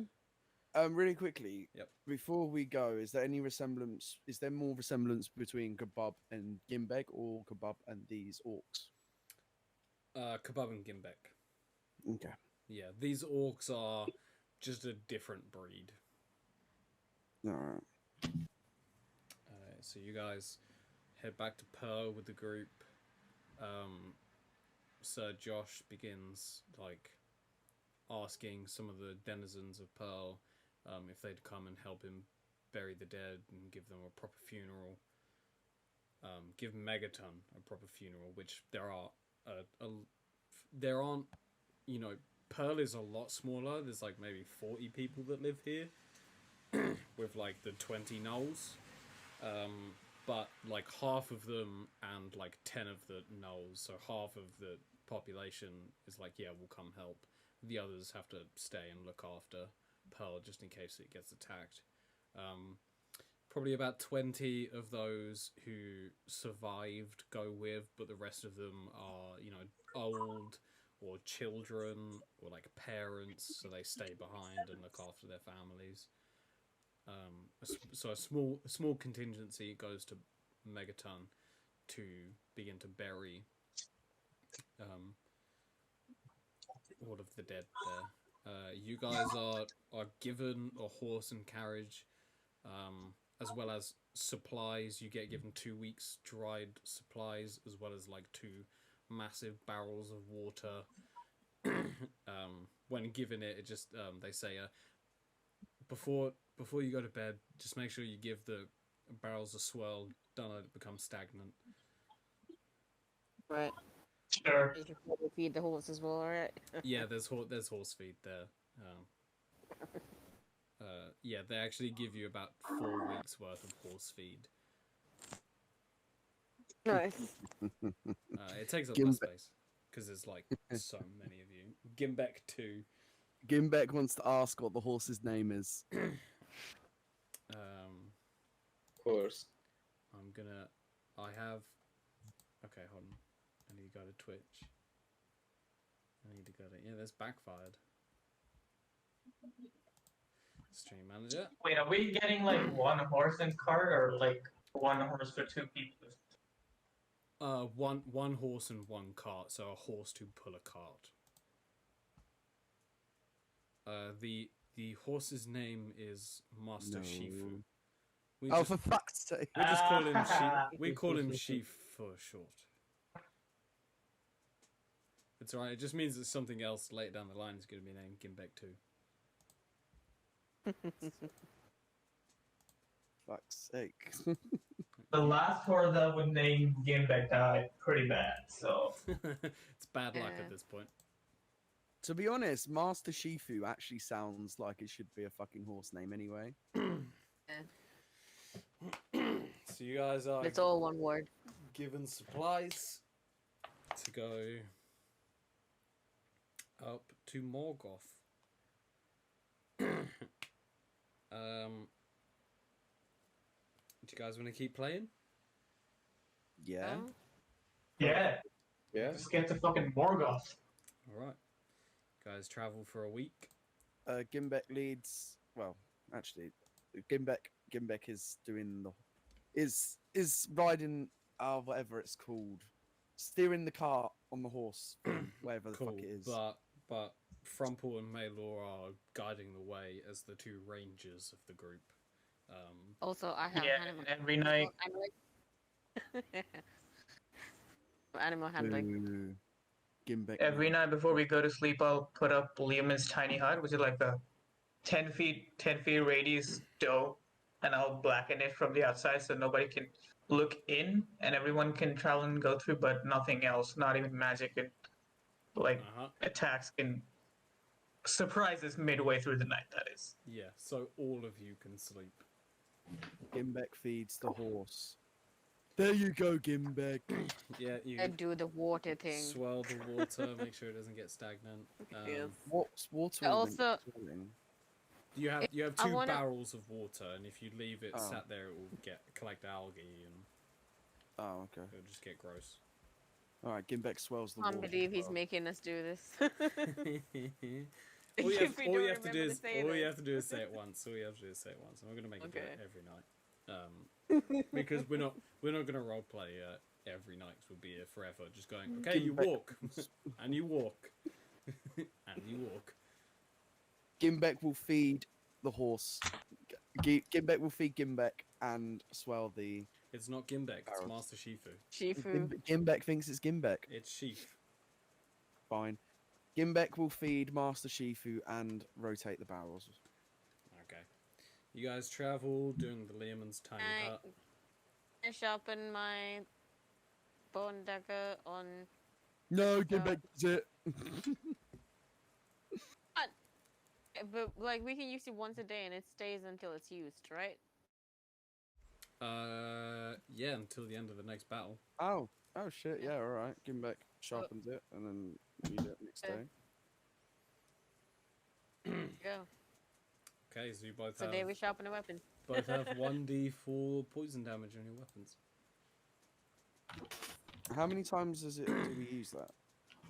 Really quickly. Yep. Before we go, is there any resemblance? Is there more resemblance between kebab and gimbek, or kebab and these orcs? Kebab and Gimbek. Okay. Yeah, these orcs are just a different breed. All right. So you guys head back to Pearl with the group. Sir Josh begins like asking some of the denizens of Pearl if they'd come and help him bury the dead and give them a proper funeral. Give Megaton a proper funeral, which there aren't, you know, Pearl is a lot smaller. There's like maybe 40 people that live here with like the 20 gnolls. But like half of them and like 10 of the gnolls, so half of the population is like, yeah, we'll come help. The others have to stay and look after Pearl just in case it gets attacked. Probably about 20 of those who survived go with, but the rest of them are, you know, old or children or like parents, so they stay behind and look after their families. So a small contingency goes to Megaton to begin to bury all of the dead there. You guys are given a horse and carriage, as well as supplies. You get given 2 weeks dried supplies, as well as like 2 massive barrels of water. When given it just they say before you go to bed, just make sure you give the barrels a swirl. Don't let it become stagnant. Right. Sure. You should probably feed the horse as well, right? Yeah, there's horse feed there. Yeah, they actually give you about 4 weeks worth of horse feed. Nice. It takes up Gimbek. less space because there's like so many of you. Gimbek 2. Gimbek wants to ask what the horse's name is. Of course. Okay, hold on. I need to go to Twitch. Yeah, that's backfired. Stream manager. Wait, are we getting like one horse and cart, or like one horse for 2 people? One horse and 1 cart, so a horse to pull a cart. The horse's name is Master Shifu. For fuck's sake! We just call him we call him Sheaf for short. It's alright. It just means that something else later down the line is going to be named Gimbek 2. Fuck's sake. The last horse that would name Gimbek died pretty bad, so. It's bad luck at this point. To be honest, Master Shifu actually sounds like it should be a fucking horse name anyway. So you guys are It's all one word. given supplies to go up to Morgoth. Do you guys want to keep playing? Yeah. Oh. Yeah, Yeah. just get to fucking Morgoth. Alright. Guys travel for a week. Gimbek leads. Well, actually, Gimbek is doing the is riding whatever it's called, steering the cart on the horse, whatever the fuck it is. But Frumple and Maylor are guiding the way as the 2 rangers of the group. Also, I have Yeah, animal. and every night. Animal handling. Gimbek. Every night before we go to sleep, I'll put up Liam's tiny hut, which is like a 10 feet radius dough, and I'll blacken it from the outside so nobody can look in, and everyone can travel and go through, but nothing else, not even magic and like attacks can surprises midway through the night. That is. Yeah, so all of you can sleep. Gimbek feeds the horse. There you go, Gimbek. Yeah, you I do the water thing. swirl the water, make sure it doesn't get stagnant. Yes. What's water? Also- swirling? You have I 2 wanna- barrels of water, and if you leave it Oh. sat there, it will collect algae, and Oh, okay. it'll just get gross. All right, Gimbek swells the Can't water. believe he's well. making us do this. All you If we don't have to do remember to is say all you this. have to do is say it once. All you have to do is say it once. And we're gonna make you do it Okay. every night. Because we're not gonna roleplay every night. 'Cause we'll be here forever, just going. Okay, you Gimbek- walk, and you walk, and you walk. Gimbek will feed the horse. Gimbek will feed Gimbek and swell the. It's not Gimbek. It's Barrels. Master Shifu. Shifu. Gimbek thinks it's Gimbek. It's Sheaf. Fine. Gimbek will feed Master Shifu and rotate the barrels. Okay. You guys travel doing the Learman's tiny I hut. sharpen my bow and dagger on. No, Gimbek does it. But like we can use it once a day and it stays until it's used, right? Yeah, until the end of the next battle. Oh shit, yeah, all right. Gimbek sharpens it and then use it next Okay. day. Yeah. Okay, so you both So have there we sharpen a weapon. both have 1d4 poison damage on your weapons. How many times do we use that?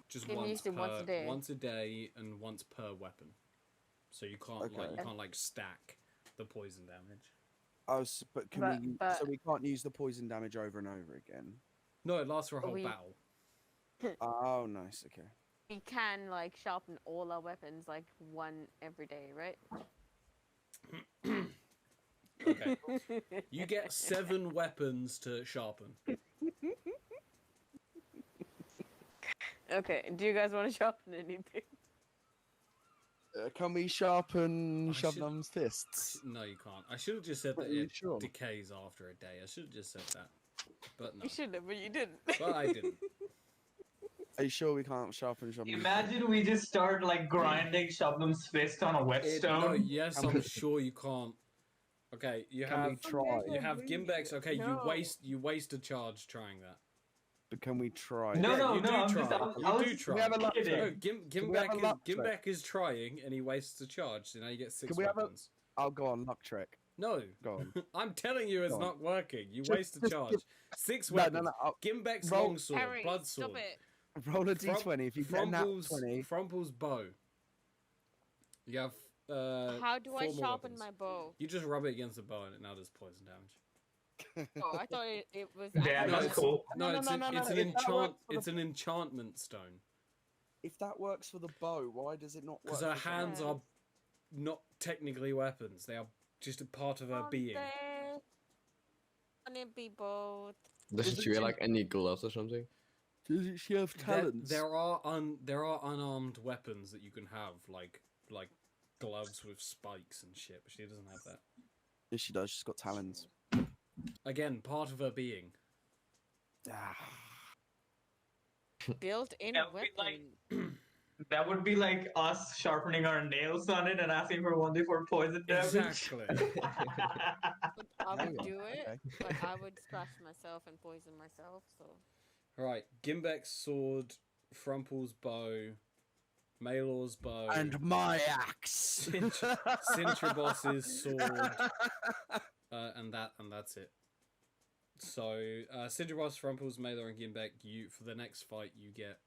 Just You can once use it once a day. once a day and once per weapon. So you can't Okay. stack the poison damage. Oh, but can we? But- So we can't use the poison damage over and over again. No, it lasts for a whole We- battle. Oh, nice. Okay. We can like sharpen all our weapons like one every day, right? Okay. You get 7 weapons to sharpen. Okay. Do you guys want to sharpen anything? Can we sharpen I should- Shabnam's fists? No, you can't. I should have just said that Are you it sure? decays after a day. I should have just said that. But no. You should have, but you didn't. But I didn't. Are you sure we can't sharpen Shabnam's? Imagine we just start like grinding Shabnam's fist on a No, whetstone. yes, Can I'm we- sure you can't. Okay, you Can we have try? you have Gimbeks. Okay, No. you waste a charge trying that. But can we try? No, Yeah, no, you no. do I'm try. just. You I do was try. Can we have a luck kidding. No, check? Can we have a luck check? Gimbek is trying and he wastes a charge, so now you get 6 Can we have a- weapons. I'll go on luck trick. No, Go on. I'm telling you, it's Go on. not working. You Just- waste a just charge. give- 6 No, weapons. no, no. I'll Gimbek's Roll- longsword, Harry, blood stop sword, it. roll a d20. If you get a nat 20, Frumple's bow. You have How do I 4 more sharpen weapons. my bow? You just rub it against the bow and it now does poison damage. Oh, I thought it was. Yeah, No, that's it's- cool. No, No, it's no, an, no, no, it's no, an if that enchant. works for the- It's an enchantment stone if that works for the bow, why does it not work? because for her the hands Yeah. are not technically weapons. They are just a part of her being. Can it be both? Doesn't she wear like any gloves or something? Does she have talents? There are unarmed weapons that you can have, like gloves with spikes and shit. But she doesn't have that. Yes, she does. She's got talons. Again, part of her being. Ah. Built-in That would be weapon. like- That would be like us sharpening our nails on it and asking for 1d4 poison damage. Exactly. I would yeah, do it, okay. but I would scratch myself and poison myself. So Right, Gimbek's sword, Frumple's bow, Maelor's bow, And my axe. Cintrabos's sword, and that's it. So Cintrabos, Frumples, Maelor, and Gimbek, you for the next fight you get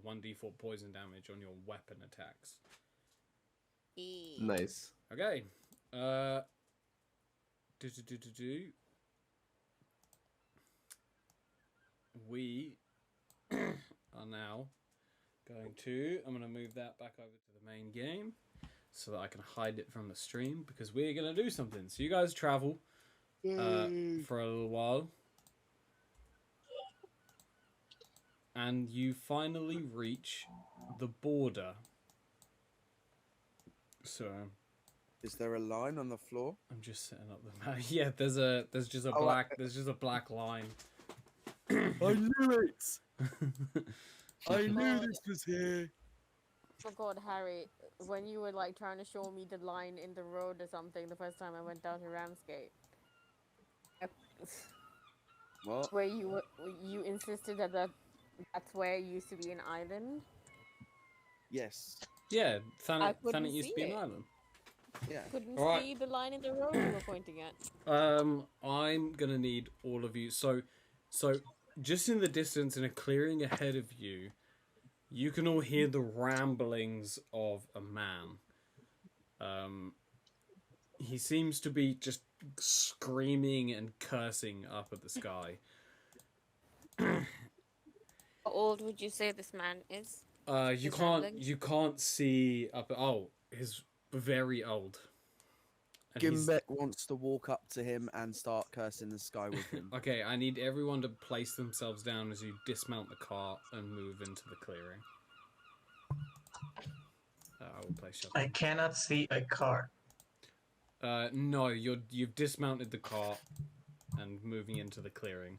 1d4 poison damage on your weapon attacks. Nice. Okay. We are now going to. I'm going to move that back over to the main game so that I can hide it from the stream because we're going to do something. So you guys travel for a little while. And you finally reach the border. So Is there a line on the floor? I'm just setting up the map. Yeah, there's just a Oh, black line. I knew it. I knew this was here. Oh god, Harry, when you were like trying to show me the line in the road or something the first time I went down to Ramsgate, What? where you insisted that that's where it used to be an island. Yes. Yeah, I Thanet couldn't used to see be an it. island. Yeah. Couldn't Alright. see the line in the road you were pointing at. I'm gonna need all of you. So just in the distance, in a clearing ahead of you, you can all hear the ramblings of a man. He seems to be just screaming and cursing up at the sky. How old would you say this man is? You His can't ramblings? you can't see up. Oh, he's very old. And he's- Gimbek wants to walk up to him and start cursing the sky with him. Okay, I need everyone to place themselves down as you dismount the cart and move into the clearing. I will place you. I cannot see a car. No, you've dismounted the cart and moving into the clearing.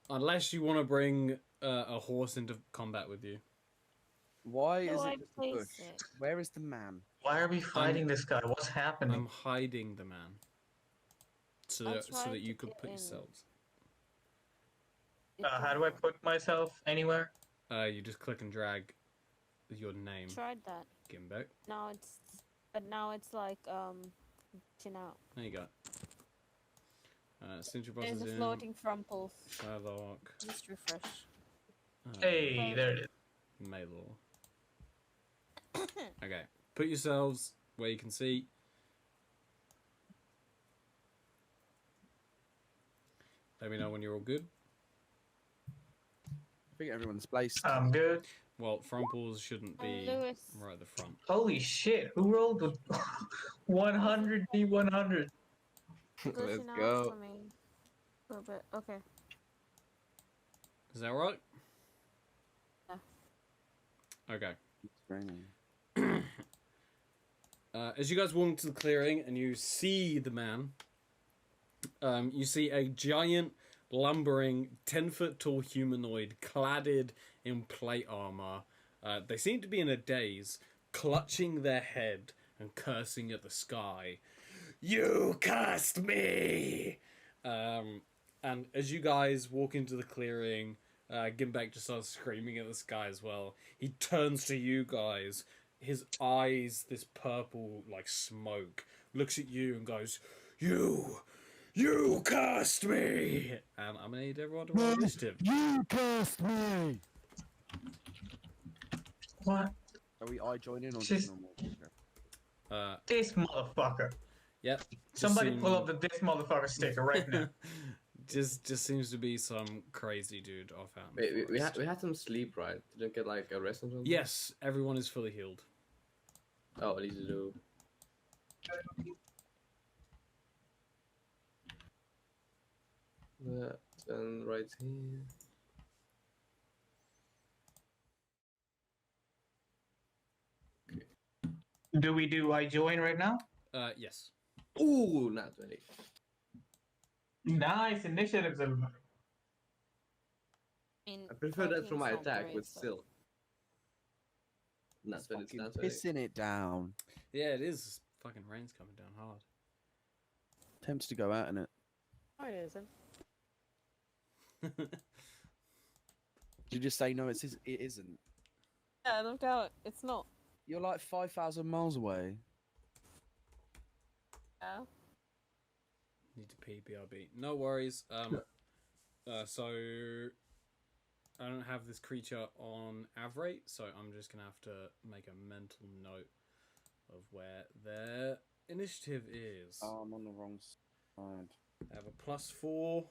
Unless you want to bring a horse into combat with you. Why How is do I it just a place bush? it? Where is the man? Why are we fighting this guy? What's happening? I'm hiding the man. So I'll that, so try that to you could get put in. yourselves. How do I put myself anywhere? You just click and drag your name, Tried that. Gimbek. Now it's like glitching out. There you go. Since your boss There's is a in, floating Frumples. Shylock, Just refresh. Hey, there it is. Maylor. Okay, put yourselves where you can see. Let me know when you're all good. I think everyone's placed. I'm good. Well, Frumples shouldn't be Lewis. right at the front. Holy shit, who rolled with 100 D100? Let's Glitching out go. for me. A little bit. Okay. Is that right? Yeah. Okay. It's raining. As you guys walk into the clearing and you see the man, you see a giant, lumbering, 10-foot tall humanoid cladded in plate armor. They seem to be in a daze, clutching their head and cursing at the sky. You cursed me! And as you guys walk into the clearing, Gimbek just starts screaming at the sky as well. He turns to you guys. His eyes, this purple, like smoke, looks at you and goes, You cursed me! And I'm gonna need everyone to roll initiative. You cursed me! What? Are we I join in or Just- just normal? Okay. This motherfucker. Yep. Somebody Just pull up the this motherfucker sticker right now. just seems to be some crazy dude off out. in the Wait, we forest. had some sleep, right? Didn't get like a rest or something? Yes, everyone is fully healed. Oh, at least you do. That and right here. Do we do I join right now? Yes. Ooh, not 20. Nice initiatives, everybody. I prefer that for my 14's not attack, great, but so- still. Not It's 20, it's fucking not 20. pissing it down. Yeah, it is. Fucking rain's coming down hard. Tempted to go out in it. Oh, it isn't. Did you just say no? It isn't. Yeah, no doubt. It's not. You're like 5,000 miles away. Yeah. Need to pee, BRB. No worries. So I don't have this creature on average, so I'm just gonna have to make a mental note of where their initiative is. Oh, I'm on the wrong side. They have a +4,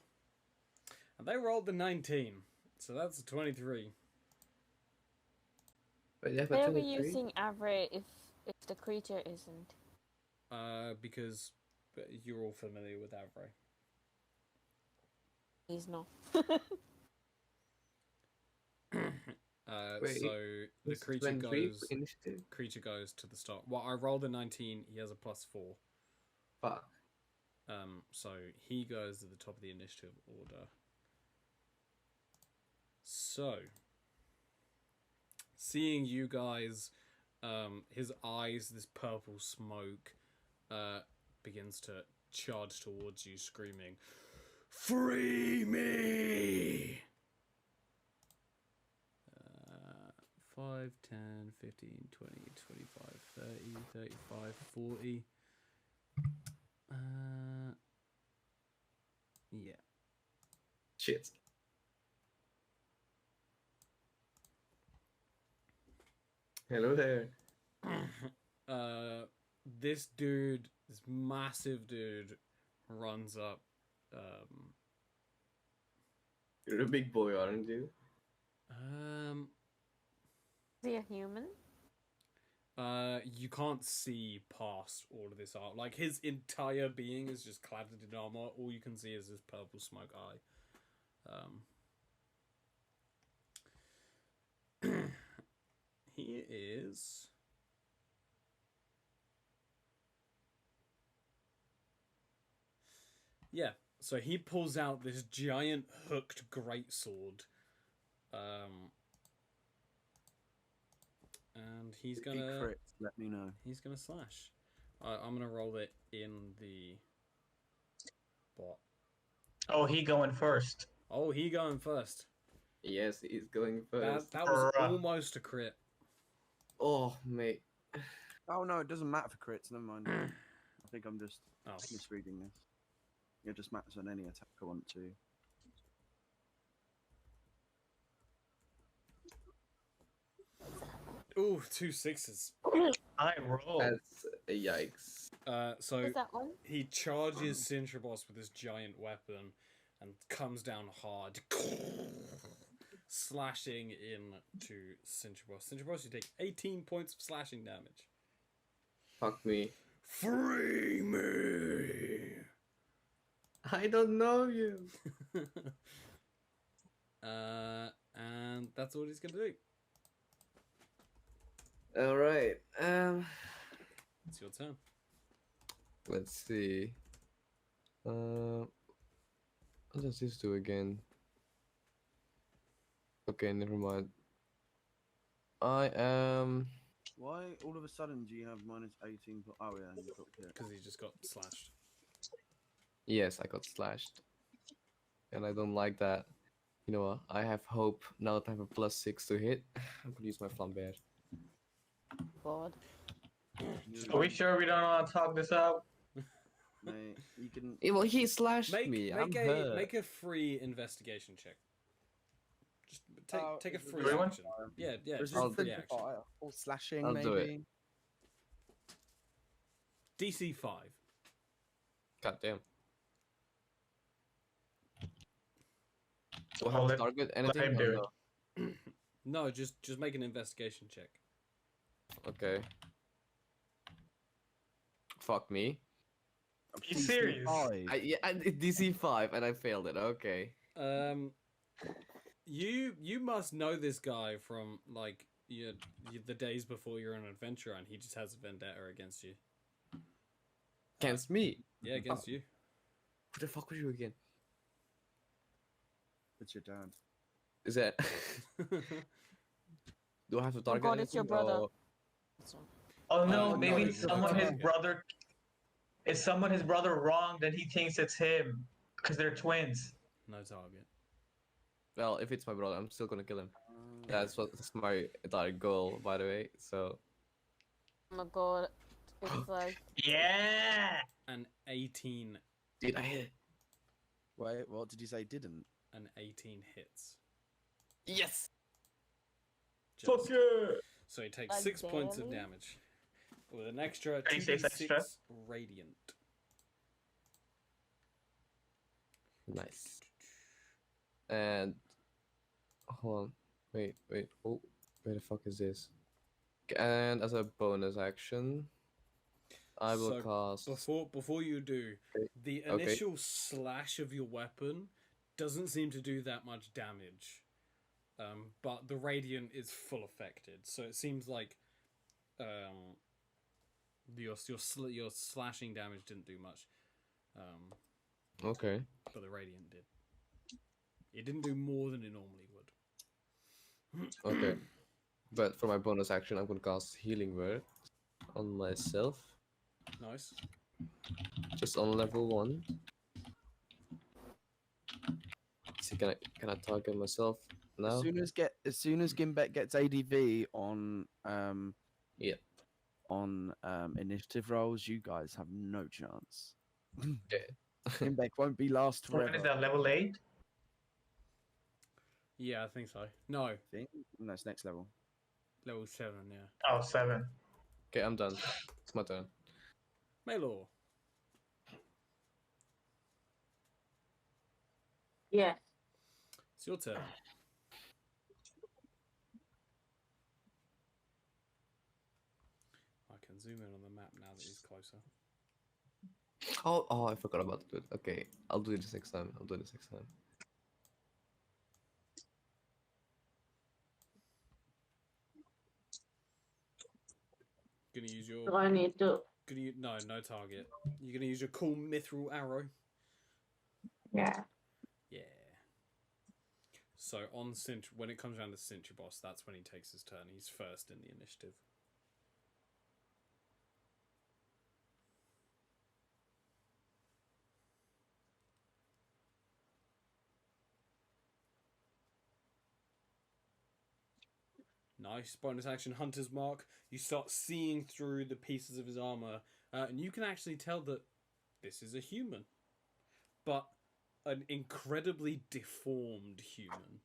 and they rolled the 19, so that's a 23. But yeah, but They'll be 23? using average if the creature isn't. Because you're all familiar with Avray. He's not. Wait, So the It's creature 23 goes. initiative? Creature goes to the start. Well, I rolled a 19. He has a +4. Fuck. So he goes to the top of the initiative order. So, seeing you guys, his eyes, this purple smoke, begins to charge towards you, screaming, "Free me!" 5, 10, 15, 20, 25, 30, 35, 40. Yeah, Shit. Hello there. This dude, this massive dude, runs up. You're a big boy, aren't you? Is he a human? You can't see past all of this art. Like, his entire being is just clad in armor. All you can see is his purple smoke eye. He is... Yeah, so he pulls out this giant hooked greatsword. And he's If he gonna... crits, let me know. He's gonna slash. I'm gonna roll it in the bot. Oh, he going first. Oh, he going first. Yes, he's going first. That was Bruh. almost a crit. Oh, mate. Oh no, it doesn't matter for crits. Never mind. I think I'm just Oh. misreading this. It just matters on any attack I want to. Ooh, 2 6s. I roll. That's yikes. So Is that on? he charges Cintrabos with this giant weapon and comes down hard, slashing into Cintrabos. Cintrabos, you take 18 points of slashing damage. Fuck me. Free me! I don't know you. And that's what he's gonna do. All right. It's your turn. Let's see. What does this do again? Okay, never mind. I am. Why all of a sudden do you have minus 18? Oh yeah, you got hit. Because he just got slashed. Yes, I got slashed, and I don't like that. You know what? I have hope now that I have a +6 to hit. I'm gonna use my flambear. God. Are we sure we don't want to talk this out? Mate, you can. Well, he slashed me. I'm hurt. Make a free investigation check. Just take a free Everyone? action. Yeah, I'll Resistance do free to action. fire or slashing, I'll maybe. do it. DC 5. God damn. Do I Oh, have to let- target him anything? do or it. no? No, just make an investigation check. Okay. Fuck me. Be serious. I did DC 5 and I failed it. Okay. You must know this guy from like the days before you're an adventurer, and he just has a vendetta against you. Against me. Yeah, against you. Who the fuck were you again? It's your dad. Is that? Do I have to target God, it's your anything, brother. or- Oh no, no, maybe it's not someone his target. brother. Is someone his brother wronged and he thinks it's him because they're twins? No target. Well, if it's my brother, I'm still gonna kill him. That's my entire goal, by the way. So Oh my god. It's like Yeah. An 18. did I hit? Wait, what did you say? Didn't? An 18 hits. Yes. Fuck Just- yeah. So he takes Like 6 points of barely? damage. With an extra 26 2d6 extra? radiant. Nice. And hold on, wait. Oh, where the fuck is this? And as a bonus action, I will cast. Before you do, Okay. the Okay. initial slash of your weapon doesn't seem to do that much damage. But the radiant is full affected, so it seems like your slashing damage didn't do much. Okay. But the radiant did. It didn't do more than it normally would. Okay. But for my bonus action, I'm gonna cast Healing Word on myself, Nice. just on level 1. See, can I target myself now? As soon as Gimbek gets ADV on Yeah. on initiative rolls, you guys have no chance. Yeah. Gimbek won't be last When is forever. that, level 8? Yeah, I think so. No, think. No, it's next level. level 7, yeah. Oh, 7. Okay, I'm done. It's my turn. Maylor. Yes. It's your turn. I can zoom in on the map now that he's closer. Oh, I forgot about it. Okay, I'll do this next time. Gonna use your. Do I need to? No target. You're gonna use your cool mithril arrow. Yeah. Yeah. So on when it comes around to Sentry Boss, that's when he takes his turn. He's first in the initiative. Nice. Bonus action, Hunter's Mark. You start seeing through the pieces of his armor, and you can actually tell that this is a human. But an incredibly deformed human.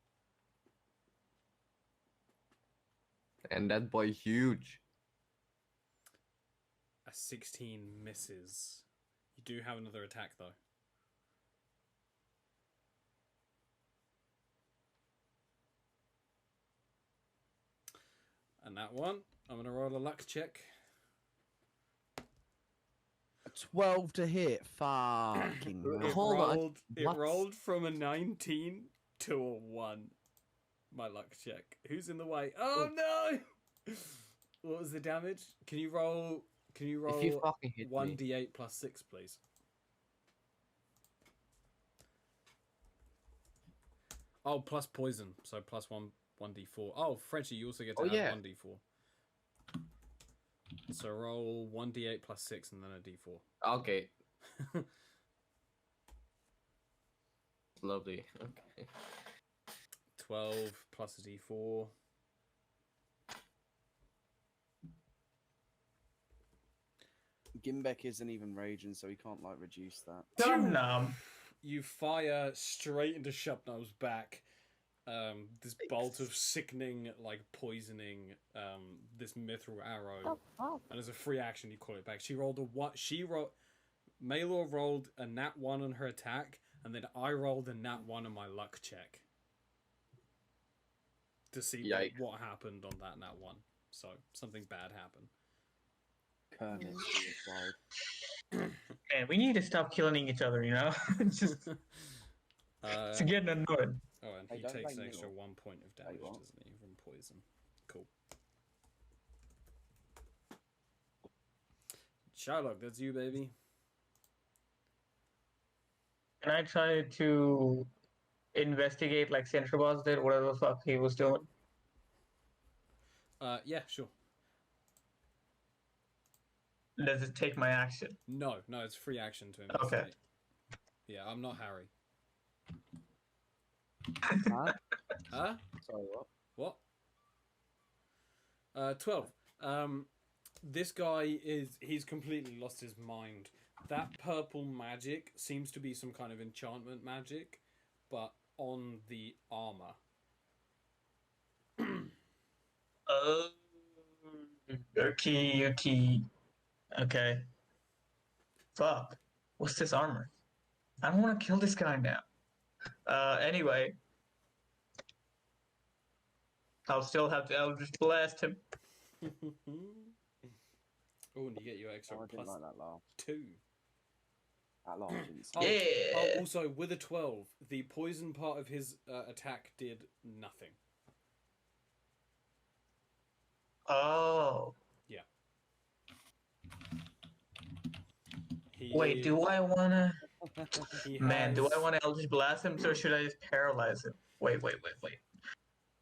And that boy huge. A 16 misses. You do have another attack, though. And that one, I'm going to roll a luck check. A 12 to hit. Fucking hell. Hold on, It what? rolled from a 19 to a 1. My luck check. Who's in the way? Oh no! What was the damage? Can you roll If you fucking hit me. 1d8 plus 6, please? Oh, plus poison, so plus 1d4. Oh, Frenchie, you also get to Oh, add yeah. 1d4. So roll 1d8 plus 6 and then a d4. Okay. Lovely. Okay. 12 plus a d4. Gimbek isn't even raging, so he can't like reduce that. Dum-num. You fire straight into Shupnum's back. This bolt of sickening, like poisoning, this mithril arrow, and as a free action, you call it back. She rolled a what? Maylor rolled a nat 1 on her attack, and then I rolled a nat 1 on my luck check to see what happened on that nat 1. So something bad happened. Kermit suicide. Man, we need to stop killing each other, you know? It's just it's getting annoying. Oh, and Hey, he don't takes an blame extra Neil. 1 point of damage, what? doesn't he, from poison? Cool. Shylock, that's you, baby. Can I try to investigate like Central Boss did, whatever the fuck he was doing? Yeah, sure. Does it take my action? No, it's free action to investigate. Yeah, I'm not Harry. Huh? Huh? Sorry, what? What? 12. This guy he's completely lost his mind. That purple magic seems to be some kind of enchantment magic, but on the armor. Oh, okay. Okay. Fuck. What's this armor? I don't want to kill this guy now. Anyway. I'll still have to Eldritch Blast him. Oh, and you get your extra Oh, I didn't plus like that laugh. 2. That laugh didn't Oh, sound- Yeah. Oh, also, with a 12, the poison part of his attack did nothing. Oh. Yeah. Wait, do I wanna... He Man, do has- I wanna Eldritch Blast him, or should I just paralyze him? Wait.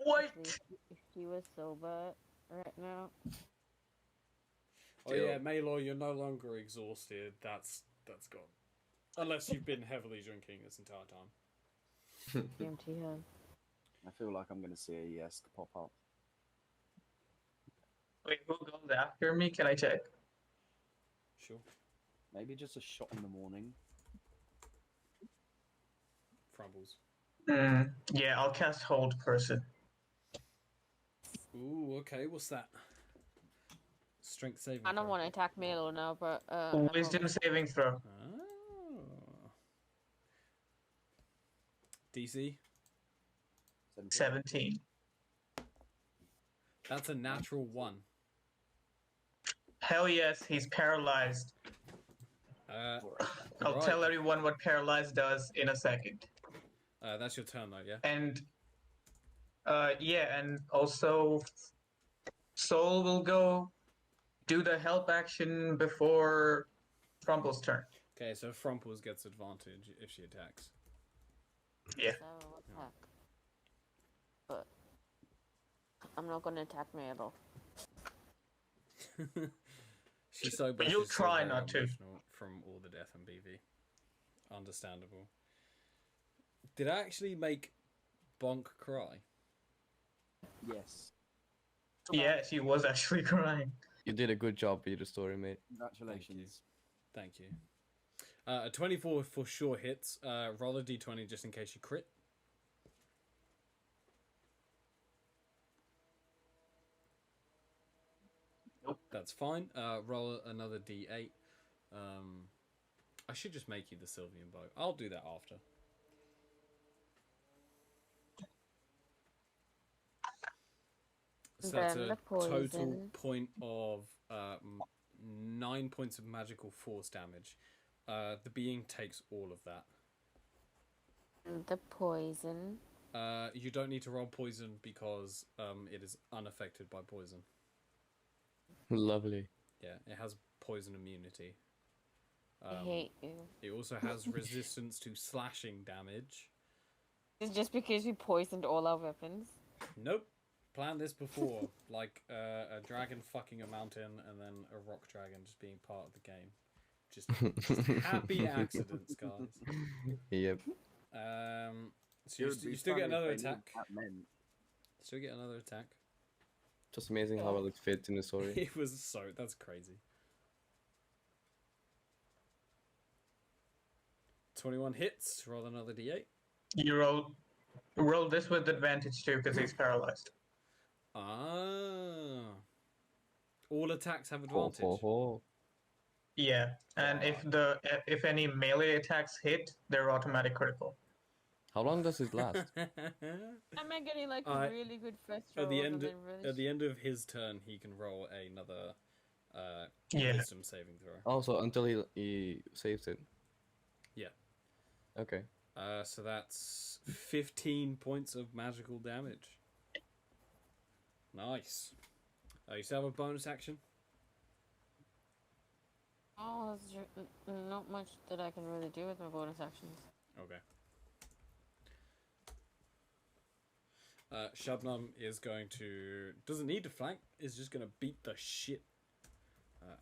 What? If he was sober right now. Oh yeah, Maylor, you're no longer exhausted. That's gone. Unless you've been heavily drinking this entire time. MTF. I feel like I'm gonna see a yes pop up. Wait, who goes after me? Can I check? Sure. Maybe just a shot in the morning. Frumbles. Yeah, I'll cast Hold Person. Ooh, okay. What's that? Strength saving. I don't throw. want to attack Milo now, but I'm Wisdom saving throw. Oh. DC. 17. That's a natural 1. Hell yes, he's paralyzed. I'll right. tell everyone what paralyzed does in a second. That's your turn, though, yeah? And yeah, and also Soul will go do the help action before Frumple's turn. Okay, so Frumples gets advantage if she attacks. Yeah. So attack. But I'm not gonna attack Milo. She's so But you'll she's so try very not to. emotional from all the death in BV. Understandable. Did I actually make Bonk cry? Yes. Yeah, she was actually crying. You did a good job with the story, mate. Congratulations. Thank you. A 24 for sure hits. Roll a d20 just in case you crit. Nope. That's fine. Roll another d8. I should just make you the Sylvian bow. I'll do that after. So that's Then a the total poison. point of 9 points of magical force damage. The being takes all of that. The poison. You don't need to roll poison because it is unaffected by poison. Lovely. Yeah, it has poison immunity. I hate you. It also has resistance to slashing damage. It's just because we poisoned all our weapons. Nope. Planned this before. Like a dragon fucking a mountain and then a rock dragon just being part of the game. Just happy accidents, guys. Yep. So you still get another attack. Still get another attack. Just amazing how well it fits in the story. It was that's crazy. 21 hits. Roll another d8. You roll this with advantage too, because he's paralyzed. Ah. All attacks have Ho, advantage. ho, ho. Yeah, and if any melee attacks hit, they're automatic critical. How long does it last? Am I getting like Alright. really good first roll? At the and end, then really at the end of his turn, he can roll another Yeah. wisdom saving throw. Also, until he saves it. Yeah. Okay. So that's 15 points of magical damage. Nice. You still have a bonus action? Oh, not much that I can really do with my bonus actions. Okay. Shabnam is going to... Doesn't need to flank. Is just going to beat the shit.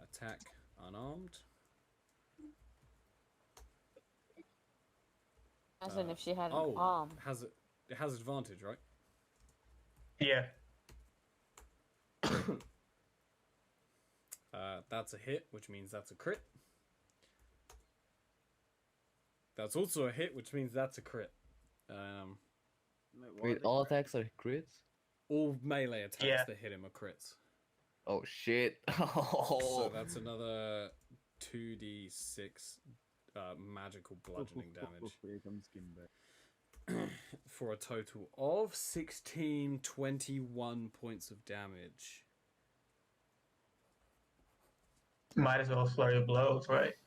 Attack unarmed. As in if she had an arm. It has advantage, right? Yeah. That's a hit, which means that's a crit. That's also a hit, which means that's a crit. Wait, all attacks are crits? All melee attacks Yeah. that hit him are crits. Oh shit. So that's another 2d6 magical bludgeoning damage. Here comes Kimber. For a total of 21 points of damage. Might as well flurry of blows, right?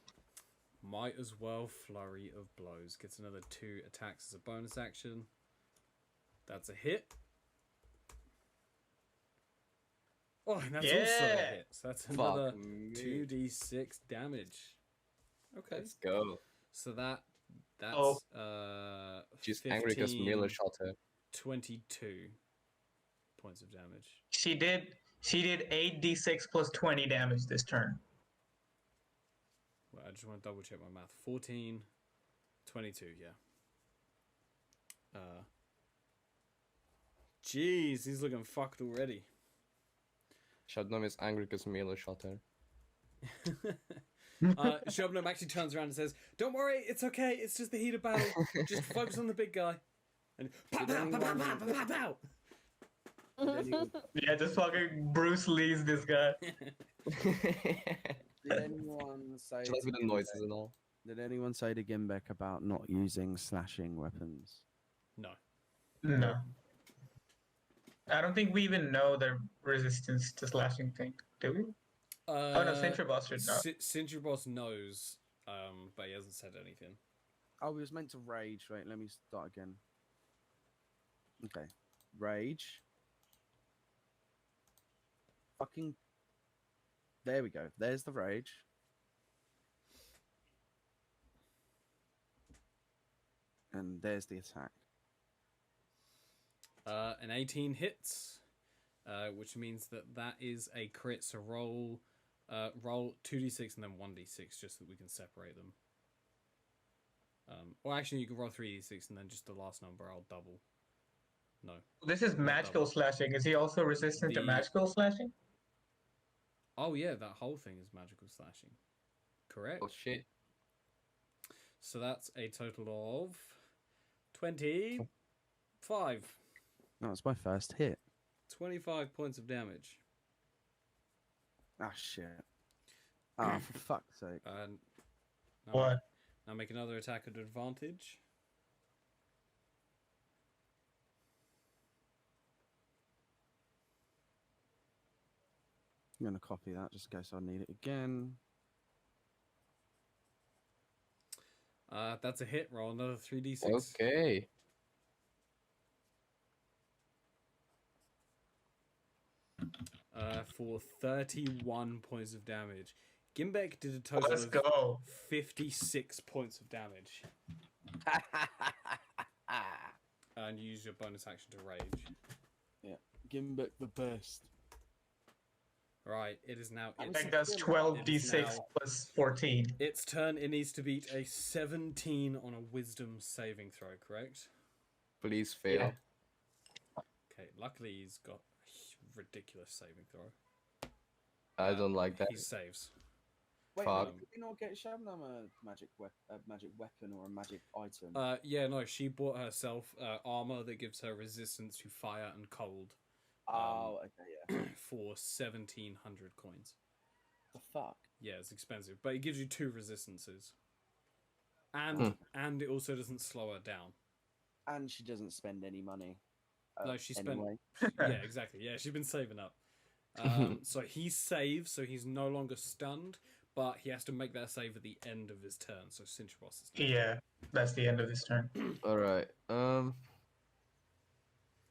Might as well flurry of blows. Gets another 2 attacks as a bonus action. That's a hit. Oh, and that's also a Yeah. hit. So that's another Fuck me. 2d6 damage. Okay. Let's go. So that's She's angry because 15, Miller shot her. 22 points of damage. She did 8d6 plus 20 damage this turn. Well, I just want to double check my math. 14, 22, yeah. Jeez, he's looking fucked already. Shabnam is angry because Miller shot her. Shabnam actually turns around and says, "Don't worry, it's okay. It's just the heat of battle. Just focus on the big guy." And pow, pow, pow, pow, pow, pow, pow, Did anyone, Yeah, just fucking Bruce Lee's this guy. did anyone say? Just with to the noises Gimbek- and all. Did anyone say to Gimbek about not using slashing weapons? No. No. I don't think we even know the resistance to slashing thing, do we? Oh no, Sentry Boss should know. Sentry Boss knows, but he hasn't said anything. Oh, we was meant to rage. Wait, let me start again. Okay, rage. Fucking. There we go. There's the rage. And there's the attack. An 18 hits, which means that is a crit. So roll 2d6 and then 1d6 just so that we can separate them. Or actually, you can roll 3d6 and then just the last number I'll double. No. This is magical slashing. Is he also resistant to The- magical slashing? Oh yeah, that whole thing is magical slashing. Correct. Oh shit. So that's a total of 25. That was my first hit. 25 points of damage. Ah, shit. Ah, for fuck's sake. And now, What? now make another attack at advantage. I'm going to copy that just in case I need it again. That's a hit. Roll another 3d6. Okay. For 31 points of damage. Gimbek did a total Let's of go. 56 points of damage. And you use your bonus action to rage. Gimbek the best. Right, it is now I its, think that's It 12d6 is now- plus 14. its turn. It needs to beat a 17 on a wisdom saving throw, correct? Please fail. Yeah. Okay, luckily he's got a ridiculous saving throw. I don't like that. He saves. Wait, Fuck. did we not get Shabnam a magic weapon or a magic item? Yeah, no, she bought herself armor that gives her resistance to fire and cold oh, okay, yeah. for 1,700 coins. The fuck? Yeah, it's expensive, but it gives you 2 resistances, and it also doesn't slow her down. And she doesn't spend any money. No, she spent. anyway. Yeah, exactly. Yeah, she's been saving up. So he saves, so he's no longer stunned, but he has to make that save at the end of his turn. So Cinch Boss is turn. Yeah, that's the end of his turn. All right.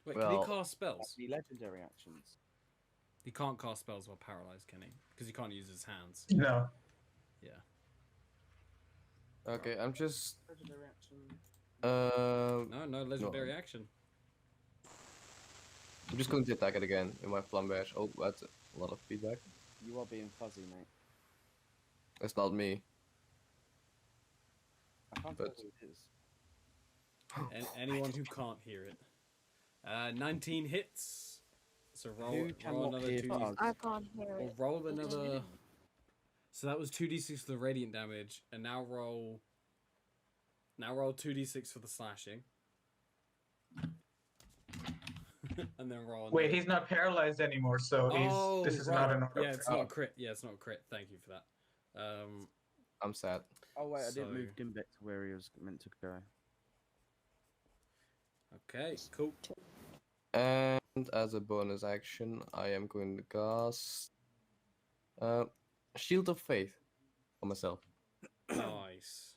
Wait, Well- can he cast spells? The legendary actions. He can't cast spells while paralyzed, can he? Because he can't use his hands. No. Yeah. Okay, I'm just. Legendary action. No legendary action. I'm just going to attack it again in my flamberge. Oh, that's a lot of feedback. You are being fuzzy, mate. That's not me. I can't But- tell who it is. And anyone who can't hear it. 19 hits. So roll Who cannot another hear 2d6. fuzz? I can't hear Or it. roll another. So that was 2d6 for the radiant damage, and now roll 2d6 for the slashing. And then roll. Wait, another- he's not paralyzed anymore, so this is not an auto. Yeah, it's not a crit. Yeah, it's not a crit. Thank you for that. I'm sad. Oh, wait, I didn't move So- Gimbek to where he was meant to go. Okay, cool. And as a bonus action, I am going to cast Shield of Faith on myself. Nice.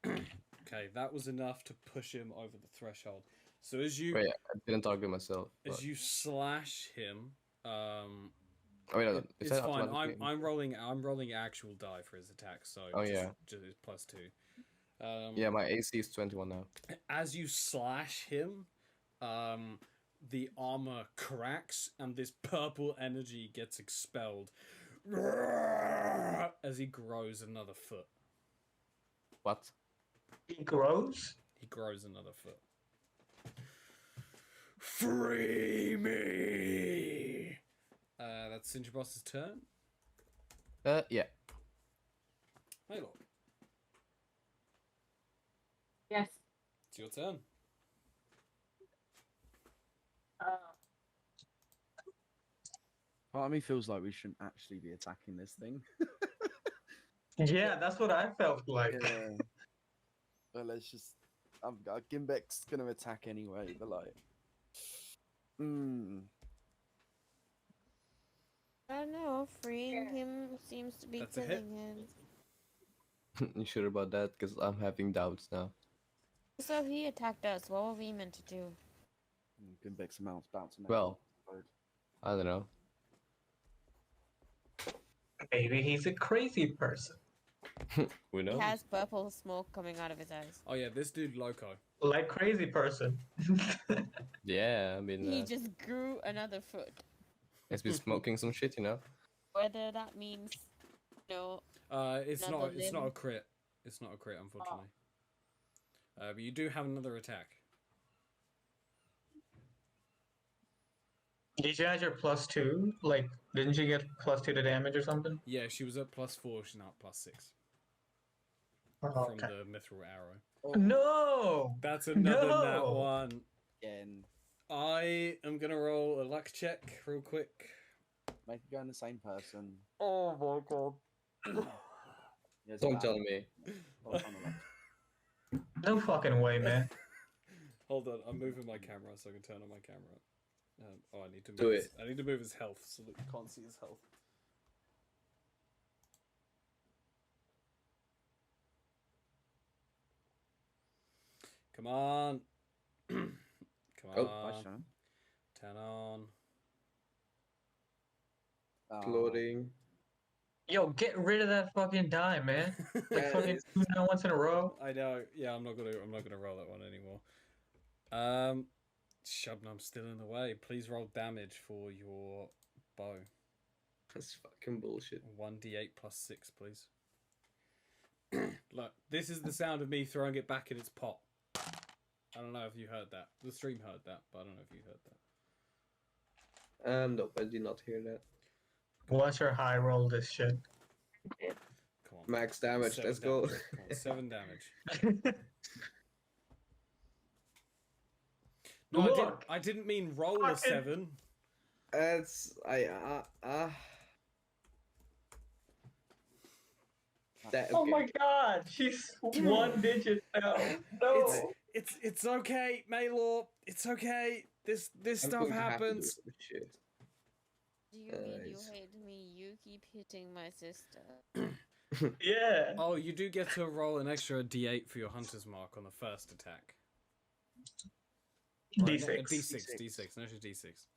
Okay, that was enough to push him over the threshold. So as you Wait, I didn't target myself. as but- you slash him, Oh, wait, no, is it's that fine. automatically- I'm rolling actual die for his attack, so Oh, just, yeah. just it's +2. Yeah, my AC is 21 now. As you slash him, the armor cracks and this purple energy gets expelled as he grows another foot. What? He grows? He grows another foot. Free me! That's Cinch Boss's turn. Yeah. Hey, look. It's your turn. Part of me feels like we shouldn't actually be attacking this thing. Yeah, that's what I felt like. Yeah. But let's just. Gimbek's gonna attack anyway, but like. I don't know. Freeing him seems to be That's a hit. killing him. You sure about that? Because I'm having doubts now. So he attacked us. What were we meant to do? Gimbek's mouth's bouncing. Well, I don't know. Maybe he's a crazy person. We know. He has purple smoke coming out of his eyes. Oh yeah, this dude Loco. Like crazy person. Yeah, I mean, He just grew another foot. he's been smoking some shit, you know. Whether that means no. It's Another not. It's not a limb. crit. It's not a crit, unfortunately. But you do have another attack. Did you add your +2? Like, didn't you get +2 to damage or something? Yeah, she was at +4. She's now at +6 Oh, from okay. the mithril arrow. No! That's another nat No! one. Again, I am gonna roll a luck check real quick. make it go on the same person. Oh my god. Yes, Don't bad. tell me. Oh, on the left. No fucking way, man. Hold on, I'm moving my camera so I can turn on my camera. I need to move. Do his, it. I need to move his health so that you can't see his health. Come on. Come Oh, on. Nice, Shannon. Turn on. Floating. Yo, get rid of that fucking die, man. Like Yeah, fucking it's- 2 now once in a row. I know. Yeah, I'm not gonna roll that one anymore. Shabnam's still in the way. Please roll damage for your bow. That's fucking bullshit. 1d8 plus 6, please. Look, this is the sound of me throwing it back in its pot. I don't know if you heard that. The stream heard that, but I don't know if you heard that. Nope, I did not hear that. Watch her high roll this shit. Come on. Max damage, 7 let's go. damage. Come on, 7 damage. No, Look! I didn't mean roll a Fucking- 7. That's that, Oh okay. my god, she's 1 digit now. No. It's okay, Maylor. It's okay. This I'm stuff going to have to do happens. some shit. Do you mean you Nice. hate me? You keep hitting my sister. Yeah. Oh, you do get to roll an extra d8 for your hunter's mark on the first attack. Right, D6. a D6, an extra D6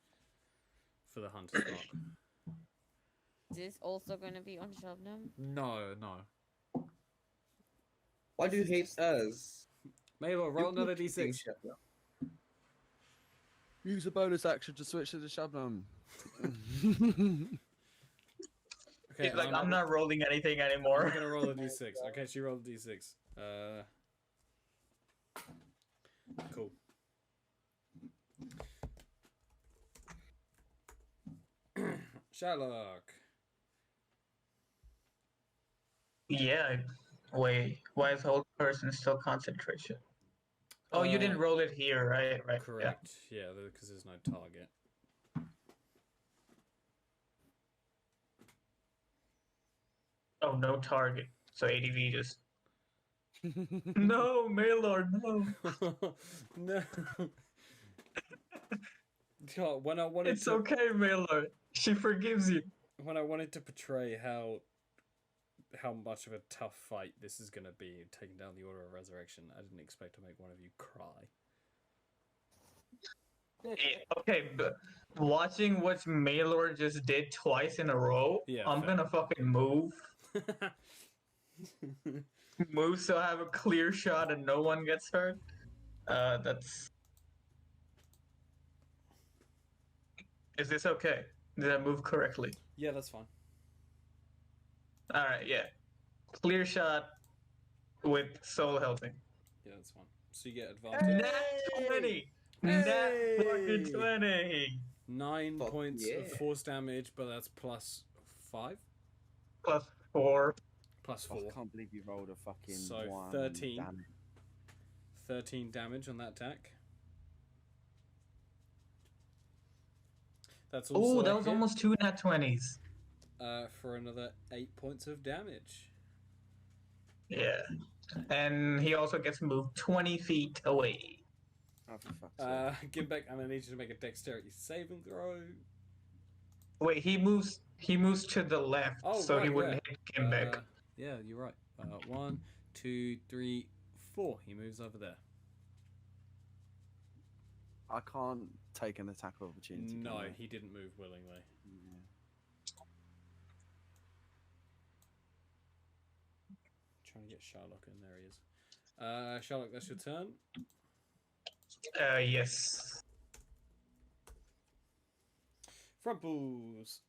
for the hunter's mark. Is this also gonna be on Shabnam? No. Why do you hate us? Maylor, roll You another keep D6. hitting shit now. Use a bonus action to switch to the Shabnam. Okay, He's like, I'm not rolling anything anymore. I'm gonna roll a D6. Okay, she rolled a D6. Cool. Sherlock. Yeah. Wait, why is hold person still concentration? Oh, you didn't roll it here, right? Right. Correct. Yeah, because there's no target. Yeah. Oh, no target. So ADV just. No, Maylord, no. No. God, when I wanted It's to, okay, Maylord. She forgives you. when I wanted to portray how much of a tough fight this is gonna be, taking down the Order of Resurrection, I didn't expect to make one of you cry. Okay, but watching what Maylord just did twice in a row, Yeah, I'm fair. gonna fucking move. Move so I have a clear shot and no one gets hurt. That's. Is this okay? Did I move correctly? Yeah, that's fine. Alright, yeah. Clear shot with soul helping. Yeah, that's fine. So you get advantage. Nat 20! Nat fucking 20! 9 Fuck points yeah. of force damage, but that's plus 5? Plus 4. Plus I 4. can't believe you rolled a fucking So, 1. 13. Damn 13 damage on that attack. That's also Oh, a that was hit, almost 2 nat 20s. for another 8 points of damage. Yeah. And he also gets moved 20 feet away. Oh, for fuck's sake. Gimbek, I'm gonna need you to make a dexterity saving throw. Wait, he moves to the left, Oh, so he right, wouldn't yeah. hit Gimbek. Yeah, you're right. 1, 2, 3, 4. He moves over there. I can't take an attack of opportunity. No, can I? he didn't move willingly. Yeah. Trying to get Sherlock in. There he is. Sherlock, that's your turn. Yes. Frumples.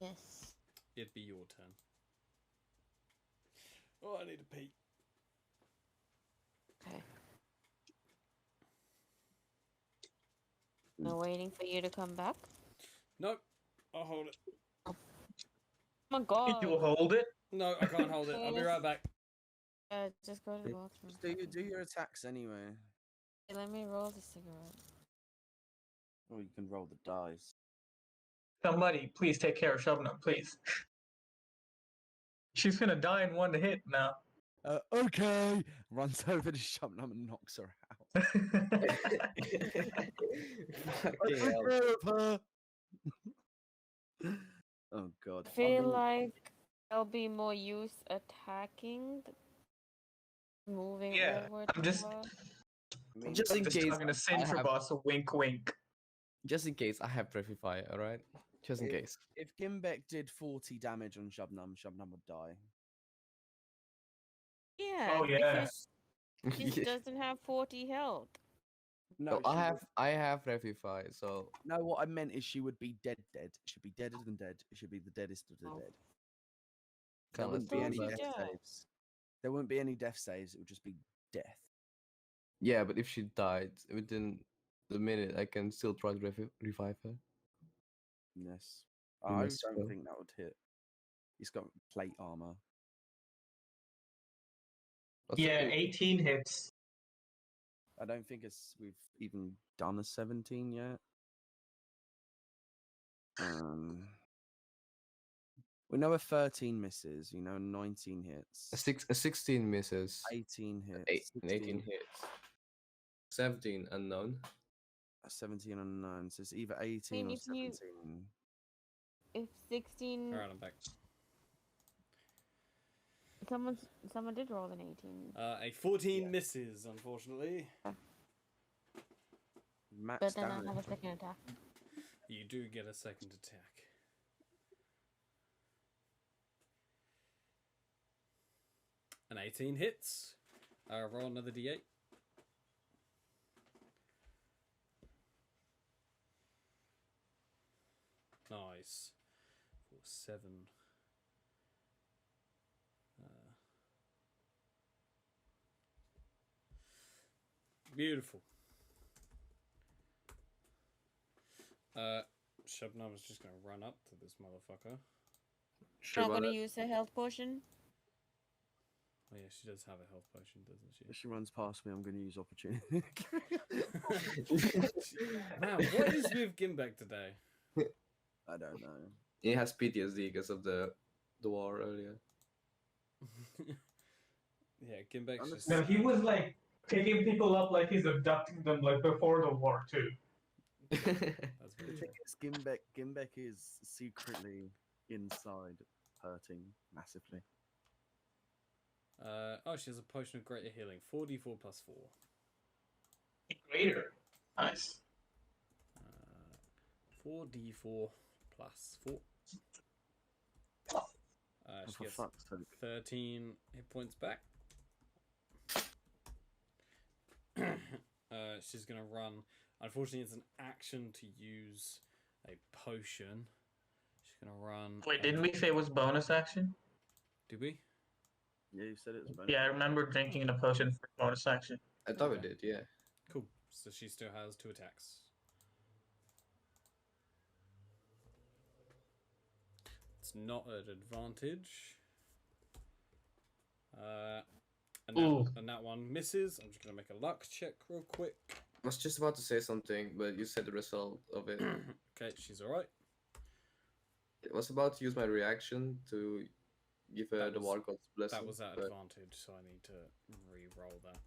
Yes. It'd be your turn. Oh, I need a pee. Okay. I'm waiting for you to come back. Nope. I'll hold it. Oh my god. You hold it. No, I can't hold it. I'll be right back. Just go to the bathroom. Just do your attacks anyway. Hey, let me roll the cigarette. Or you can roll the dice. Somebody, please take care of Shabnam, please. She's gonna die in one hit now. Okay. Runs over to Shabnam and knocks her out. Fucking Take hell. care of her. Oh god. I feel like there'll be more use attacking, moving Yeah, over I'm to just- her. Just in Just case, talking to I Central have, Boss, a wink wink. just in case, I have Breathy Fire. All right, just in case. If Gimbek did 40 damage on Shabnam, Shabnam would die. Yeah, Oh, yeah. because she Yeah. doesn't have 40 health. No, No, she I have Breathy Fire, so No, what I meant is she would be dead. She'd be deader than dead. She would be the deadest of the Oh. dead. There can't wouldn't be let's any do death that. dead. saves. There wouldn't be any death saves. It would just be death. Yeah, but if she died within the minute, I can still try to revive her. Yes. You I missed don't spell. think that would hit. He's got plate armor. What's Yeah, the- 18 hits. I don't think we've even done a 17 yet. We know a 13 misses. You know 19 hits. a 16 misses. 18 hits. 18 hits. 17 unknown. 17 unknown. So it's either 18 or if you- 17. If 16, Alright, I'm back. someone did roll an 18, A 14 misses, unfortunately. Max but then I damage. have a second attack. You do get a second attack. An 18 hits. Roll another d8. Nice. 4, 7. Beautiful. Shabnam is just gonna run up to this motherfucker. Not gonna use a health potion. Oh yeah, she does have a health potion, doesn't she? If she runs past me, I'm going to use opportunity. Man, what is with Gimbek today? I don't know. He has PTSD because of the war earlier. Yeah, Gimbek's just... No, he was like picking people up like he's abducting them like before the war too. That's The very true. thing is, Gimbek is secretly inside hurting massively. Oh, she has a potion of greater healing. 4d4 plus 4. Greater. Nice. 4d4 plus 4. Oh, She for gets fuck's sake. 13 hit points back. She's gonna run. Unfortunately, it's an action to use a potion. She's gonna run. Wait, didn't we say it was bonus action? Did we? Yeah, you said it was bonus. Yeah, I remember drinking a potion for bonus action. I thought we did, yeah. Cool. So she still has 2 attacks. It's not at advantage. Ooh. And that one misses. I'm just gonna make a luck check real quick. I was just about to say something, but you said the result of it. Okay, she's alright. I was about to use my reaction to give her That the was- War God's blessing. That was at but- advantage, so I need to re-roll that.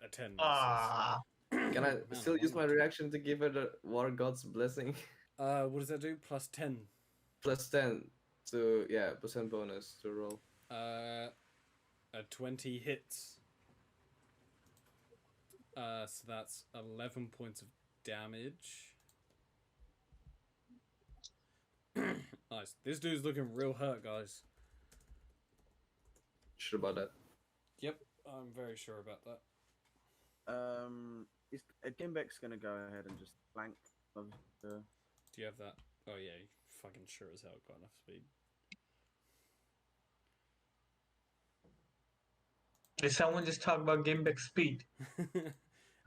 A 10 misses. Ah. Can I Man, still use my wonder. reaction to give her the War God's blessing? What does that do? Plus 10. Plus 10 to, yeah, percent bonus to roll. A 20 hits. So that's 11 points of damage. Nice. This dude's looking real hurt, guys. Sure about that. Yep, I'm very sure about that. Is Gimbek's gonna go ahead and just flank of the... Do you have that? Oh yeah, you fucking sure as hell got enough speed. Did someone just talk about Gimbek's speed?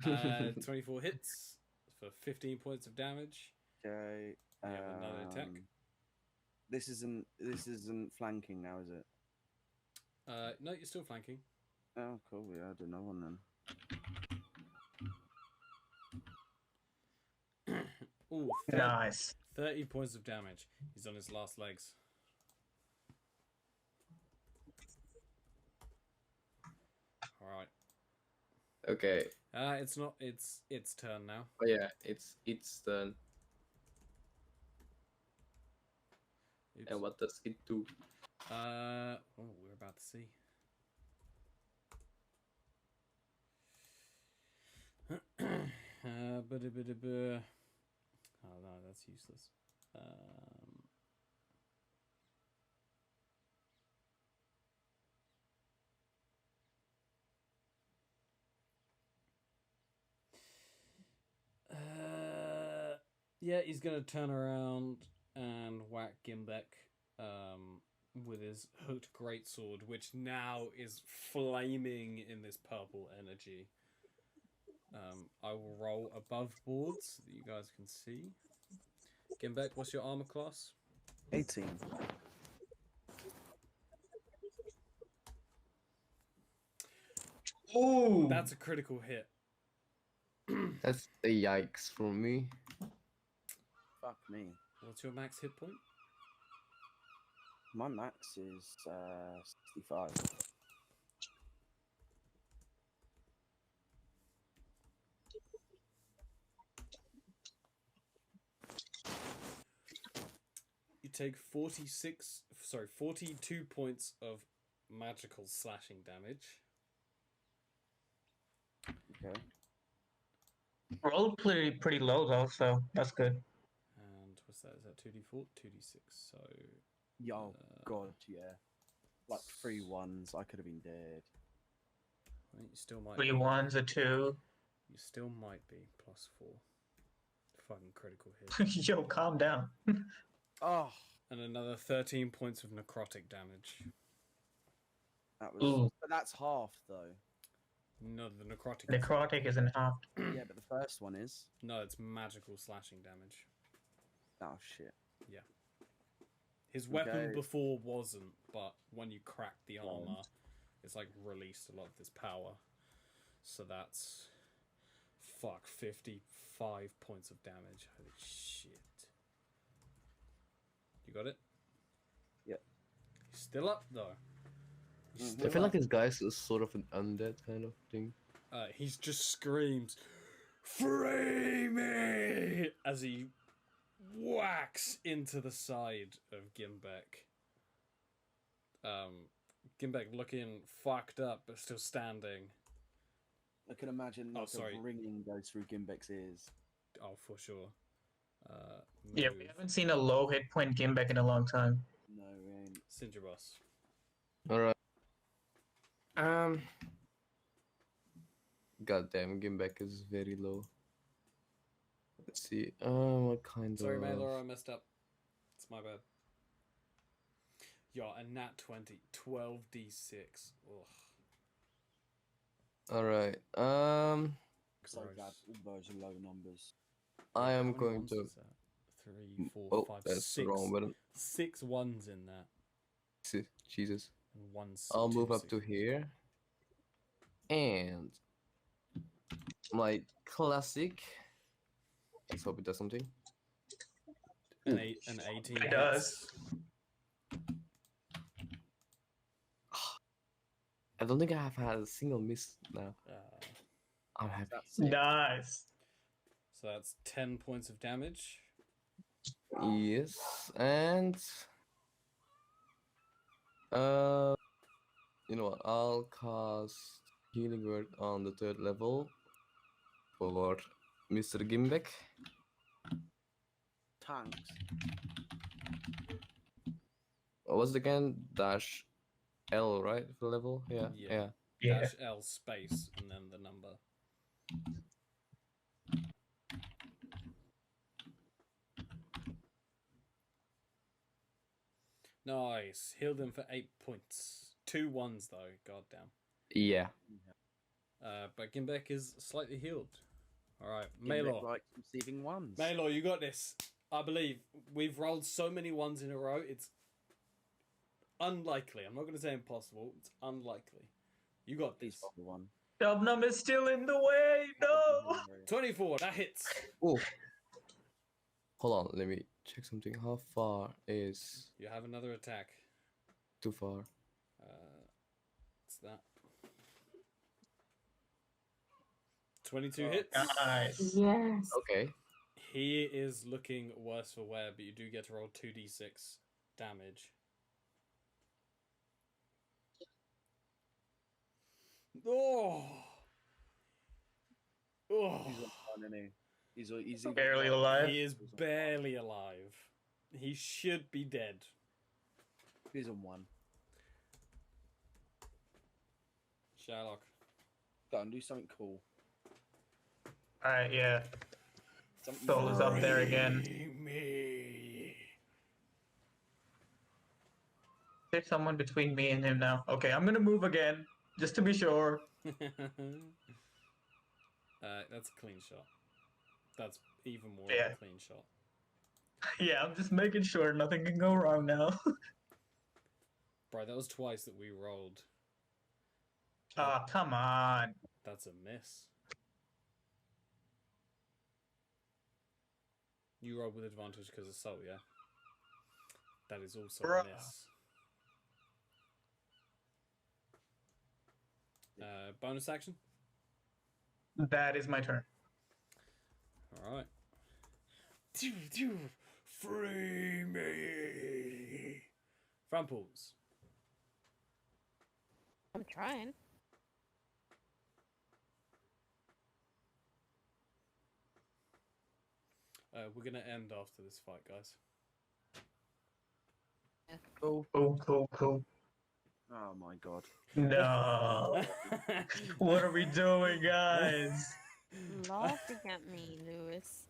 24 hits for 15 points of damage. Okay. You have another attack. This isn't flanking now, is it? No, you're still flanking. Oh, cool. Yeah, I do another one then. Ooh, Nice. 30 points of damage. He's on his last legs. Alright. Okay. It's not. It's turn now. Oh yeah, it's turn. Oops. And what does it do? Oh, we're about to see. Oh no, that's useless. Yeah, he's gonna turn around and whack Gimbek with his hooked greatsword, which now is flaming in this purple energy. I will roll above board so that you guys can see. Gimbek, what's your armor class? 18. Ooh. That's a critical hit. That's a yikes for me. Fuck me. What's your max hit point? My max is 65. You take 42 points of magical slashing damage. Okay. Rolled pretty low though, so that's good. And what's that? Is that 2d4? 2d6. So. Oh, God, yeah. Like 3 1s, I could have been dead. I think you still might. 3 be. 1s, a 2. You still might be plus 4. Fucking critical hit. Yo, calm down. Oh, And another 13 points of necrotic damage. that was. Ooh. But that's half, though. No, the necrotic. Necrotic isn't half. Yeah, but the first one is. No, it's magical slashing damage. Oh, shit. His weapon Okay. before wasn't, but when you crack the armor, it's like released a lot of this power. So that's 55 points of damage. Holy shit. You got it? Yep. He's still up though. He's Mhm. I feel like this guy's sort of an undead kind of thing. He's just screams, "Free me!" as he whacks into the side of Gimbek. Gimbek looking fucked up but still standing. I can imagine Oh, like sorry. a ringing goes through Gimbek's ears. Oh, for sure. Yeah, we Move. haven't seen a low hit point Gimbek in a long time. No, we ain't. Cinder Boss. Alright. Goddamn, Gimbek is very low. Let's see. What kind Sorry, of? Maylor, I messed up. It's my bad. Yo, a nat 20. 12d6. Ugh. Alright. So Gross. glad all those are low numbers. I How am many going ones to. is that? 3, 4, Oh, 5, that's the 6. wrong button. 6 ones in that. Jesus. And one's I'll move up to 2d6. here. And my classic. Let's hope it does something. An 18 It hits. does. I don't think I have had a single miss now. I'm happy. That's it. Nice. So that's 10 points of damage. Yes, and you know what? I'll cast Healing Word on the 3rd level for Mr. Gimbek. Tanks. What was it again? Dash L, right? For level? Yeah. Yeah. Yeah. Dash L space and then the number. Nice. Healed him for 8 points. 2 ones though. Goddamn. Yeah. But Gimbek is slightly healed. Alright, Gimmick Maylor. likes receiving ones. Maylor, you got this. I believe. We've rolled so many ones in a row, it's unlikely. I'm not going to say impossible. It's unlikely. You got Please this. roll the one. Dubnum is still in the way. No. 24. That hits. Oh. Hold on, let me check something. How far is You have another attack. too far? What's that? 22 hits. Nice. Yes. Okay. He is looking worse for wear, but you do get to roll 2d6 damage. Oh! Oh! He's on fun, isn't he? He's even Barely alive. He is barely alive. He should be dead. He's on 1. Sherlock. Go and do something cool. Alright, yeah. Something Soul is up there again. Free me. There's someone between me and him now. Okay, I'm gonna move again, just to be sure. That's a clean shot. That's even more Yeah. of a clean shot. Yeah, I'm just making sure nothing can go wrong now. Bro, that was twice that we rolled. Ah, come on. That's a miss. You rolled with advantage because of soul, yeah? That is also Bruh. a miss. Bonus action? That is my turn. Alright. Free me! Framples. I'm trying. We're gonna end after this fight, guys. Cool. Cool. Oh my god. No. What are we doing, guys? Laughing at me, Lewis.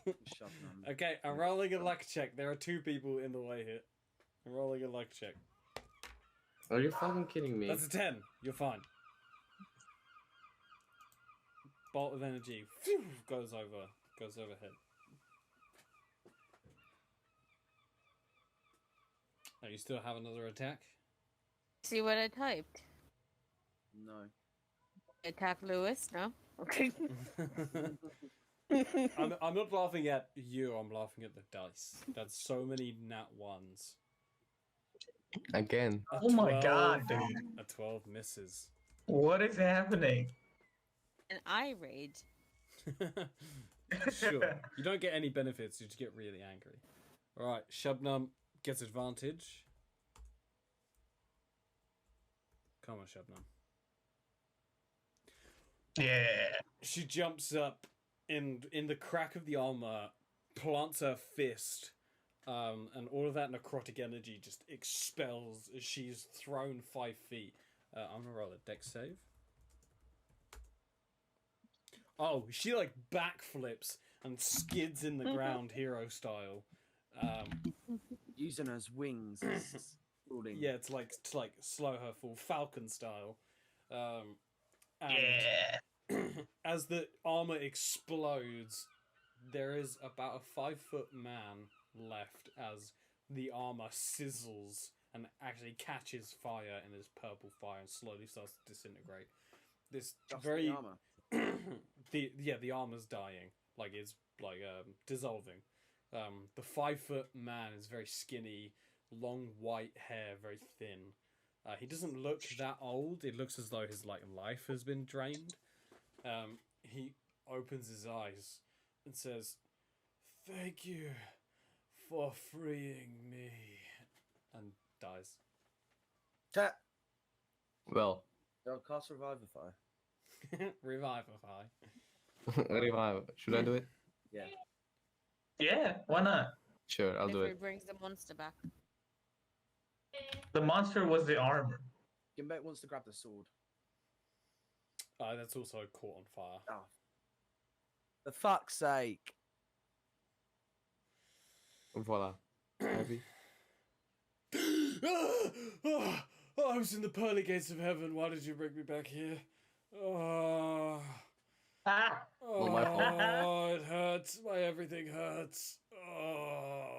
Shut them. Okay, I'm rolling a luck check. There are 2 people in the way here. I'm rolling a luck check. Are you fucking kidding me? That's a 10. You're fine. Bolt of energy. Phew, goes overhead. Oh, you still have another attack? See what I typed? No. Attack Lewis? No? Okay. I'm not laughing at you, I'm laughing at the dice. That's so many nat ones. Again. A Oh my 12 god, dude. A 12 misses. What is happening? An eye rage. Sure. You don't get any benefits, you just get really angry. Alright, Shabnam gets advantage. Come on, Shabnam. Yeah. She jumps up in the crack of the armor, plants her fist, and all of that necrotic energy just expels as she's thrown 5 feet. I'm gonna roll a dex save. Oh, she like backflips and skids in the ground, hero style. Using her wings. as ruling. Yeah, to like slow her fall, Falcon style. And Yeah. as the armor explodes, there is about a 5-foot man left as the armor sizzles and actually catches fire in this purple fire and slowly starts to disintegrate. This Just very the armor. the armor's dying, like it's like dissolving. The 5 foot man is very skinny, long white hair, very thin. He doesn't look that old. It looks as though his like life has been drained. He opens his eyes and says, "Thank you for freeing me," and dies. Cat. Well, I'll cast Revivify. Revivify. revive. Should I do it? Yeah. Yeah, why not? Sure, I'll If do it it. brings the monster back. The monster was the armor. Gimbek wants to grab the sword. That's also caught on fire. Oh. For fuck's sake. Voila. Heavy. I was in the pearly gates of heaven. Why did you bring me back here? Oh, Ah! Well, my fault. oh, it hurts. My everything hurts. Oh.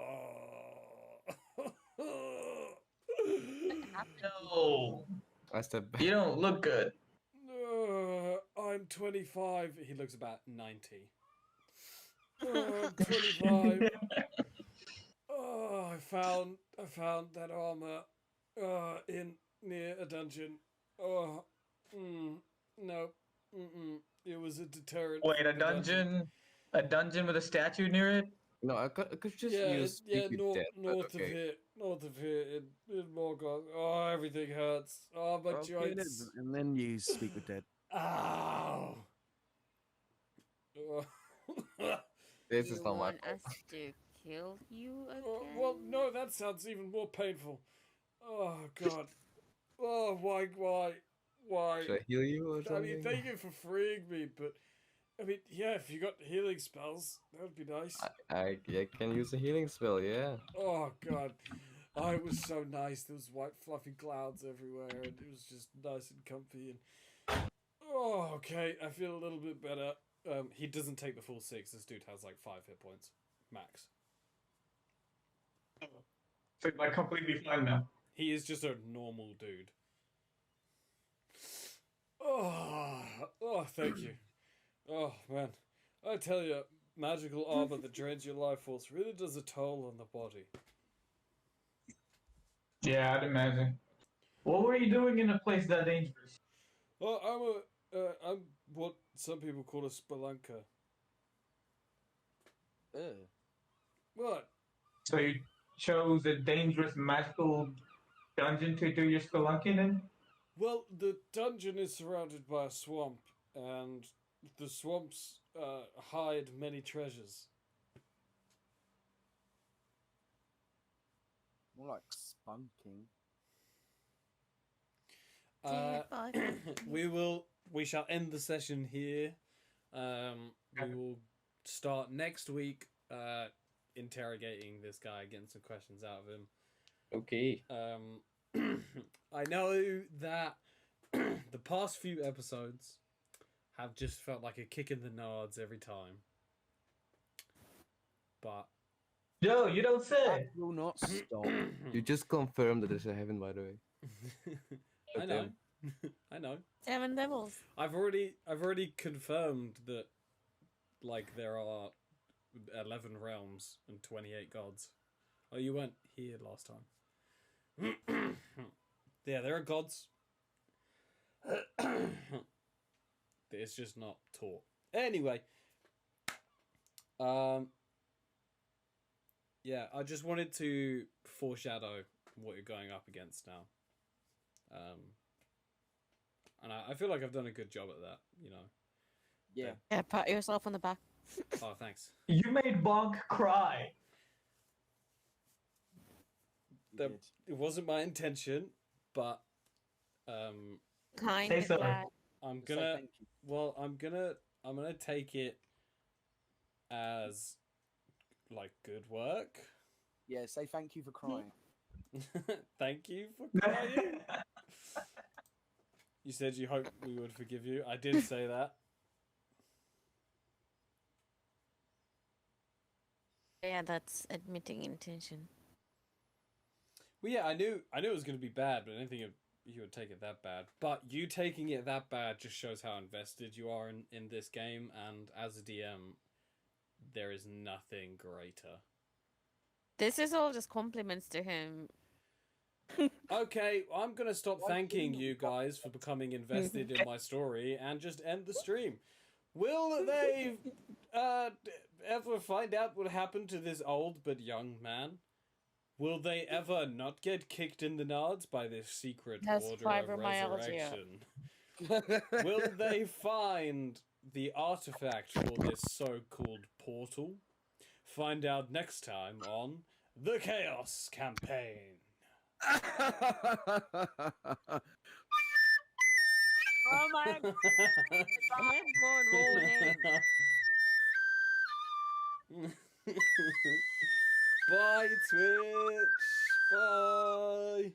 No, I step back. you don't look good. I'm 25. He looks about 90. I'm 25. Oh, I found that armor in near a dungeon. Oh, no, it was a deterrent. Wait, from a the dungeon? A dungeon with a statue near it? No, I could just Yeah, use Speak with north, Dead, but north okay. of here, in Morgoth. Oh, everything hurts. Oh, my Okay, joints. and then you speak with dead. Ow. This You is not my want fault. us to kill you again? Well, no, that sounds even more painful. Oh God. Oh, why? Should I heal you or I something? mean, thank you for freeing me, but I mean, yeah, if you got healing spells, that would be nice. I can use a healing spell, yeah. Oh God. Oh, it was so nice. There was white fluffy clouds everywhere, and it was just nice and comfy. And oh, okay, I feel a little bit better. He doesn't take the full 6. This dude has like 5 hit points max. So like completely fine now. He is just a normal dude. Oh, thank you. Oh man, I tell you, magical armor that drains your life force really does a toll on the body. Yeah, I'd imagine. What were you doing in a place that dangerous? Well, I'm what some people call a spelunker. Ugh. What? So you chose a dangerous magical dungeon to do your spelunking in? Well, the dungeon is surrounded by a swamp, and the swamps hide many treasures. More like spunking. We shall end the session here. We will start next week interrogating this guy, getting some questions out of him. Okay. I know that the past few episodes have just felt like a kick in the nards every time. But Joe, you don't say. That will not stop. You just confirmed that there's a heaven, by the way. I know. I know. 7 devils. I've already confirmed that like there are 11 realms and 28 gods. Oh, you weren't here last time. Yeah, there are gods. It's just not taught. Anyway, yeah, I just wanted to foreshadow what you're going up against now. And I feel like I've done a good job at that, you know. Yeah. Yeah, pat yourself on the back. Oh, thanks. You made Bonk cry. you The- did. It wasn't my intention, but Kind Say of so. glad. I'm Just say gonna. thank you. Well, I'm gonna take it as like good work. Yeah, say thank you for crying. Thank you for crying. You said you hoped we would forgive you. I did say that. Yeah, that's admitting intention. Well, yeah, I knew it was going to be bad, but I didn't think you would take it that bad. But you taking it that bad just shows how invested you are in this game, and as a DM, there is nothing greater. This is all just compliments to him. Okay, I'm going to stop Why thanking didn't you guys for becoming invested in my story and just end the stream. Will they ever find out what happened to this old but young man? Will they ever not get kicked in the nards by this secret Has order of fibromyalgia. resurrection? Will they find the artifact for this so-called portal? Find out next time on The Chaos Campaign. Oh my god. I'm going rolling in. Bye, Twitch. Bye.